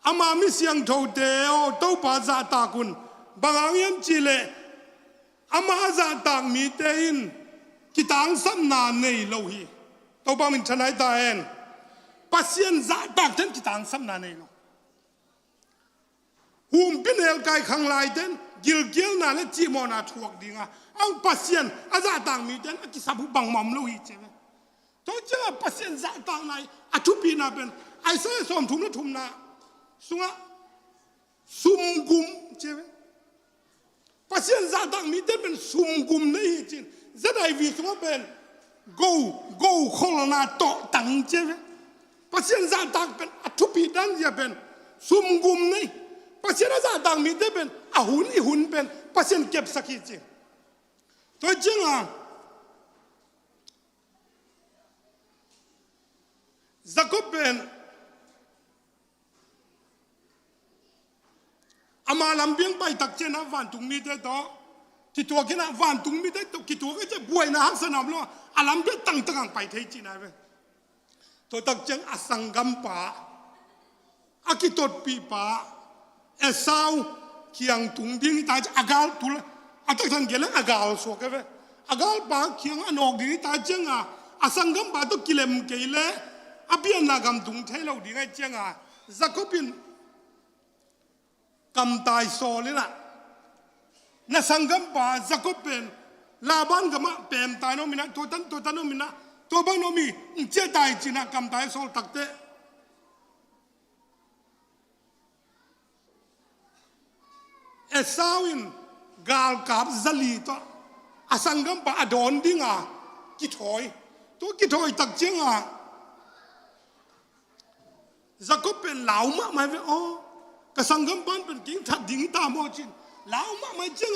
อามามิเสียงโถเดียวเต้าปาจาตากุนบางอย่างยังจีเลอามาจาตากมีเตอินกิตังสัมนาเนยโลหีเต้าปามินชนะตาเองปัสยันจาตากเต้นกิตังสัมนาเนยโลหุ่มพินเอลกายขังลายเต้นกิลเกียวนาเลจีโมนาทวกดิ่งอังปัสยันอาจาตากมีเต้นกิสับุบังมัมโลหีเจ้าตัวเจ้าปัสยันจาตากนายอทุปีนาเป็นไอเซ่สอมทุ่มและทุ่มนาสุงะสุมกุมเจ้าปัสยันจาตากมีเต้นเป็นสุมกุมนี่จริงจะได้วิสุงะเป็นกูโคลนาโตตังเจ้าปัสยันจาตากเป็นอทุปีดันจะเป็นสุมกุมนี่ปัสยันจาตากมีเต้นเป็นอาหุนเป็นปัสยันเก็บสักทีจริงตัวเจ้าจักรเป็นอามาลัมเบียงไปตักเจนะวันตุงมีเตต่อที่ตัวกินะวันตุงมีเตต่อที่ตัวก็จะบวยนะฮักสนามล้ออาลัมเบียตั้งไปเทจินะเว้ยตัวตักเจงอสังกัมปะอากิตดปีปะเอสาวเคียงตุงดิ้งตาจะอากาลตุลอาตักทันเกลังอากาลสวกเว้ยอากาลปะเคียงอนอกดิ้งตาเจงอสังกัมปะตุกิเลมเกลอาเบียนนากำตุงเทเราดิ้งไอเจงจักรบินกำตายโซเลยนะนั่นสังกัมปะจักรเป็นลาบันกำมาเป็นตายโนมินะตัวตันโนมินะตัวบังโนมีเจ้าตายจีน่ากำตายโซตักเตเอสาวินกาลกับซาลีตัวอสังกัมปะอดอนดิ้งกิถอยตัวกิถอยตักเจงจักรเป็นเหลามาไม่เว้ยอ๋อกสังกัมปันเป็นกิ่งทัดดิ่งตามอจินเหลามาไม่จริง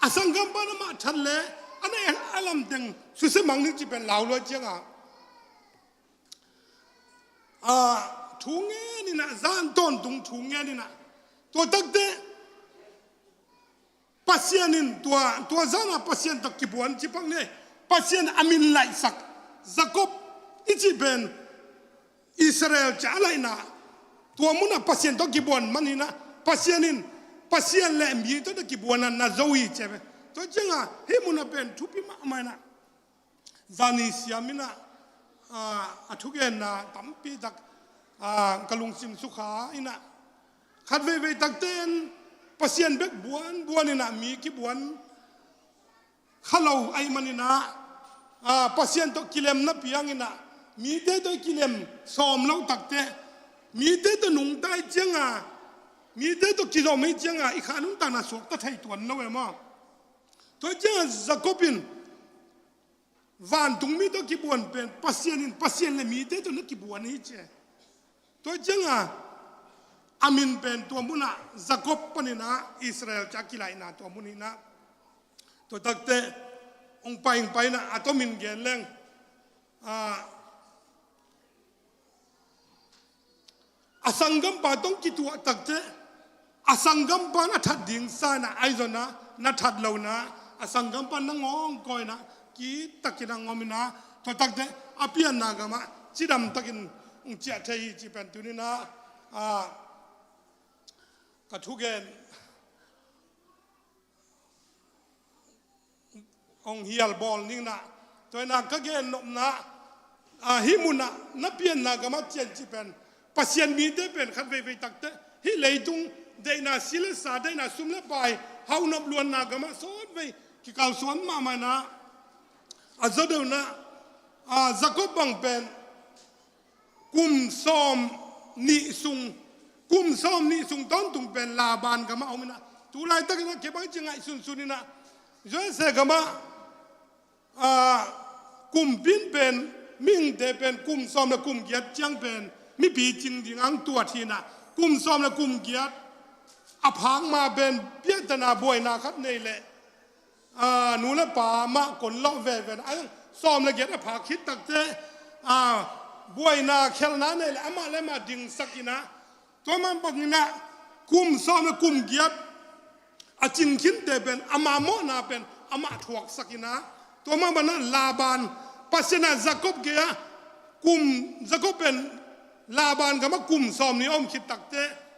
อสังกัมปันมาทัดเลยอันนี้อารมณ์ดึงสุดสมังนึกจะเป็นเหลาเลยจริง ถุงเงี้ยนี่นะจานต้นตุงถุงเงี้ยนี่นะตัวตักเตปัสยานินตัวจานะปัสยานตักกิบวนจิปังเนี่ยปัสยานอามินไลสักJacobอิจิเป็นอิสราเอลจะอะไรนะตัวมุนะปัสยานตักกิบวนมันนี่นะปัสยานินปัสยานเล่มีตัวตักกิบวนนั้นนะโจวีเจ็บตัวจังอ่ะเฮมุนะเป็นทุพิมาไม่นะจานิสยามินะทุกเย็นนะตั้มปีตักกะลุงซิมสุขาอินะขัดเวตักเต้นปัสยานเบกบวนนี่นะมีกิบวนข้าเราไอ้มันนี่นะปัสยานตัวกิเลมนับยังอินะมีเต้ตัวกิเลมสอมเราตักเต้มีเต้ตัวนุ่งใต้เจียงมีเต้ตัวกิโลไม่เจียงอีกขานุนตานาสวกตะไทยตัวนั่นเว้ยมั้งตัวเจียงจักรบินวันตุงมีตัวกิบวนเป็นปัสยานเลยมีเต้ตัวนักกิบวนนี่เจ้ตัวเจียงอามินเป็นตัวมุนะจักรปนินะอิสราเอลจากกิไลนะตัวมุนีนะตัวตักเตองไปนะอัตมินเกลเลงอสังกัมปาต้องกิตัวตักเตอสังกัมปานัทัดดิ่งซานะไอซอนะนัทัดเหล่านะอสังกัมปานังงกอยนะกีตักกินังงอมินะตัวตักเตอภิญนากามะจิดำตักินเจ้าไทยจีเป็นตัวนี้นะกระทุกเกนองเฮียลบอลนี่นะตัวนั้นก็เกนนมนะฮิมุนะนับเพียนนากามาเจนจีเป็นปัสยันมีเตเป็นขัดเวตักเตฮิเลยตุงเดน่าสิเลสาเดน่าซุมเลไปเฮานบลวนนากามาสอนไปกิกาวสอนมานะอาจจะเดินนะจักรบังเป็นกุมซอมนิสุงกุมซอมนิสุงตอนตุงเป็นลาบานกามาเอามินะตุลายตักนะเก็บไว้จังไงสุนนี่นะจะเสกมากุมปินเป็นมิ่งเดเป็นกุมซอมและกุมเกียรติจังเป็นมีปีจริงดิ่งอังตัวทีนะกุมซอมและกุมเกียรติอภังมาเป็นเปียตนาบวยนาคัดในแหละหนูและป่ามะกลเลาะแวไอ้ซอมและเกียรติอภังคิดตักเตบวยนาเคลนาในแหละอามาและมาดิ่งสักนะตัวมันบอกนี่นะกุมซอมและกุมเกียรติอาจินคินเตเป็นอามาโมนาเป็นอามาถวกสักนะตัวมันบันลาบานปัสนาจักรบเกียกุมจักรเป็นลาบานกับมากุมซอมนี่อมคิดตักเต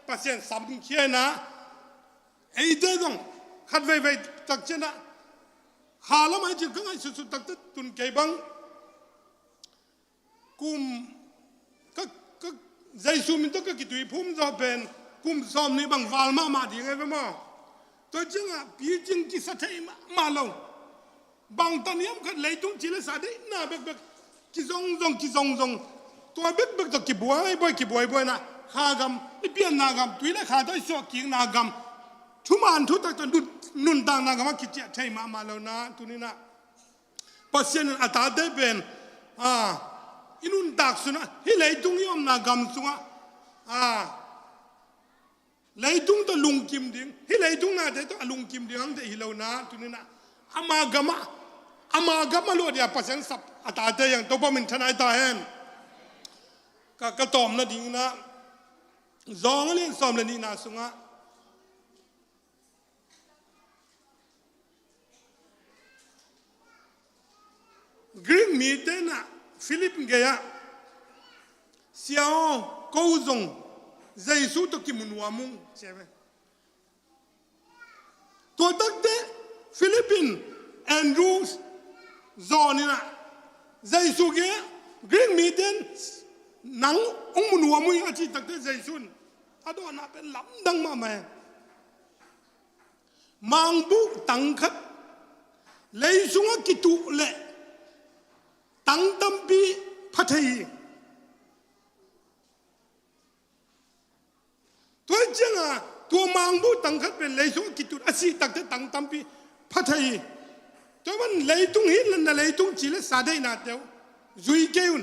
ปัสนาสัมเขียนะไอ้เด้ต้องขัดเวตักเจนะหาแล้วไม่จริงก็ไงสุดตักเตตุนเก็บังกุมก็ใจซูมินต้องก็กิตุยพุ่มจะเป็นกุมซอมนี่บังวาลมาดีไงบ้างตัวจริงปีจริงกิสัตย์มาลงบางตอนนี้มันเลยตุงจิเลสาดีน่าเบกกิซงตัวเบกตัวกิบวยบ่อยนะขากำนี่เปลี่ยนนากำตัวเล็กขาตัวสวกิงนากำทุกมันทุกตัวนุนต่างนากำมาคิดเจ้าไทยมาแล้วนะตัวนี้นะปัสยันอัตตาเดเป็นอินุนตักสุนะฮิเลยตุงยอมนากำสุนะเลยตุงตัวลุงกิมดิ่งฮิเลยตุงน่าเดตัวลุงกิมดิ่งอังเดฮิเลวนะตัวนี้นะอามากามะโลดียปัสยันสับอัตตาเดยังตัวบ่มินทนายตาเห็นก็ตอมนะดิ่งนะจองเลี้ยงซอมเลยนี่นะสุนะกรีกมีเตนะฟิลิปเกียเสียวกูซงใจสู้ตัวกิมุนวามุงใช่ไหมตัวตักเตฟิลิปปินแอนดรูสจอนี่นะใจสู้เกียกรีกมีเตนนังองมุนวามุงอาชีตักเตใจสู้อดอนาเป็นลำดังมาแม่มังบุตังคัดเลยสุงกิตุเล่ตั้งตั้มปีพัทยตัวจริงตัวมังบุตั้งคัดเป็นเลยสุงกิตุอาศัยตักเตตั้งตั้มปีพัทยตัวมันเลยตุงหินนั่นเลยตุงจิเลสาได้นาเดียวจุยเกยุน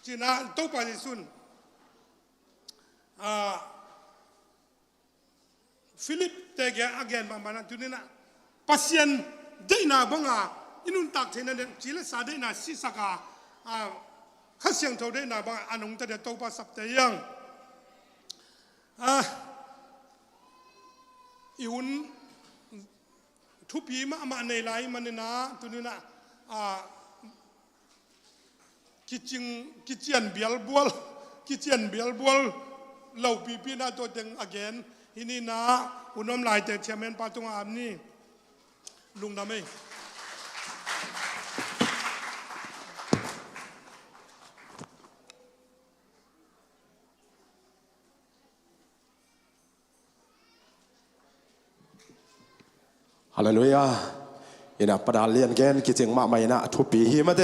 จีน่าโตปาริสุนฟิลิปเตะแกอาเกนบางๆตัวนี้นะปัสยันได้นาบังอินุนตักเทนันจิเลสาได้นาสิสกา ข้าเสียงเท่าได้นาบางอันงแต่เดตัวภาษาแต่ยังอีหุ่นทุพีมาในไลมันนะตัวนี้นะกิจยนเบียลบัวเราปีน่าตัวเต็ง again ที่นี่นะอุณน้ำลายแต่เชมเมนปาตงอามนี่ลุงทำไมฮาเลลูยาอินะประดาเลียนเกนกิจงมาไม่นะทุปีหิมาเต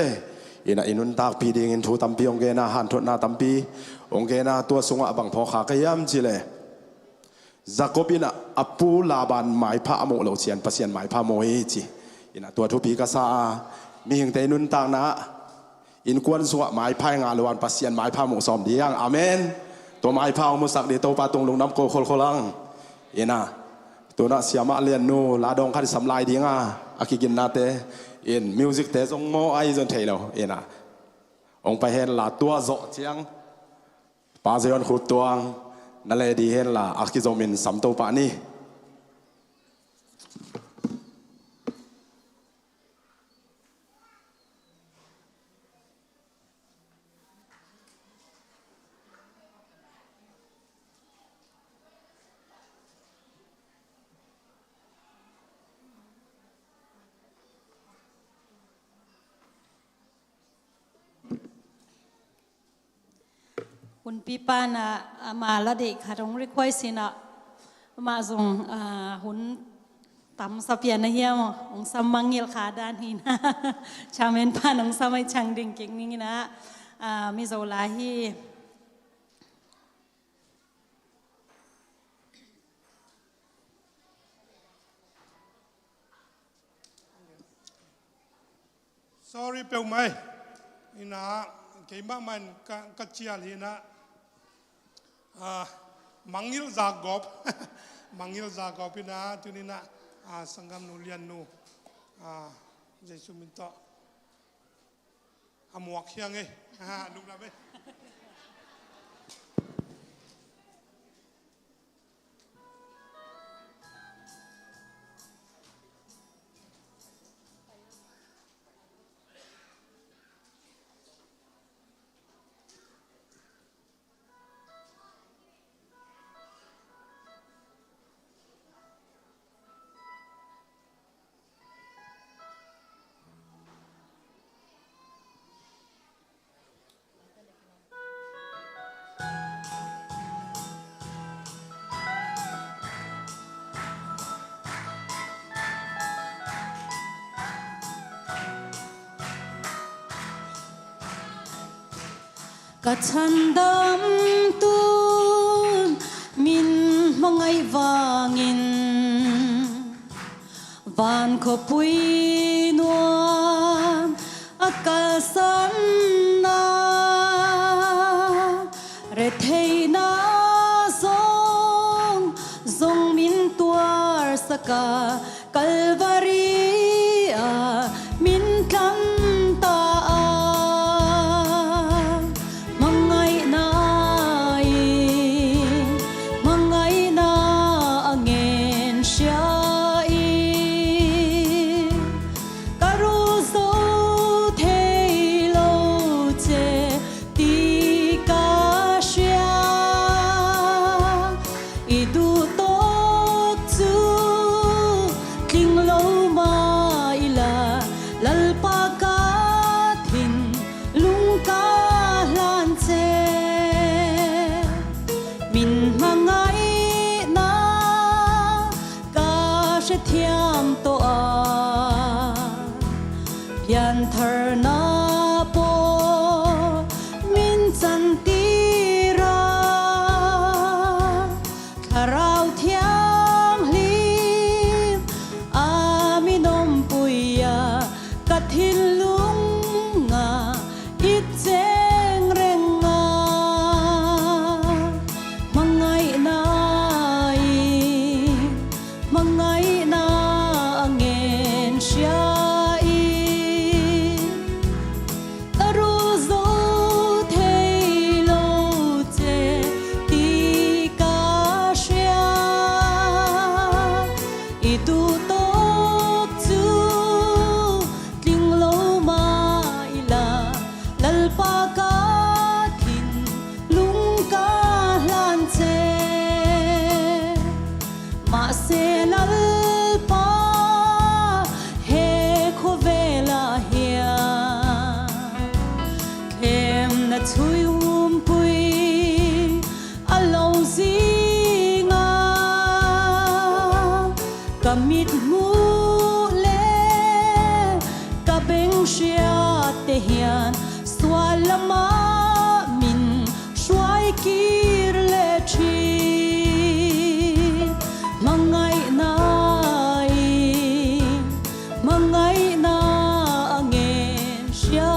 อินะอินุนตากปีดิ่งทูตัมปีองเกนะหันทุนาตัมปีองเกนะตัวสงะบังพอขากยามจิเลจักบินะอปูลาบันหมายพระโมโลเชียนปัสยันหมายพระโมหิจิอินะตัวทุปีกษามีหิงเตนุนตางนะอินกวนสงะหมายพายงานลวันปัสยันหมายพระโมสอมดียังอาเมนตัวหมายพระมุสักเดโตปาตงลงน้ำโคโคลังอินะตัวน่ะเสียมาเลียนนูลาดองคันสำลายดีง่ะอากิกินนาเตอินมิวสิกเตจงโมไอจนเทลอินะองไปเห็นละตัวโจเจียงปาเซียนขุดตัวนั่นเลยดีเห็นละอากิโจมินสัมโตปานี่คุณปีปานะมาละเด็กค่ะตรงรีควายสินะมาส่งหุ่นตำสเปียนนะเฮียองสมังเงลขาด้านนี้นะชาวเมนปานองสมัยช่างดิ่งเก่งนี่นะมิโซลาฮี sorry เปล่าไหมนี่นะเกี่ยมากมันกัจเจียลีนะมังยิลจากอบมังยิลจากอบนะตัวนี้นะสังกัมนุเลียนนูเจสุมินโตหมวกเชียงไงลูกนะเบ้ กะฉันดำตุนมินมังไงวางินวานขปุยนวลอากาสันนาเรเทนาซงมินตัวสกากัลวารีมินกันตา kamit mu le kabeng shia te hian swalama min shwai kir le chi mangai na angen shia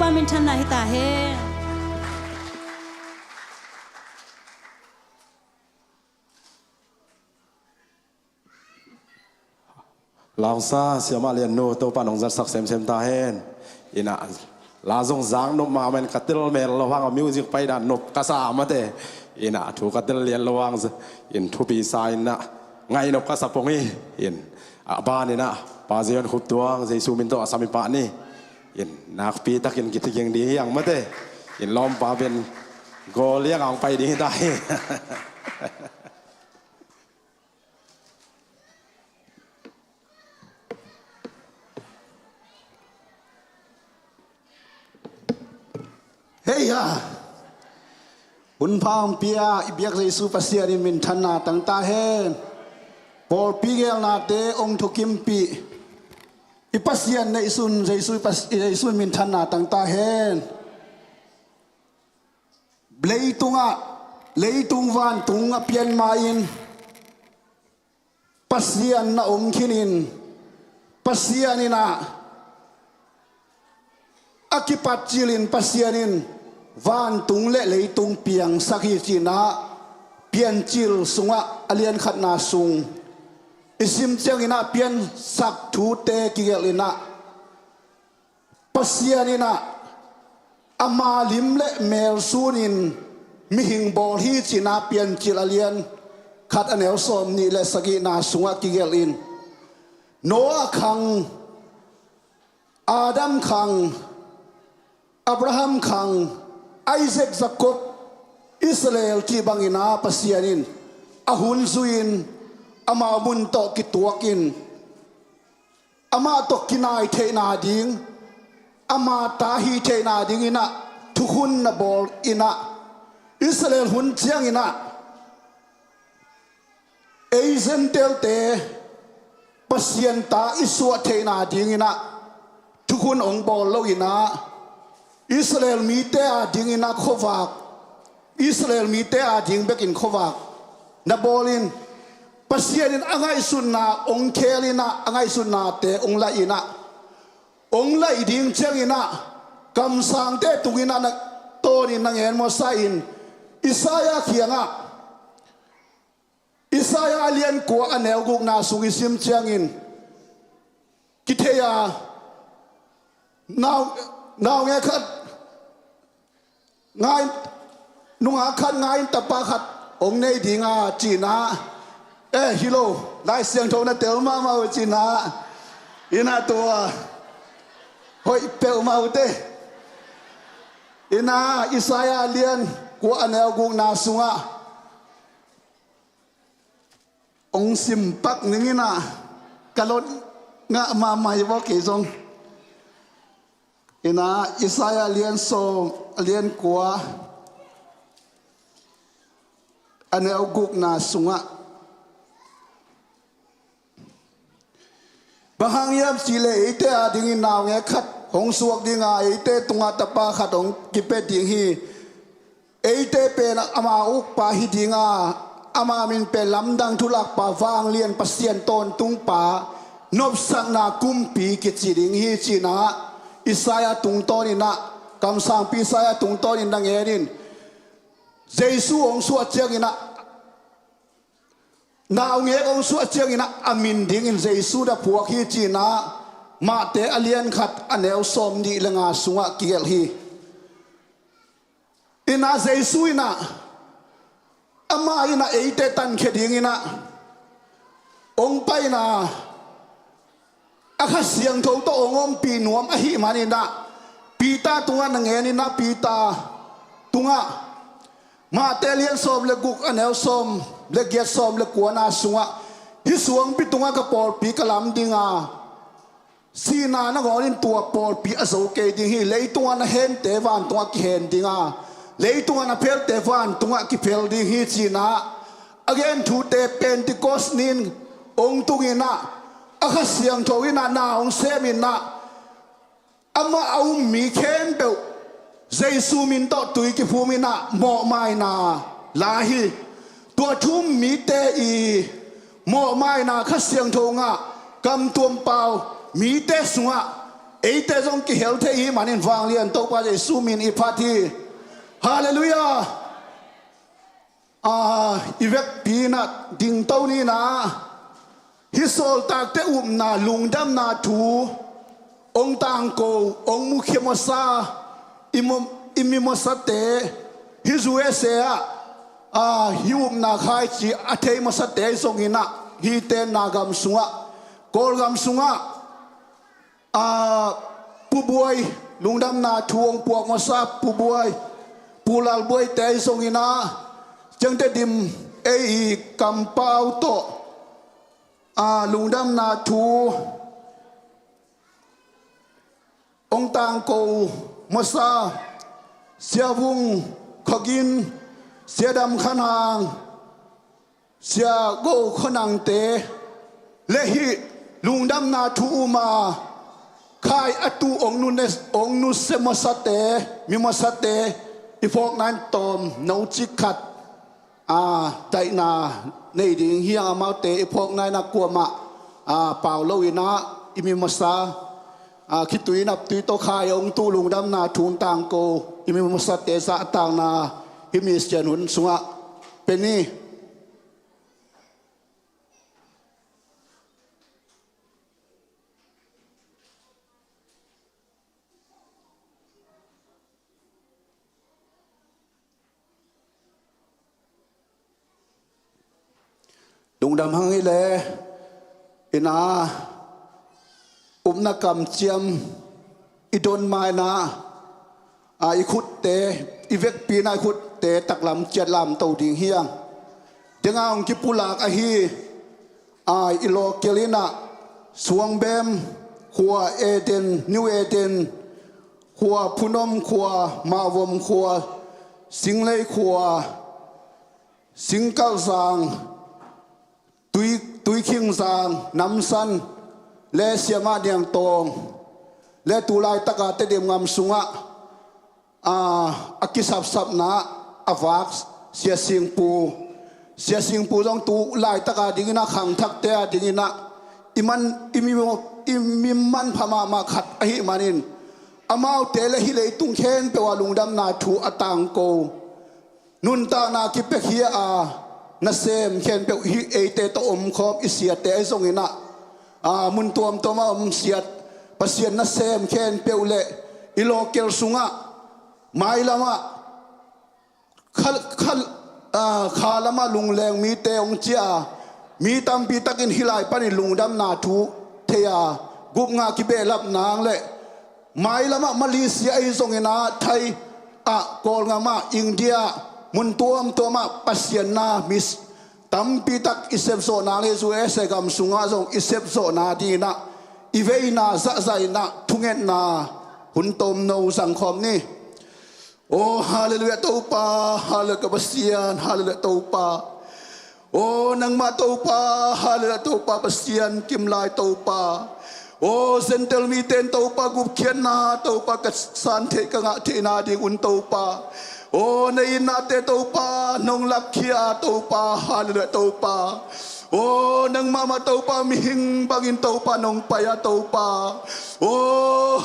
pa min than na hi ta he lao sa siama lian no to panong zat sak sem ta hen ina la zong zang no ma men katil mel lawang music pai dan nop kasa mate ina thu katil lian lawang in thu pi sai na ngai nop kasa pongi in ba ni na pa zion khup tuang jesu min to asami pa ni in nak pi takin kiting di yang mate in lom pa ben go liang ang pai di dai Hey ya, unpang pia ibiak Yesu pasia di min thana tang ta hen, Paul pigel na te ong thukim pi, ipasian na isun Yesu min thana tang ta hen, leitung van tunga pian main, pasian na kinin, pasian ina. Akipat cilin pasianin van tung le leitung piang sakhi china pian chil sunga alian khat na sung isim changina pian sak thu te kigelina pasianina ama lim le mel sunin mihing bol hi china pian chil alian khat anel som ni le sagi na sunga kigelin Noah khang Adam khang Abraham khang Isaac Jacob Israel ki bangina pasianin ahun zuin ama mun to kituakin ama to kinai theina ding ama tahi theina ding ina thuhun na bol ina Israel hun chiang ina Asian telte pasian ta iswa theina ding ina thuhun ong bol lo ina Israel mite a ding ina khovak Israel mite a ding bekin khovak na bolin pasianin angai sunna ong khelina angai sunna te ong la ina ding changina กำสังเตตุกินาโตนินังเอ็นมอสาอินอิสายาเขียงอิสายาเลียนกัวอันเอลกุกนาสุกิซิมเชียงอินกิเทียนาวเงคัดง่ายนุงอาคัดง่ายตะปาขัดองในดีงาจีนาฮิโลได้เสียงโทนเตลมาจีนาอินาตัวเฮ้ยเปลมาอุเตอินาอิสายาเลียนกัวอันเอลกุกนาสุงาองสิมปักนึงนะกะลดงะมาไม่บอกเกจงอินาอิสายาเลียนโซเลียนกัวอันเอลกุกนาสุงะบางยามสิเลอิเตอดิ่งนาวเงขัดของสวกดิ่งอิเตตุงาตะปาขัดของกิเปดิ่งฮีอิเตเป็นอามาอุกปาฮิดิ่งอามามินเป็นลำดังทุลักป่าฟางเลียนปัสเซียนตนตุงป่านบสังนากุมปีกิจิดิงฮีจีนาอิสายาตุงตอนินะกำสังปีสายาตุงตอนินังเอรินเจสุองสวดเจียงอินะนาวเงองสวดเจียงอินะอามินดิ่งอินเจสุดาพวกฮีจีนามาเตอเลียนขัดอันเอลสมดีเลงาสุงะเกียลฮีอินาเจสุอินะอามาอินะเอเตตันเขดิงอินะองไปนะอาคาเสียงโทโตองอมปีนวมอหิมานินะปีตาตุงะนังเอนินะปีตาตุงะมาเตเลียนสมเลกุกอันเอลสมเลเกียสมเลกัวนาสุงะฮิสวงปีตุงะกะปอลปีกะลำดิงาสีนานะกอนินตัวปอลปีอโศเกดิงฮีเลยตุงะนะเฮนเตวันตุงะกิเฮนดิงาเลยตุงะนะเพลเตวันตุงะกิเพลดิงฮีจีนา again to the Pentecost nin ong tungina akasiang tawina na ong semina ama au mi ken be Jesu min to tui ki phumina mo mai na lahi tua thum mi te i mo mai na khasiang thonga kam tuam pau mi te sunga ei te jong ki hel the hi manin wang lian to pa Jesu min i phathi hallelujah ivek pina ding tau ni na hisol tak te na lungdam na thu ong tang ko ong mu khemasa imimosa te hizue se hium na khai chi athei masa te songina hi te na gam sunga kol gam sunga pubuai lungdam na thuong puak masa pubuai pulal boy te songina chẳng thể dim ei cầm bao to lungdam na thu ông tang cầu masa sia vung khogin sia dam khan hang sia go khonang te lehi lungdam na thu ma khai atu ong nu se masate mi masate ifok nan tom no chikhat tại na nei ding hiang amau te ipok nai na kuama paulo ina imi masa khitui nap tui to khai ong tu lung dam na thun tang ko imi masa te sa tang na imi sian hun sunga peni lung đam hang ile ina na kam chiam idon mai na ikhut te ivek pi na ikhut te taklam chet lam to ding hiang denga ong ki pulak a hi ilo kelina suang bem khua eden new eden khua punom khua mavom khua singlei khua singkal sang tui khing sang nam san le siama diang tong le tulai taka te dem ngam sunga akisap sap na avak sia singpu jong tu lai taka dingina khang thak te dingina iman imiman phama ma khat ahi manin อามาเตเลฮิเลตุงเคนเปวาลุงดำนาทูอตังโกนุนตานาคิเปเฮียอานาเซมเคนเปวฮิเอเตตอมคอมอิเสียเตไอซงอินะมุนตัวมตัวมาเสียดปัสยนนาเซมเคนเปวเลอิโลเกลสุงะไม่ละมาขาละมาลุงแรงมีเตองเจียมีตัมปีตักินฮิลายปานิลุงดำนาทูเทียกุบงากิเบลับนางเลไม่ละมาเลเซียไอซงอินะไทยกอลงามาอินเดียมุนตัวมตัวมาปัสยนนามิสตัมปีตักอิเซปโซนาเลซูเอเซกัมสุงาซงอิเซปโซนาดีนะอีเวนาซะใจนะทุงเงินนาหุนตมโนสังคมนี่โอ้ฮาเลลูยาตัวปาฮาเลลูยาปัสยานฮาเลลูยาตัวปาโอ้นังมาตัวปาฮาเลลูยาตัวปาปัสยานกิมลายตัวปาโอ้เซนเตลมีเตนตัวปากุบเขียนนาตัวปากัสันเทกังะเทนาดีอุนตัวปาโอ้ในนาเตตัวปานงลักเขียตัวปาฮาเลลูยาตัวปาโอ้นังมาตัวปามิหิงบังอินตัวปานงปายาตัวปาโอ้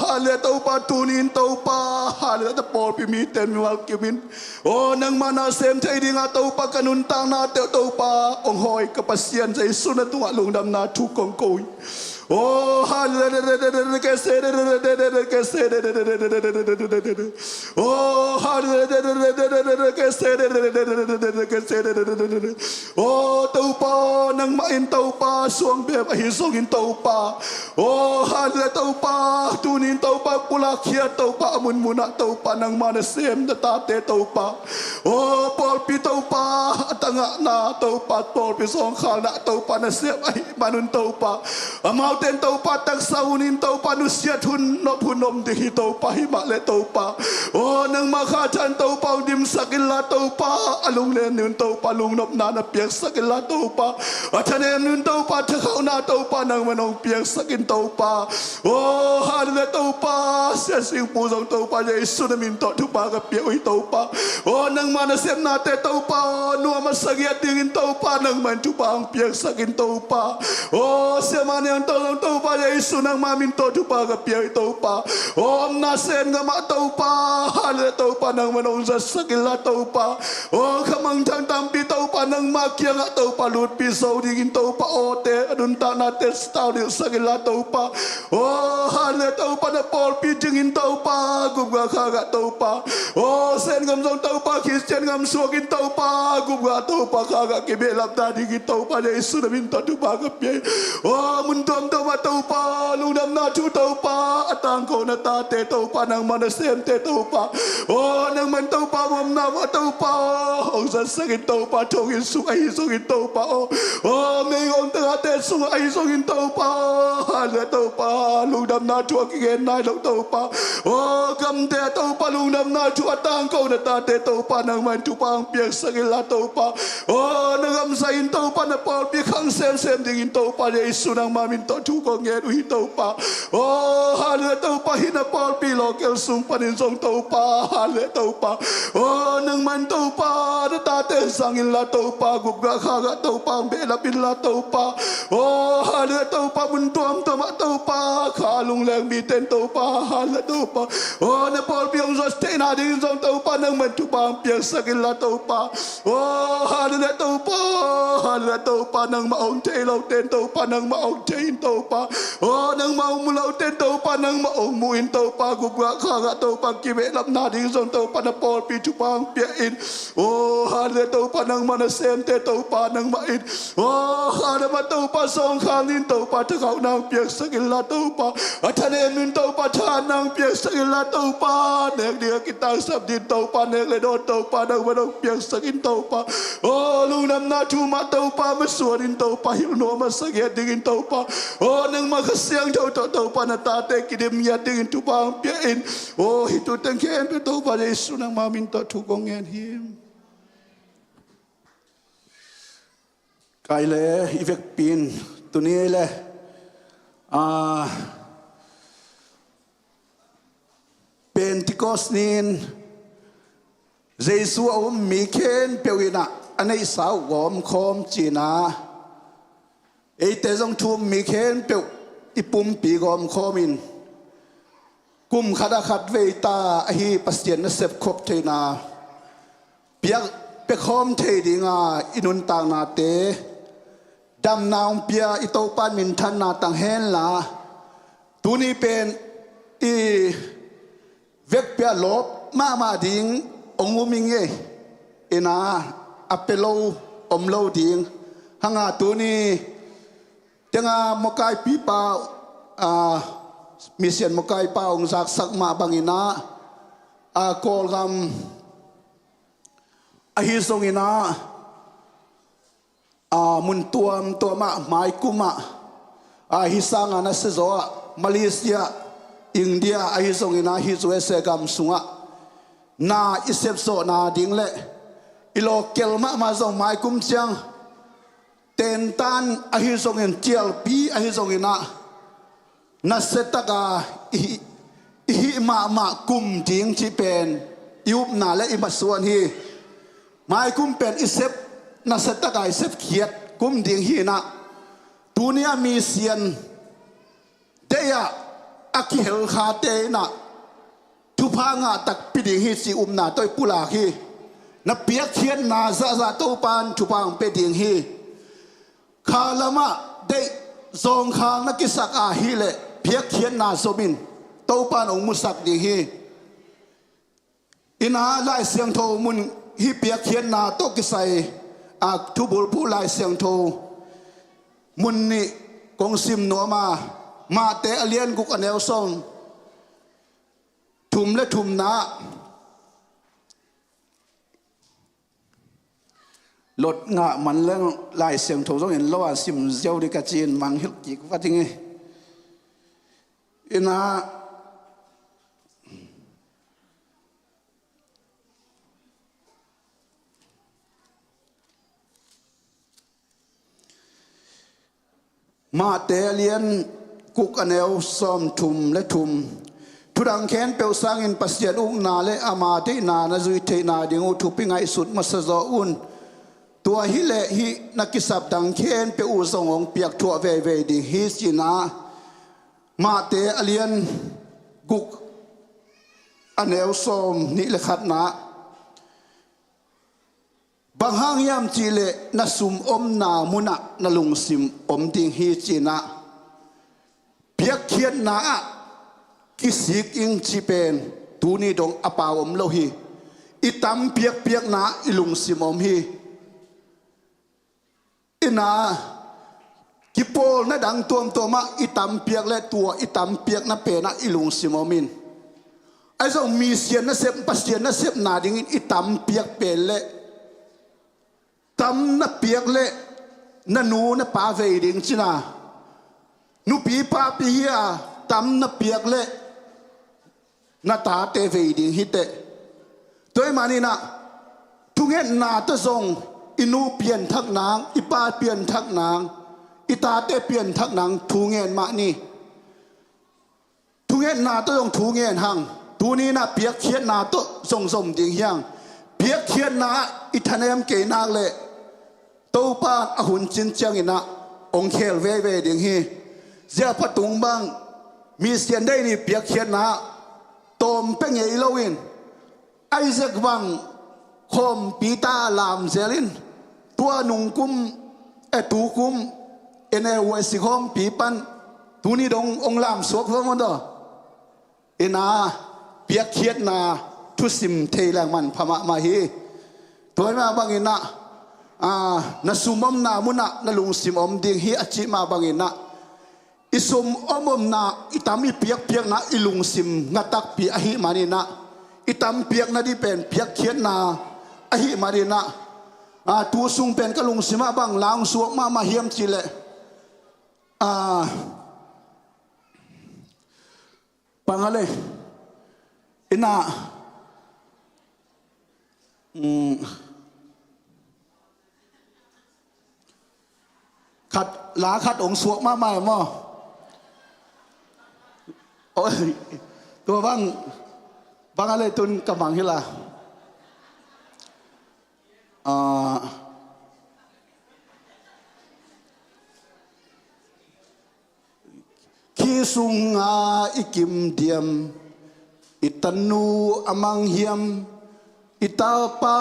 ฮาเลลูยาตัวปาตูนินตัวปาฮาเลลูยาตะปอลพิมีเตนมิวัลกิมินโอ้นังมานาเซมไทยดิงาตัวปากันุนตางนาเตตัวปาองหอยกับปัสยานใจสุนัตัวลุงดำนาทุกกองโกยโอ้ฮาเลลูยาเกษเดเกษเดโอ้ฮาเลลูยาเกษเดเกษเดโอ้ตัวปานังมาอินตัวปาสวงเบียบหิสงอินตัวปาโอ้ฮาเลลูยาตัวปาตูนินตัวปาปุลาเขียตัวปามุนมุนะตัวปานังมาเนเซมตาเตตัวปาโอ้ปอลปีตัวปาตั้งนาตัวปาปอลปีสองขานะตัวปาเนเซมไอมานุนตัวปาอามาเตนตัวปาตักสาวนินตัวปานุเสียทุนนพุนมดิฮิตัวปาหิมาเลตัวปาโอ้นังมาข้าจันตัวปาดิมสกิลาตัวปาอลุงเลนนินตัวปาลุงนบนานาเปียกสกิลาตัวปาอัชเนมนินตัวปาเทเขานาตัวปานังมันองเปียกสกินตัวปาโอ้ฮาเลตัวปาเสียสิงปูสองตัวปาเยสุนมินตัวทุปากับเปียกอุยตัวปาโอ้นังมาเนเซมนาเตตัวปานัวมาสกิดดินตัวปานังมันทุปาเปียกสกินตัวปาโอ้เสียมันยังตัวปาเยสุนังมามินตัวทุปากับเปียกตัวปาโอ้นาเซนกับมาตัวปาฮาเลตัวปานังมันองสกิลาตัวปาโอ้ขมังทางตามปีตัวปานังมาเกียงตัวปาลุดปีโซดิกินตัวปาโอเตอดุนตานาเตสตาวดิสกิลาตัวปาโอ้ฮาเลตัวปานาปอลปีจึงอินตัวปากุบกะขากะตัวปาโอ้เซนกำทรงตัวปาคริสเตียนกำสวกินตัวปากุบกะตัวปาขากะกิเบลับตาดิกินตัวปาเยสุนมินตัวทุปากับเปียโอ้มุนตัวตัวมาตัวปาลุงดำนาชูตัวปาตังโกนาตาเตตัวปานังมันเซมเตตัวปาโอ้นังมันตัวปามนาวตัวปาองสัสกินตัวปาทงินสุไอสุกินตัวปาโอ้เมงองตาเตสุไอสุกินตัวปาเลตัวปาลุงดำนาชัวกิเกนนายลงตัวปาโอ้กำเตตัวปาลุงดำนาชัวตังโกนาตาเตตัวปานังมันทุปังเปียกสกิลาตัวปาโอ้นังกำใส่ตัวปานาปอลเปียขังเซมดิกินตัวปาเยสุนังมามินตัวทุกองเงอุยตัวปาโอ้ฮาเลตัวปาหินาปอลปีโลเกลสุงปานินทรงตัวปาฮาเลตัวปาโอ้นังมันตัวปาตาเตสังอินลาตัวปากุบกะขากะตัวปาเบลาบินลาตัวปาโอ้ฮาเลตัวปาบุญตัวมตัวมาตัวปาขาลุงแรงมีเต็นตัวปาฮาเลตัวปาโอ้เนปอลเปียงสเตนาดินทรงตัวปานังมันทุปาเปียงสกิลาตัวปาโอ้ฮาเลตัวปาฮาเลตัวปานังมาองเทเราเต็นตัวปานังมาองเทอินตัวปาโอ้นังมาองมุเราเต็นตัวปานังมาองมูอินตัวปากุบกะขากะตัวปากิเบลับนาดินทรงตัวปานาปอลปีทุปาเปียอินโอ้ฮาเลตัวปานังมาเซมเตตัวปานังมาอินโอ้ฮาเลมาตัวปาสองขานินตัวปาทะเขานางเปียกสกิลาตัวปาอัฐเนมินตัวปาชานางเปียกสกิลาตัวปาเนกเดียกิตังสับดินตัวปาเนกเลโดนตัวปานังมาดงเปียกสกินตัวปาโอ้ลุงนำนาชูมาตัวปามาสวดินตัวปาหิวโนมาสเกตดินตัวปาโอ้นังมาขเสียงตัวปานาตาเตกิเดมยาดินทุปาเปียอินโอ้ฮิตุตังเคนเปตัวปาเยสุนังมามินตัวทุกองเงินหิมไกลเลยอีเวกปีนตัวนี้เลยเป็นที่กอสนินเจสัวมีเคนเปียวินะอันนี้สาววอมคอมจีนาเตจงทุ่มมีเคนเปียวอีปุ่มปีกอมคอมินกุ กุมขัดขัดเวตาฮีปัสเตียนเสพครบเทนาเปียกเปคอมเทดิงาอินุนตางนาเตดำนาวเปียอิโตปานมินทันนาตังเฮนลาตัวนี้เป็นอีเวกเปียลบมาดิงองุมิงเอเอนาอัปเปโลอมโลดิงฮังอาตัวนี้จังอามกายปีปามิเซียนมกายปาองศักสักมาบังอินาโกลกำอหิสงอินามุนตัวมาไมกุมะฮิสังานัสโซมาเลเซียอินเดียอหิสงอินาฮิจเวเซกัมสุงะนาอิเซปโซนาดิงเลอิโลเกลมาซงไมกุมเชียงเตนตันอหิสงอินเจียลปีอหิสงอินานัสตะกาอิมากุมดิงที่เป็นยุบนาและอิมัสวนฮีไมกุมเป็นอิเซปนัสตะกาอิเซปเขียดกุมดิงฮีนะตัวนี้มีเสียนเดียอากิเฮลคาเตนะทุพางาตักปิดิงฮีสินาตัวปุลาฮีนับเปียกเขียนนาซาตัวปานทุพางเปดิงฮีคาลามะได้ทรงคางนักกิสักอาฮีเลเพียกเขียนนาสมินตัวปานองมุสักดิงฮีอินาไล่เสียงโทมุนฮีเปียกเขียนนาโตกิไซทุบุลผู้ไล่เสียงโทมุนนี่กงซิมนัวมาเตอเลียนกุกอเนลซองทุมและทุมนาลดงะมันเรื่องไล่เสียงโทต้องเห็นล้อซิมเจ้าดิกาจีนมังฮิลกิกว่าทิ้งอินามาเตเลียนกุกอเนลซอมทุมและทุมทุดังแขนเปลวสร้างอินปัสเซียนอุกนาและอามาเทนานาจุยเทนาดิงูทุปิงไอสุดมาสะอุนตัวฮิเลฮินักกิสับดังแขนเปลวสงองเปียกทั่วเวดิฮิสินามาเตเลียนกุกอเนลซอมนิเลขัดนาบางห้างยามจีเลนสุมอมนามุนะนลุงซิมอมดิงฮีจีนะเพียกเขียนนากิสิกอิงจีเป็นตูนี่ดงอปาวอมโลฮีอิตามเปียกนาอิลุงซิมอมฮีอินากิโปลนะดังตัวมาอิตามเปียกและตัวอิตามเปียกนะเป็นนะอิลุงซิมอมินไอ้เจ้ามีเสียนนะเสพปัสเสียนนะเสพนาดิงอิตามเปียกเป็นและตำนับเปียกเละนันูนับปาเวดิงจินานุปีปาปีเฮียตำนับเปียกเละนัตาเตเวดิงฮิเตตัวมานี่นะทุกเงินนาตะทรงอินูเปลี่ยนทักนางอิปาเปลี่ยนทักนางอิตาเตเปลี่ยนทักนางทุกเงินมานี่ทุกเงินนาตะทรงทุกเงินหังตัวนี้นะเปียกเขียนนาตะทรงสมดิงเฮียงเปียกเขียนนาอิทานเอ็มเกนากเละตัวป้าอหุนจินเจียงอินะองเคลเวดิงฮีเจ้าพตุงบังมีเสียนได้นี่เปียกเขียนนาตอมเป็นไงโลวินไอเซกบังคมปีตาลามเซลินตัวนุงกุมตูกุมเอเนวสิคมปีปันตัวนี้ดงองลามสวกทั้งหมดเอนาเปียกเขียนนาทุสิมเทแรงมันพม่ามาฮีตัวมาบางอินะนสุมอมนามุนะนลุงสิมอมดิงฮีอจิมาบางอินะอิสุมอมนาอิตามีเปียกนะอิลุงสิมงัตักปีอหิมานีนะอิตามเปียกนะที่เป็นเปียกเขียนนาอหิมานีนะตัวซุงเป็นกลุงสิมาบางลางสวกมาเฮียมจิเลปังอะไรอินะขัดหลาขัดองสวกมาใหม่มั้งโอ้ยตัวบางอะไรตุนกำบังฮิล่ะคีสุงอาอิกิมเดียม อิตันูอมังเฮียมอิตาปา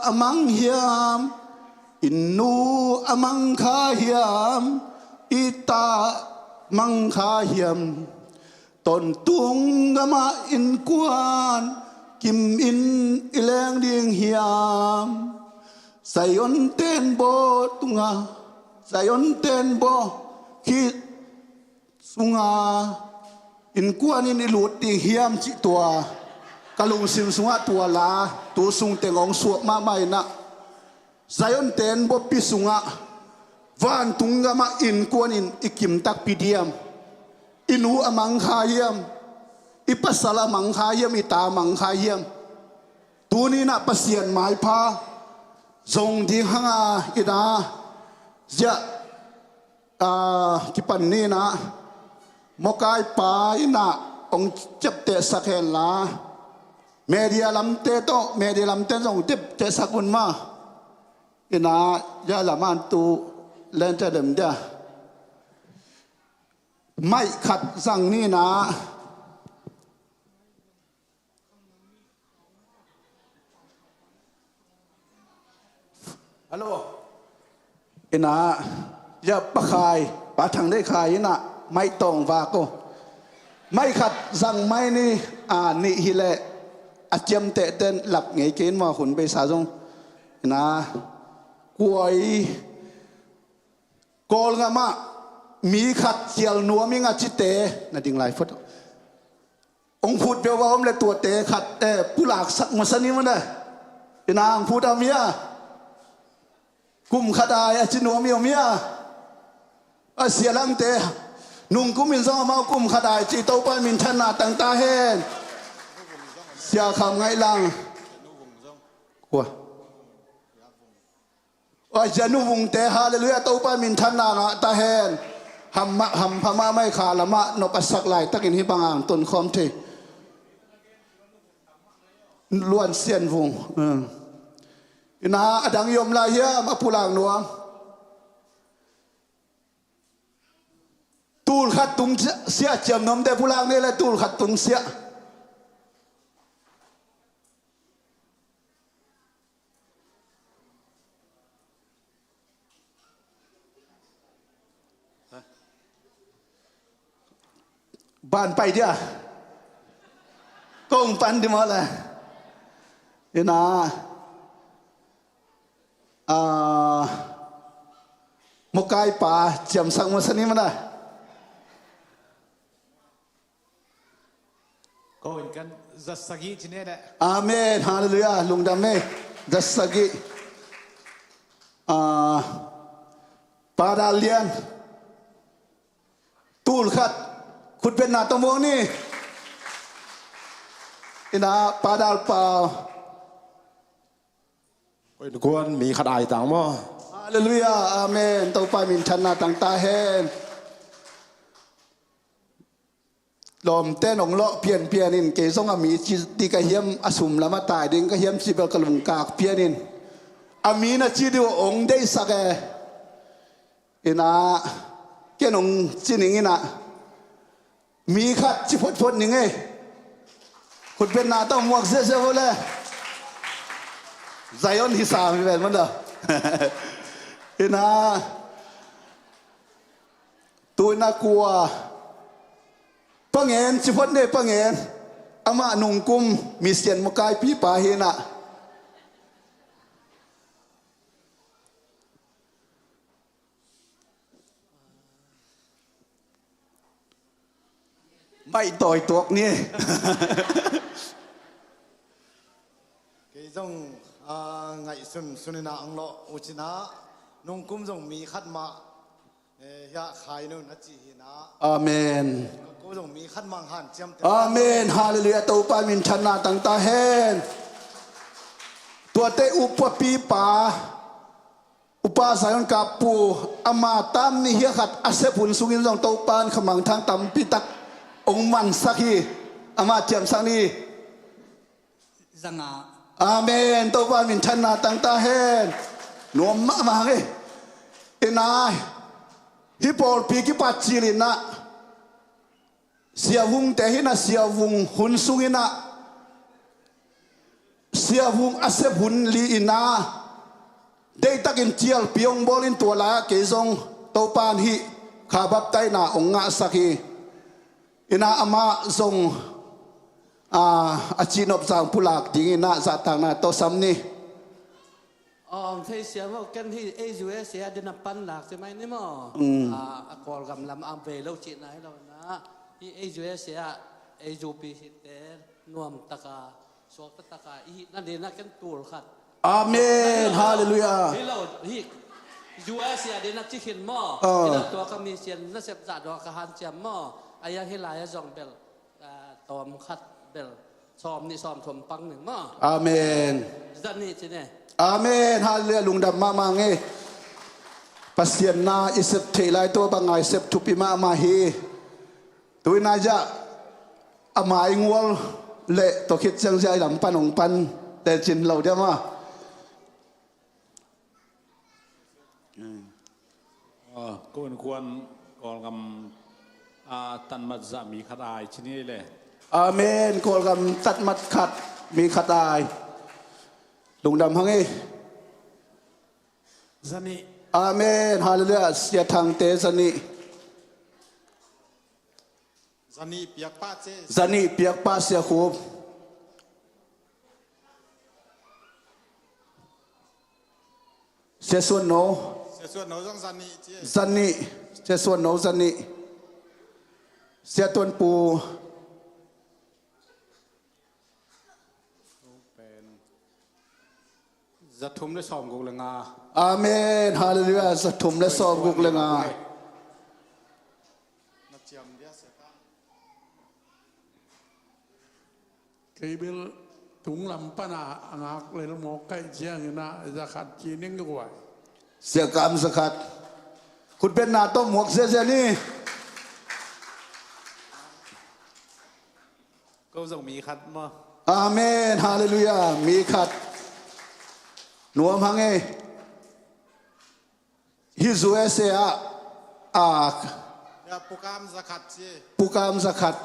อมังเฮียมอินนูอมังคาเฮียมอิตามังคาเฮียมตนตุงกะมาอินกวนกิมอินอิแรงดิงเฮียมไซยอนเตนโบตุงาไซยอนเตนโบคิสุงาอินกวนอินอิลุดดิงเฮียมจิตัวกะลุงซิมสุงาตัวลาตูสุงเตงองสวกมาไม่นะไซยอนเตนโบปิสุงาวานตุงกะมาอินกวนอินอิกิมตักปิเดียมอินูอมังคาเยมอิปัสสละมังคาเยมอิตามังคาเยมตูนี้นะปัสเซียนหมายพาทรงที่หางอิดาจะที่ปันนี้นะมกายปาอินะองจับเตะสักเฮลาเมเดียลำเตโตเมเดียลำเตทรงจับเตะสักบุญมาอินะยาละมันตูเล่นจะเดิมเดียไม่ขัดสั่งนี่นะฮัลโหลอินะอย่าปะคายปะทางได้คายนะไม่ต้องวาโกไม่ขัดสั่งไม่นี่นี่ฮิเลอาเจียมเตะเต้นหลักไงเกณฑ์มาขุนไปสาจงนะกวยโกลงามามีขัดเจียวนัวมีงาจิเตน่ะดิ่งไหลฟุตองพูดเปียวว่าผมเลยตัวเตะขัดผู้หลักสักมาสนิมันเลยนางพูดเอาเมียกุมขัดายจินัวเมียเมียเสียลังเตะนุ่งกุมินซองมากุมขัดายจีโตปามินชนะตั้งตาเฮนเสียคำไงลังกว่าจะนุ่งเตะฮาเลลูยาโตปามินชนะตาเฮนหำพม่าไม่ขาละมะนปัสสักไหลตะกินฮิบังอ่างต้นคอมเทล้วนเสียนวงนะอดังยมลายเยอะมาพูลางนัวตูลขัดตุงเสียเจียมนมแต่พูลางนี่แหละตูลขัดตุงเสียบ้านไปเดียวกงปันที่มาเลยนะมกายป่าเจียมสังมาสนิมันได้ก็เห็นกันจัสกีที่นี่แหละอาเมนฮาเลลูยาลุงดำเมจัสกีปาดาเลียนตูลขัดคุณเป็นนาตมงนี่อินาปาดาลเปล่าอินกวนมีขัดอายต่างมั้งฮาเลลูยาอาเมนตัวไปมินชนะต่างตาเฮนลมเต้นองเลาะเพียนนินเกยส่งอามีจีกะเฮียมอสุมละมาตายดิ้งกะเฮียมจีเบลกะลุงกากเพียนินอามีนะจีดิวองได้สักอินาเกนองจีนิงินะมีขัดจิพดนี่ไงคุณเป็นนาต้องมวกเสียเลยใจอ่อนที่สามเป็นมันเด้อเห็นนะตัวน่ากลัวปังเงินจิพดเนี่ยปังเงินอามาหนุ่งกุมมีเสียนมกายปีป่าเห็นนะไม่ต่อยตัวนี่เกยจงไงสุนินาอังโลอุชินะนงกุมจงมีขัดมายาขายนู่นนัจีหินะอาเมนกุมจงมีขัดมังหันเจียมอาเมนฮาเลลูยาตัวปามินชนะตั้งตาเฮนตัวเตอุปปีป่าอุปาสายนกับปูอามาตามนี่เฮียขัดอาเซพุนสุกินจงตัวปานขมังทางตำพิตักองมันสักทีอามาเจียมสักนี้จังอาเมนตัวว่ามินชนะตั้งตาเฮนนวมมาไงเอ็นายฮิปโปลปีกิปัจจิลินะ เสียวุงแต่หินะเสียวุงหุนสุงินะเสียวุงอาเซบหุนลีอินาได้ตักินเจียลเปียงบอลินตัวละเกยซงโตปานฮิขาบับไตนาองงะสักีอินาอามาซงอาจีนอบสางพุลากดิงินะสัตางนาโตซัมนี่เที่เสียว่ากันที่เอจูเสียเดินปันหลักใช่ไหมนี่มั้งกอลกำลังอัมเวลจีนไหนเรานะที่เอจูเสียเอจูปีสิเตอร์นวมตะกาสวกตะกาอีนั่นเดียนักกันตัวขัดอาเมนฮาเลลูยาที่เราที่ยูเอเสียเดินนักจิขินมั้งที่เราตัวคำมีเสียนนักเสพจัดดอกกระหันเจียมมั้งอายะฮิลายะจงเบลตอมขัดเบลซ้อมนี่ซ้อมถมปังหนึ่งมั้งอาเมนด้านนี้ใช่ไหมอาเมนฮาเลลูยาลุงดำมามังเอปัสยานาอิสเทลายตัวบางไงเสพทุปิมามาฮีตัวน่าจะอามายงวลเละตัวคิดจังใจหลังปันองปันแต่จินเราเดียวมาก็ควรก่อนกำตันมัดจะมีขดายชนิดเลยอาเมนก่อนกำตัดมัดขัดมีขดายลุงดำฮังเอซันนี่อาเมนฮาเลลูยาเสียทางเตซันนี่ซันนี่เปียกป้าเจซันนี่เปียกป้าเสียคูบเสียส่วนโนเสียส่วนโน้ต้องซันนี่เจซันนี่เสียส่วนโนซันนี่เสียต้นปูจะทุ่มได้สอบกุกเลงาอาเมนฮาเลลูยาจะทุ่มและสอบกุกเลงาเคยเบลถุงลำปนางักเลยละโมกใกล้เชียงนะจะขัดจีนิ่งก็ไหวเสียกรรมสกัดคุณเป็นนาต้มหมวกเสียนี่ก็ส่งมีคัดมาอาเมนฮาเลลูยามีขัดหนัวมังเอฮิซูเอเซียปุกามสกัดเจปุกามสกัด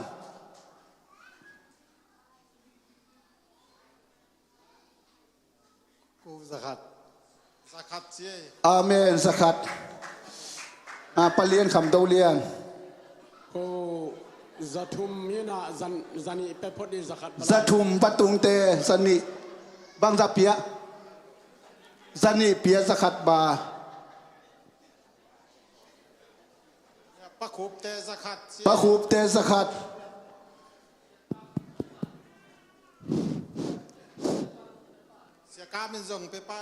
กูสกัดเจอาเมนสกัดปะเลียนคำเตาเลียนก็จะทุ่มยี่น่ะจันนี่ไปพอดีสกัดจะทุ่มปะตุงเตสันนี่บางจะเปียซันนี่เปียสกัดบาปะคูบเตสกัดปะคูบเตสกัดเสียการเป็นส่งไป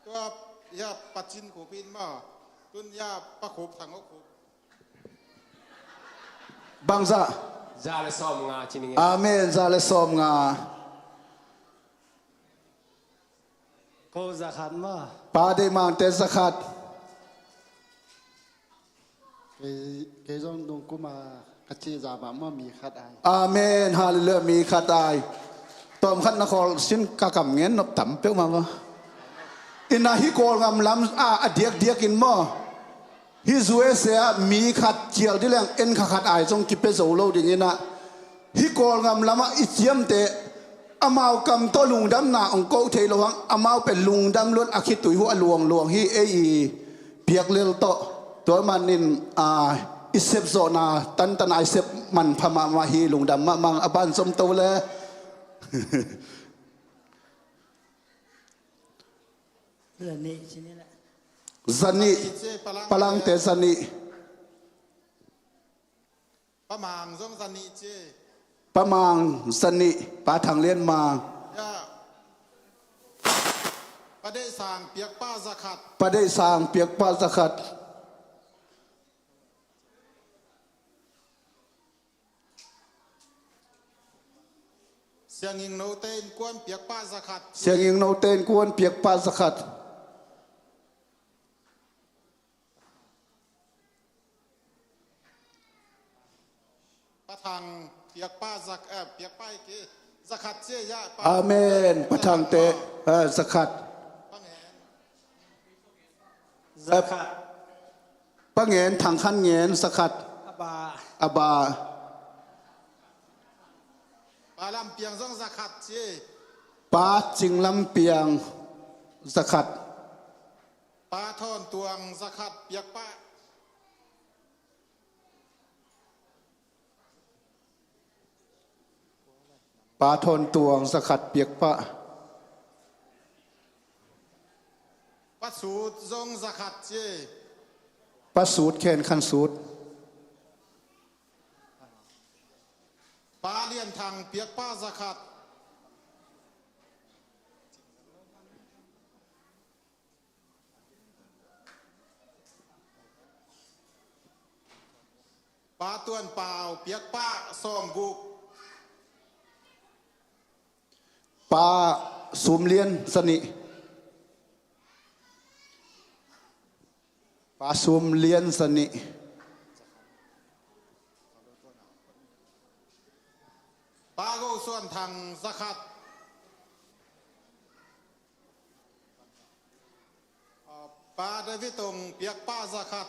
ตัวยาปัจจินกูปินมาตุนยาปะคูบทางก็คูบบางจะซาเลซอมงาชินิอาเมนซาเลซอมงาก็จะขัดมาปาเดมังเตสกัดเกยงดงกุมากัจจิจาบามามีขัดไออาเมนฮาเลลูยามีขัดไอตอมขัดนครสินกากำเงินนบต่ำเปียวมาวะอินาฮิโกลงำลำเดียกกินมอฮิซูเอเซียมีขัดเจียวที่เรื่องเอ็นขัดไอจงกิเปโซโลดิ่งนะฮิโกลงำลำอิเจียมเตอามาวกำตัวลุงดำนาองโกเทลวังอามาวเป็นลุงดำล้วนอาคิตุยหัวลวงฮิเอเปียกเลี้ยวโตตัวมันนินอิเซฟโซนาตันไอเซฟมันพม่ามาฮีลุงดำมังอบันสมโตเลยเรื่องนี้ชิ้นนี้แหละซันนี่พลังเตซันนี่ประมาณซงซันนี่เจประมาณซันนี่ป้าทางเลี้ยนมาประเดี๋ยวสางเปียกป้าสกัดประเดี๋ยวสางเปียกป้าสกัดเสียงยิงโนเตนกวนเปียกป้าสกัดเสียงยิงโนเตนกวนเปียกป้าสกัดประทังเปียกป้าเปียกป้ากี่สกัดเสียยะอาเมนประทังเตสกัดปังเงินทางขั้นเงินสกัด อาบา ปาลำเปียงซองสักขัดเจ ปาจิงลำเปียงสกัด ปาทอนตวงสักขัดเปียกป้า ปาทนตวงสกัดเปียกปะ ปัดสูดซองสักขัดเจ ปะสูตรแคนขันสูตร ปาเลียนทางเปียกป้าสักขัดปาตวนเปล่าเปียกป้าซอมกุก ปาสุมเลียนสนิปาสุมเลียนสนิ ปาโกส่วนทางสักขัดปาได้วิตงเปียกป้าสักขัด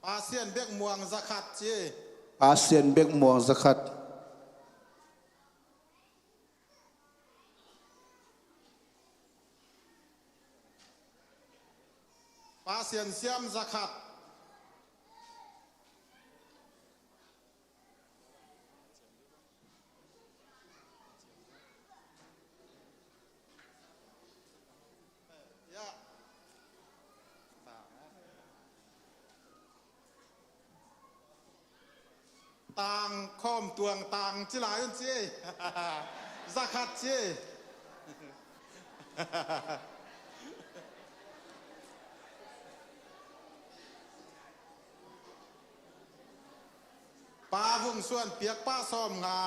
ปาเซียนเบียกม่วงสักขัดเจ ปาเซียนเบกม่วงสกัด ปาเซียนเสียมสักขัดต่างข้อมตวงต่างจิหลายเจ สักขัดเจ ปลาหุ่งส่วนเปียกป้าซ้อมงา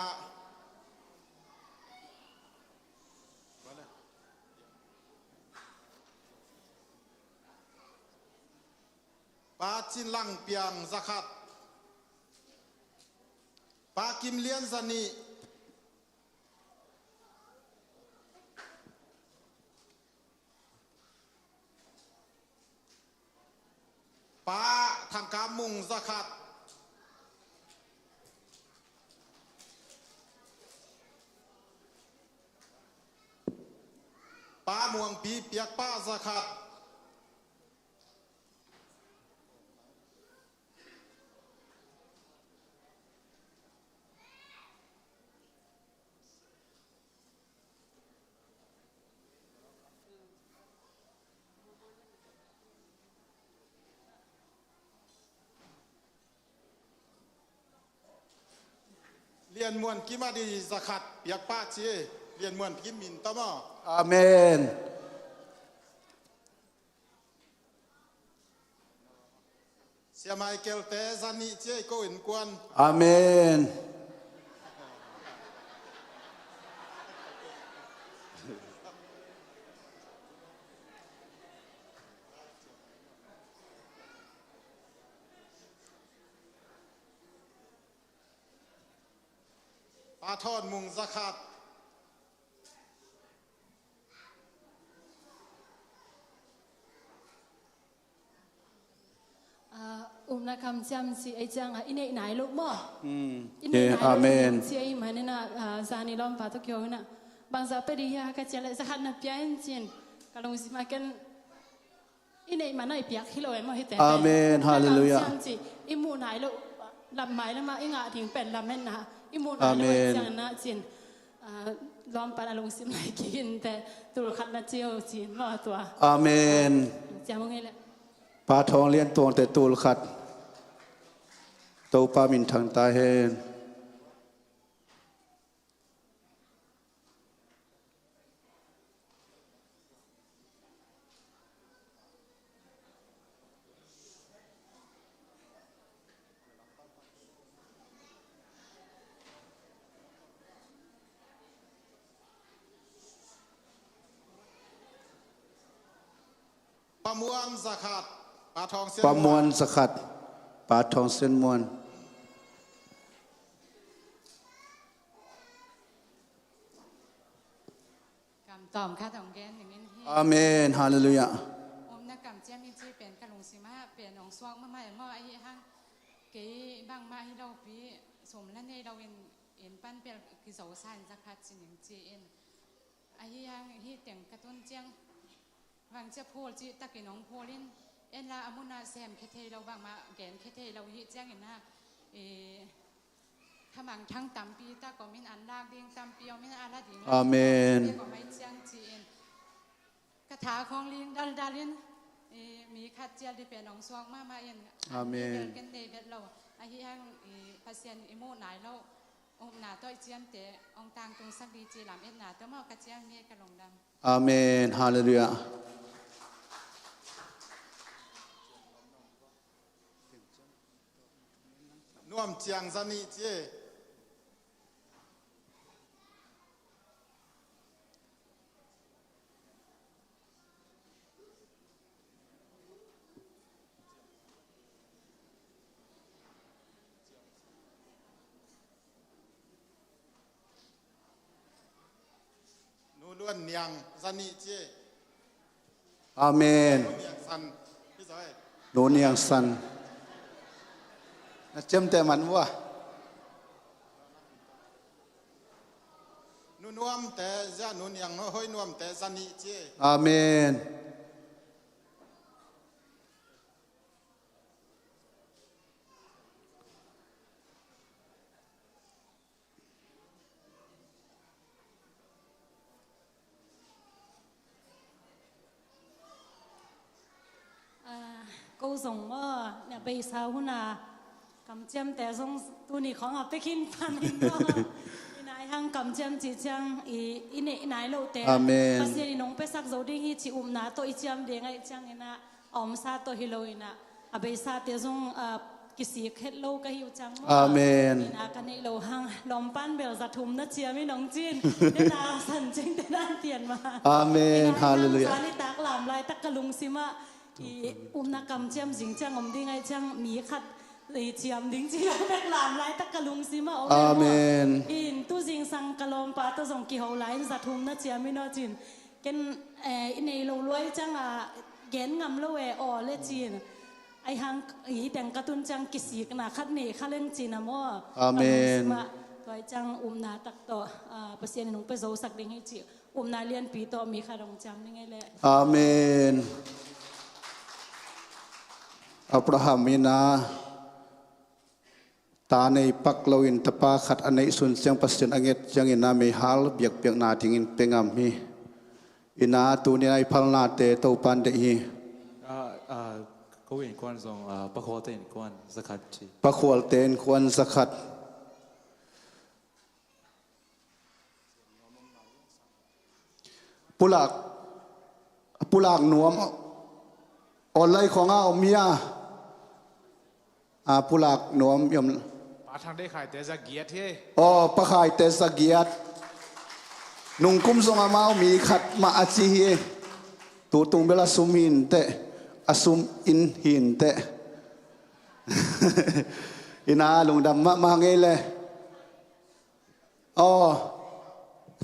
ปลาจินลังเปียงสักขัดปลากิมเลียนสนีปลาทางกามุงสักขัดปลาม่วงปีเปียกป้าสักขัดเรียนมวนกิมาดีสักขัดเปียกป้าเจเรียนมวนกิมมินตะมอ อาเมน เสียไมเกลเตซันนิเจโกอินกวน อาเมน ปลาทอดมุงสักขัดนะคำจำสิไอจังอ่ะอินเอกไหนลูกบ่อิน เอ เอกไหน อาเมน สิไอมันน่ะซานิลอมปาตุเกียวน่ะบางสัปดาห์ya ka cele sahat na piancin kalau simakan ini mana ipiak hilo emo hite Amen. Hallelujah. imu nai lo lam mai la ma inga ting pen lam men na imu nai lo jang na chinลอมปานอารมณ์สิมไหนกินแต่ตัวขัดนาเจียวจีนว่าตัว อาเมน จำว่าไงแหละ ปาทองเลี้ยนตวงแต่ตูลขัดโตปามินทางตาเฮนปลามวนสักขัดปลาทองเส้น ปามวนสกัดปาทองเส้นมวน ตอมค่ะตอมแกนอย่างนี้ที่ อาเมนฮาเลลูยา อมนักกำเจ้ามีจีเป็นกะลงสีมาเป็นองสวงมาใหม่หม้อไอ้ห้างเก๋บางมาให้เราปีสมแล้วในเราเอ็นปั้นเป็นคือเสาสันสักพัดสิ่งจีเอ็นไอ้ห้างที่แต่งกระตุ้นเจียงบางเจ้าโพจีตะกี้น้องโพลินเอ็นลาอมุนาแซมเคเทเราบางมาแกนเคเทเราฮิเจียงเห็นหน้าถ้าบางทั้งตำปีตาก็มินอันลากเดียงตำปีเอามินอาลาดิ่งอาเมนก็ไม่เจียงจีเอ็นคาถาของลิงดัลดาลินมีคัดเจียที่เป็นองสวงมาเอ็นอาเมนกันเดเวดเราไอ้ที่ห้างพัศยันอิโมไหนเราองหนาตัวเจียมเตะองต่างตรงสักดีจีหลามเอ็นหนาตัวมากระเจียงเนี่ยกระลงดำอาเมนฮาเลลูยาน่วมเจียงสันนี่เจ้ล้วนเนียงสันนี่เจ้อาเมนเนียงสันพี่สายโนเนียงสันเจมแต่มันว่าน่วมแต่จะนุ่นยังห้อยน่วมแต่สันนี่เจ้อาเมนกูส่งว่าเนี่ยไปสาวหุ่นากำเจียมแต่ส่งตัวนี้ของเอาไปกินพันเองก็อีนายห้างกำเจียมจีจังอีเนี่ยนายโลเตะภาษาอีน้องไปสักโจดิ้งฮีจิอุมนาตัวอีเจียมเดียงไอจังอีน่ะอมซาตัวฮิโลอีน่ะอาไปซาเตะส่งกิสิเฮ็ดโลก็หิวจังอาเมนอีน่ะกันในโลห้างลมปั้นเบลจะทุ่มนัดเชียไม่น้องจีนเดตาสันจิงแต่ด้านเตียนมาอาเมนฮาเลลูยาสานิตากลามลายตักกะลุงซิมานักกำเจียมสิงจังอมดิ้งไอจังมีขัดเลยเจียมดิ้งเจียมแบกลามลายตักกะลุงซิมาอาเมนอินตู้สิงสังกะลมปาตัวส่งกี่หัวไหลสัตุมนัดเจียไม่นอจินกันอินในโลรวยจังแกนงำละเวอเลจีนไอหังแต่งกระตุนจังกิสิกนาคัดนี่ข้าเล่นจีนมออาเมนตัวจังนาตักต่อประเสียนหนุ่มไปโซสักดิ้งให้จีนาเลียนปีต่อมีขารองจังนี่ไงแหละอาเมนอับราฮัมมินาตาในปักลวินตปาขัดอันในสุนเสียงปัสเซนอังเกตยังอินาไม่ฮัลเบียกเบียกนาทิ้งอินเปงามมีอินาตัวนี้ไอพัลนาเตตัวปันเดฮีก็เห็นควันส่งปะโคเตนควันสกัดจีปะโคเตนควันสกัดปุลักหนวมออนไลน์ของเอาเมียปุลักหนวมยมปาทางได้ขายแต่จะเกียรติปะขายแต่สเกียรตินุ่งคุ้มทรงอามามีขัดมาอาชีเฮตูตุงเบลาสุมหินเตอสุมอินหินเตอินาลุงดำมาไงเลย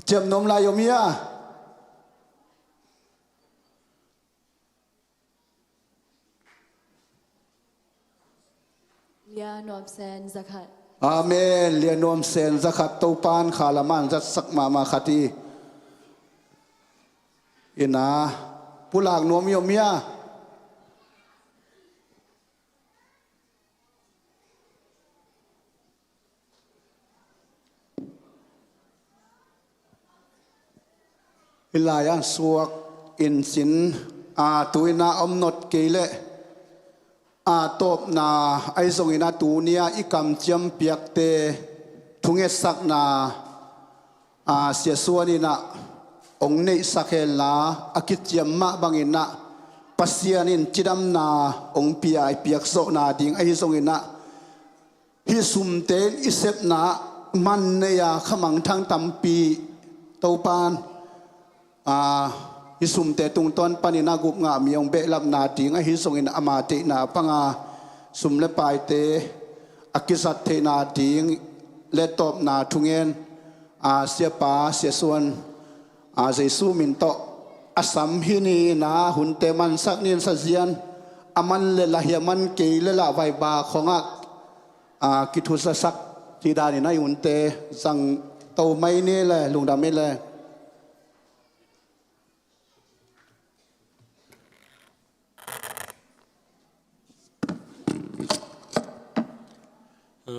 เจ็บนมลายเมียเลียนวมเซนสักขัดอาเมนเลียนวมเซนสักขัดตูปานขาละมันจัดสักมาขัดีอินาปุลากนวมยมเมียอิลายันสวกอินสินตุยนาอมนดเกเลตบนาไอส่งอินาตูเนียอีกำเจียมเปียกเตทุงเอสักนาเสียส่วนอินะองเนสักเฮลาอากิจเจียมมาบังอินะปัสยานินจิดำนาองเปียไอเปียกโซนาดิงไอส่งอินะฮิสุมเตนอิเซปนามันเนียขมังทางตัมปีเตาปานฮิสุมเตตุงตอนปานินากุบงามีองเบลับนาติงฮิสงอินอามาเตนาปังสุมเลปายเตอากิสัตเทนาติงเลตอบนาทุงเงินเสียป่าเสียส่วน Jesu min to asam hini na hun te man sak nin sa zian aman le lahiaman ke le la vai ba khonga kithu sa sak ti da ni na hun te sang to mai ne le lung da me le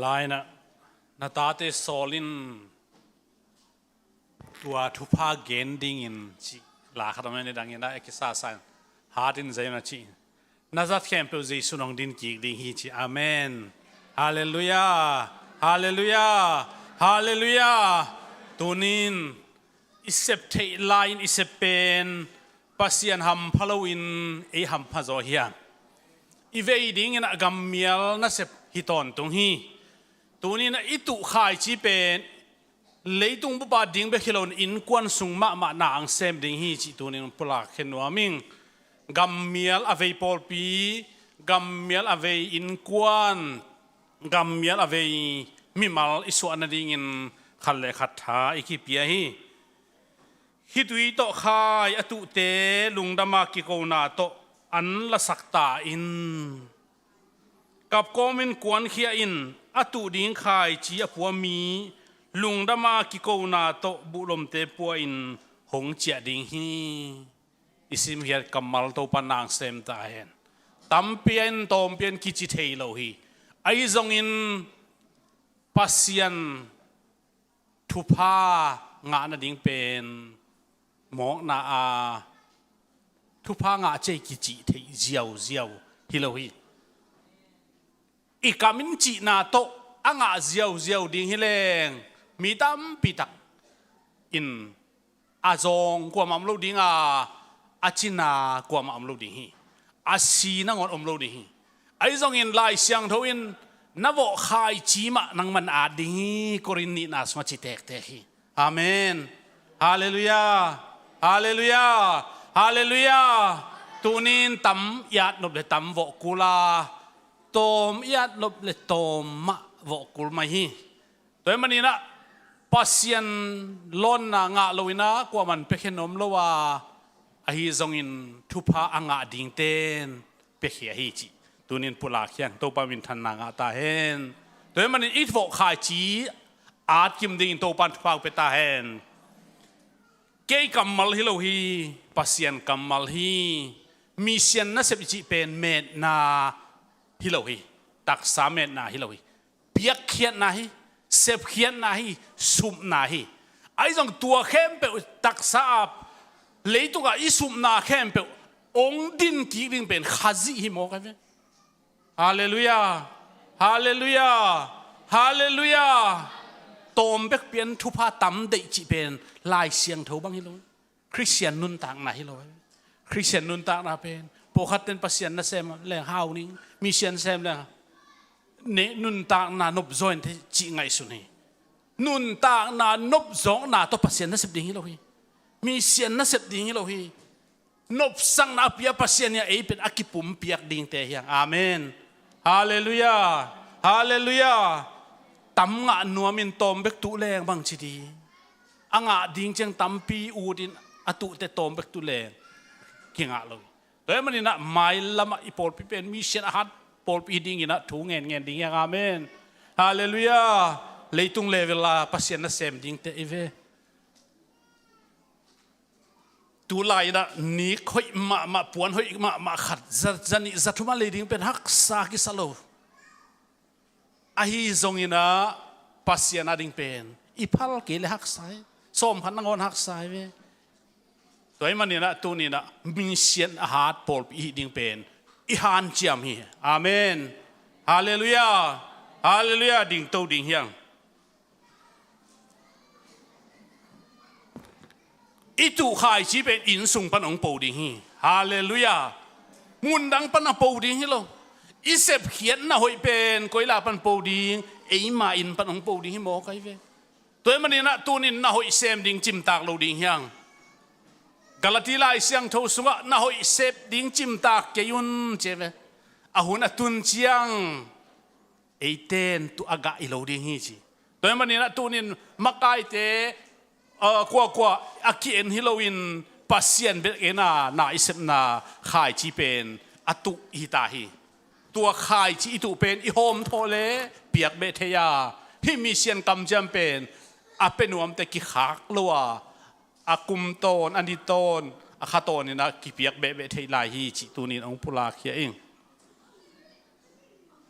Laina natate solin tua thupa gending in chi la khadam ne dang ina ekisa san hardin zaina chi nazat kempe jesu nong din ki ding hi chi amen hallelujah hallelujah hallelujah tunin isep the line isep pen pasian ham phaloin e ham phazo hian ivei ding in agamial na sep hiton tung hi tunin itu khai chi pen leitung bu ba ding be khilon in kwan sung ma na ang sem ding hi chi tunin pula khenwa ming gammial avei polpi gammial avei in kwan gammial avei mimal isu anading in khalle khatha ikipia hi hitui to khai atu te lungdama ki ko na to an la sakta in kap komin kwan khia in atu ding khai chi apua mi lungdama ki ko na to bulom te pua in hong chia ding hi isim hiat kamal to panang sem ta hen tampian tompian ki chi thei lo hi ai zong in pasian thupa nga na ding pen mok na a thupa nga che ki chi thei ziaw hi lo hi ikamin chi na to anga ziaw ding hi leng mi tam pitak in azong kwa mam lo ding achina kwa mam lo ding hi asi na ngon om lo ding hi ai zong in lai siang tho in navo khai chi ma nang man a ding hi korin ni na sma chi tek hi amen hallelujah hallelujah hallelujah tunin tam yat nob le tam vo kula tom yat nob le tom ma vo kul mai hi toy manina pasian lon na nga loina kwa man pekhenom lowa a hi zong in thupa anga ding ten pekhia hi chi tunin pula khyang to pa min than na nga ta hen toy manin it vo khai chi at kim ding to pan phak pe ta hen ke kamal hi lo hi pasian kamal hi mission na sep chi pen met na hi lo hi tak sa met na hi lo hi piak khiat na hi sep khiat na hi sum na hi ai jong tua khem pe tak sa leitunga isum na khem pe ong din ki ding pen khazi hi mo ka ve hallelujah hallelujah hallelujah tom bek pian thupa tam dei chi pen lai siang tho bang hi lo christian nun tak na hi lo christian nun tak na pen pokhat ten pasian na sem le hau ning mission sem le ne nun tak na nop join the chi ngai su ni nun tak na nop zong na to pasian na sep ding hi lo hi mission na sep ding hi lo hi nop sang na pia pasian ya e pen akipum piak ding te hiang amen hallelujah hallelujah tam nga nuamin tom bek tu leng bang chi di anga ding cheng tampi udin atu te tom bek tu leng kinga lo toy manina mai lama ipol pi pen mission hat pol pi ding ina thu ngen ding yang amen hallelujah leitung level la pasien na sem ding te eve tu lai da ni khoi ma puan hoi ma khat zani zathuma le ding pen hak sa ki salo ahi zongina pasien na ding pen ipal ke le hak sai som khan ngon hak sai ve toy manina tu ni na mission a hat pol pi ding pen i han chiam hi amen hallelujah hallelujah ding to ding hiang itu khai chi pen in sung pan ong po ding hi hallelujah mun dang pan a po ding hi lo isep khian na hoi pen koila pan po ding eima in pan ong po ding hi mo kai ve toy manina tunin na hoi sem ding chim tak lo ding hiang galati lai siang tho sunga na hoi sep ding chim tak ke yun cheve ahun atun chiang eiten tu aga ilo ding hi chi toy manina tunin makai te กว่าอากิเอ็นฮิโลวินปัสเซียนเบเอนานาอิเซมนาขายจีเป็นอตุฮิตาฮีตัวขายจีอิตุเป็นอิโฮมโทเลเปียกเบเทียที่มีเซียนกำจำเป็นอาเป็นนวมแต่กิขากลัวอากุมโตนอันดิโตนอาคาโตนนี่นะกิเปียกเบเทียลายฮีจิตูนินองพุลาเคียเอง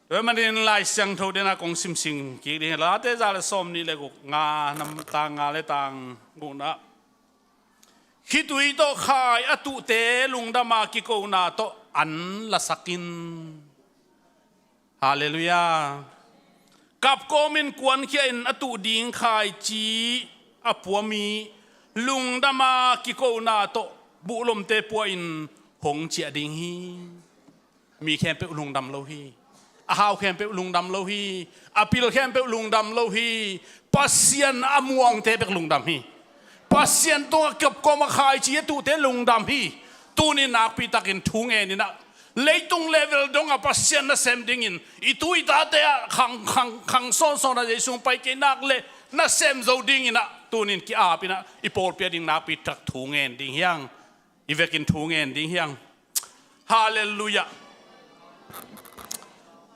โดยมันเรียนลายเสียงโทเดนะกงซิมซิงกี่เดือนละแต่จะเลยสมนี่เลยกูงานำตางาเลยตางกูนะคิดวิโตขายอตุเตลุงดามากิโกนาโตอันละสักินฮาเลลูยากับโกมินกวนเขียนอตุดิงขายจีอปัวมีลุงดามากิโกนาโตบุลมเตปวยนหงเจียดิงฮีมีแค่เป็นลุงดำโลฮีอาหาวแค่เป็นลุงดำโลฮีอาพิลแค่เป็นลุงดำโลฮีปัสยันอมวงเตเป็นลุงดำฮีปัสยันตัวกับกมาขายจีตุเตลุงดำฮีตูนี่นักปีตักินทุ่งเอ็นี่นะเลยตรงเลเวลดงอาปัสยันน่ะเซมดิ่งินอีตุยตาเตะขังซ้อนนะเจสุงไปกินนักเลยน่ะเซมโจดิ่งินนะตูนี่กี่อาปีนะอีโปลเปียดิ่งนักปีตักทุ่งเอ็นดิ่งยังอีเวกินทุ่งเอ็นดิ่งยังฮาเลลูยา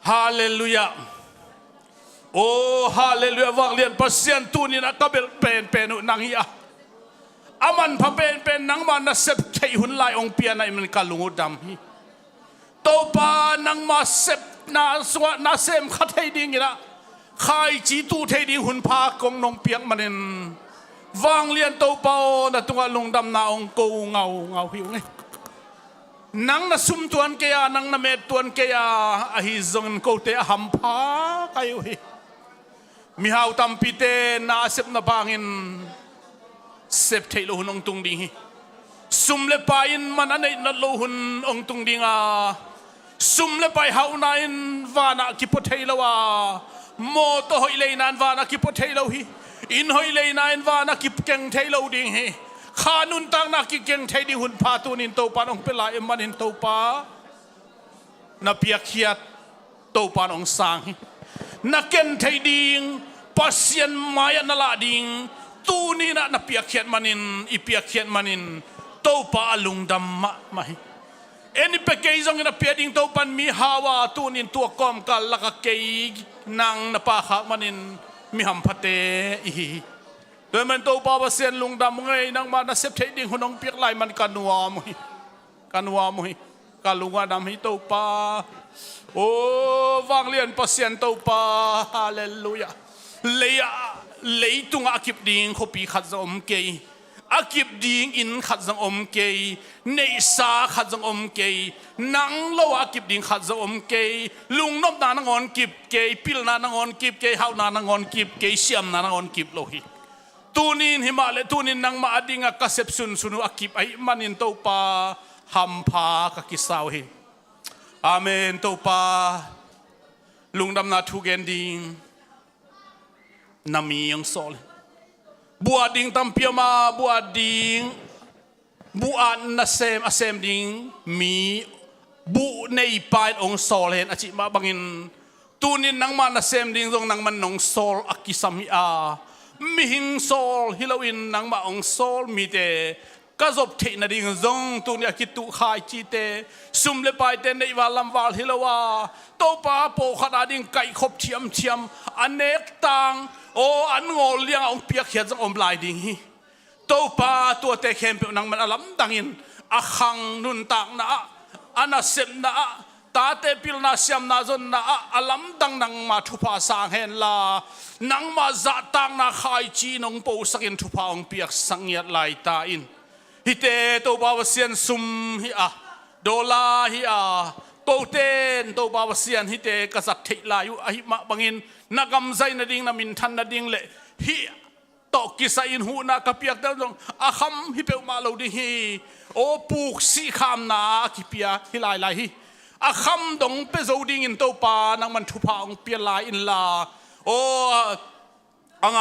ฮาเลลูยาโอ้ฮาเลลูยาวังเลียนปัสยันตูนี่นะก็เป็นนางฮีอาอามันพะเป็นนังมันนะเสพเทหุนลายองเปียในมันกาลุงดำฮีโตปานังมาเสพนาสวะนาเซมขัดให้ดิ่งนะขายจีตูเทดิ่งหุนพากงนงเปียงมันเองวางเลียนโตปานะตัวลุงดำนาองกูเงาหิวไงนังน่ะซุ่มตวนเกียนังน่ะเมตตวนเกียอหิซงโกเตหัมพาไกยุฮีมิฮาวตัมปิเตนาเซปนาบางอินเซปเทโลหุนองตุงดิงซุ่มเลปายินมันอันนี้นัดโลหุนองตุงดิงาซุ่มเลปายฮาวนาอินวานากิปเทโลวาโมโตฮอยเลนันวานากิปเทโลฮีอินฮอยเลนันวานากิปเกงเทโลดิงฮีขานุนตังนักกิเกงไทยดิหุนพาตุนินโตปานองเปลาเอ็มมันนินโตปานับเปียขียดโตปานองสังนักเกนไทยดิงปัสยันมายนลาดิงตูนี่นะนับเปียขียดมันนินอีเปียขียดมันนินโตปาลุงดำมะไม่เอ็นเปเกยจงนับเปียดิงโตปันมีฮาวาตูนินตัวกอมกัลลักเกยนางนับปาขะมันนินมีหัมพัตเตอีโดยมันโตปาวเซียนลุงดำไงนังมานาเซฟเทดิ่งหุ่นองเปียกไหลมันกันวัวมุยกันลุงว่าดำให้โตปาโอ้วางเลียนปัสเซียนโตปาฮาเลลูยาเลยตุงอากิบดิ่งเขาปีขัดจะอมเกยอากิบดิ่งอินขัดจะอมเกยเนซาขัดจะอมเกยนังโลอากิบดิ่งขัดจะอมเกยลุงนบนานางอนกิบเกยปิลนานางอนกิบเกยเฮานานางอนกิบเกยเสียมนานางอนกิบโลหิตูนินหิมาเลตูนินนังมาอดิงากเสพสุนุอากิบไอมันนินโตปาหัมพากกิสาวฮีอาเมนโตปาลุงดำนาทุเกนดิงนามียังโซลบัวดิงตัมเปียมาบัวดิงบัวนาเซมอาเซมดิงมีบุในปลายองโซลเห็นอาจิมาบังอินตูนินนังมานาเซมดิงตรงนังมันนองโซลอากิสามีอามิหิงโซลฮิโลวินนังมาองโซลมีเตก็จบเทนดิ่งจงตุนยากิตุขายจีเตซุมเลไปเตในวาลัมวาลฮิโลวาโตปาโปขนาดิ่งไก่ขบเทียมอันเนกตังโออันงอเลี้ยงองเปียกเขียนจงอมลายดิ่งฮีโตปาตัวเตเข้มเปียนังมันอลัมดังอินอาคังนุนตังนะอานาเซมนะตาเตปิลนาเซียมนาจนนะอลัมดังนังมาทุพาสางเฮนลานังมาจัตังนาขายจีนองโปสักินทุพาองเปียกสังเงียดลายตาอินฮิเตโตบาวเซียนซุมฮิอาโดลาฮิอาโตเตนโตบาวเซียนฮิเตกษัตริย์เทลายุอหิมะบังอินนักำใจนาดิงนามินทันนาดิงเลฮิโตกิสอินหูนากเปียกเดลงอาคัมฮิเปลมาโลดิฮีโอปูกสีคามนากิเปียฮิลายลายฮิอาคัมดงเปโซดิงอินโตปานังมันทุพาองเปียลายอินลาโออ่าง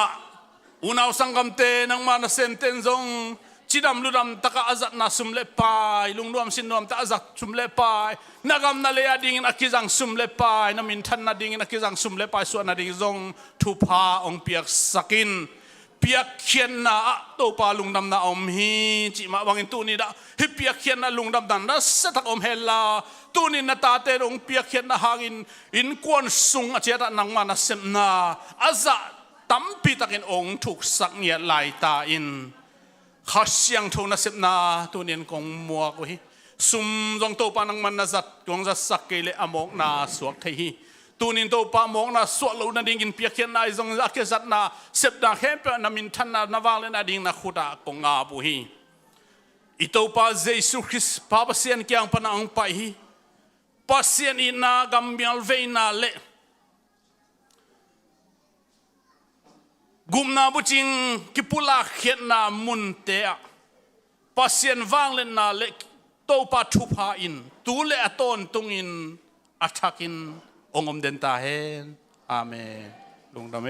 อุณาวสังกัมเตนังมานาเซนเตนจงจิดำลุดำตะกะอาจัดนาสุมเลปายลุงนวมสินนวมตะอาจัดสุมเลปายนักำนาเลียดิ่งนักกิจังสุมเลปายนามินทันนาดิ่งนักกิจังสุมเลปายส่วนนาดิ่งจงทุพาองเปียกสกิน ปียกเขียนนะตัวปลาลุงดำนะอมฮีจิมาวังอินตูนี่ดะฮิปียกเขียนนะลุงดำนั้นนะสตักอมเฮลาตูนี่นะตาเตรงปียกเขียนนะหากินอินกวนสุงอาเจตนังมานะเซมนาอาซาตั้มปีตักอินองถูกสักเงียลายตาอินข้าเสียงทูนะเซมนาตูนี่กงมัวกุยซุมจงตัวปานังมันนะจัดกงจะสักเกลอมอกนาสวกเทฮีตูนินตัวปามองนะสวดลูนัดิ่งกินเปียกเขียนนายจงอักเจัดนะเสพดาเข้มเปนามินทันนะวางเลนะดิ่งนะขุดะกงอาบุฮีอิตัวปาเจสุคริสปาปัสยันเกียงปนังไปฮีปัสยันอินากัมยัลเวนาเลกุมนาบุจิงกิปุลาเขียนนามุนเตะปัสยันวางเลนะเลตัวปาทุพาอินตูเลอตอนตุงอินอัทักินองค์อมเดนตาเฮนอาเมนลงดาเม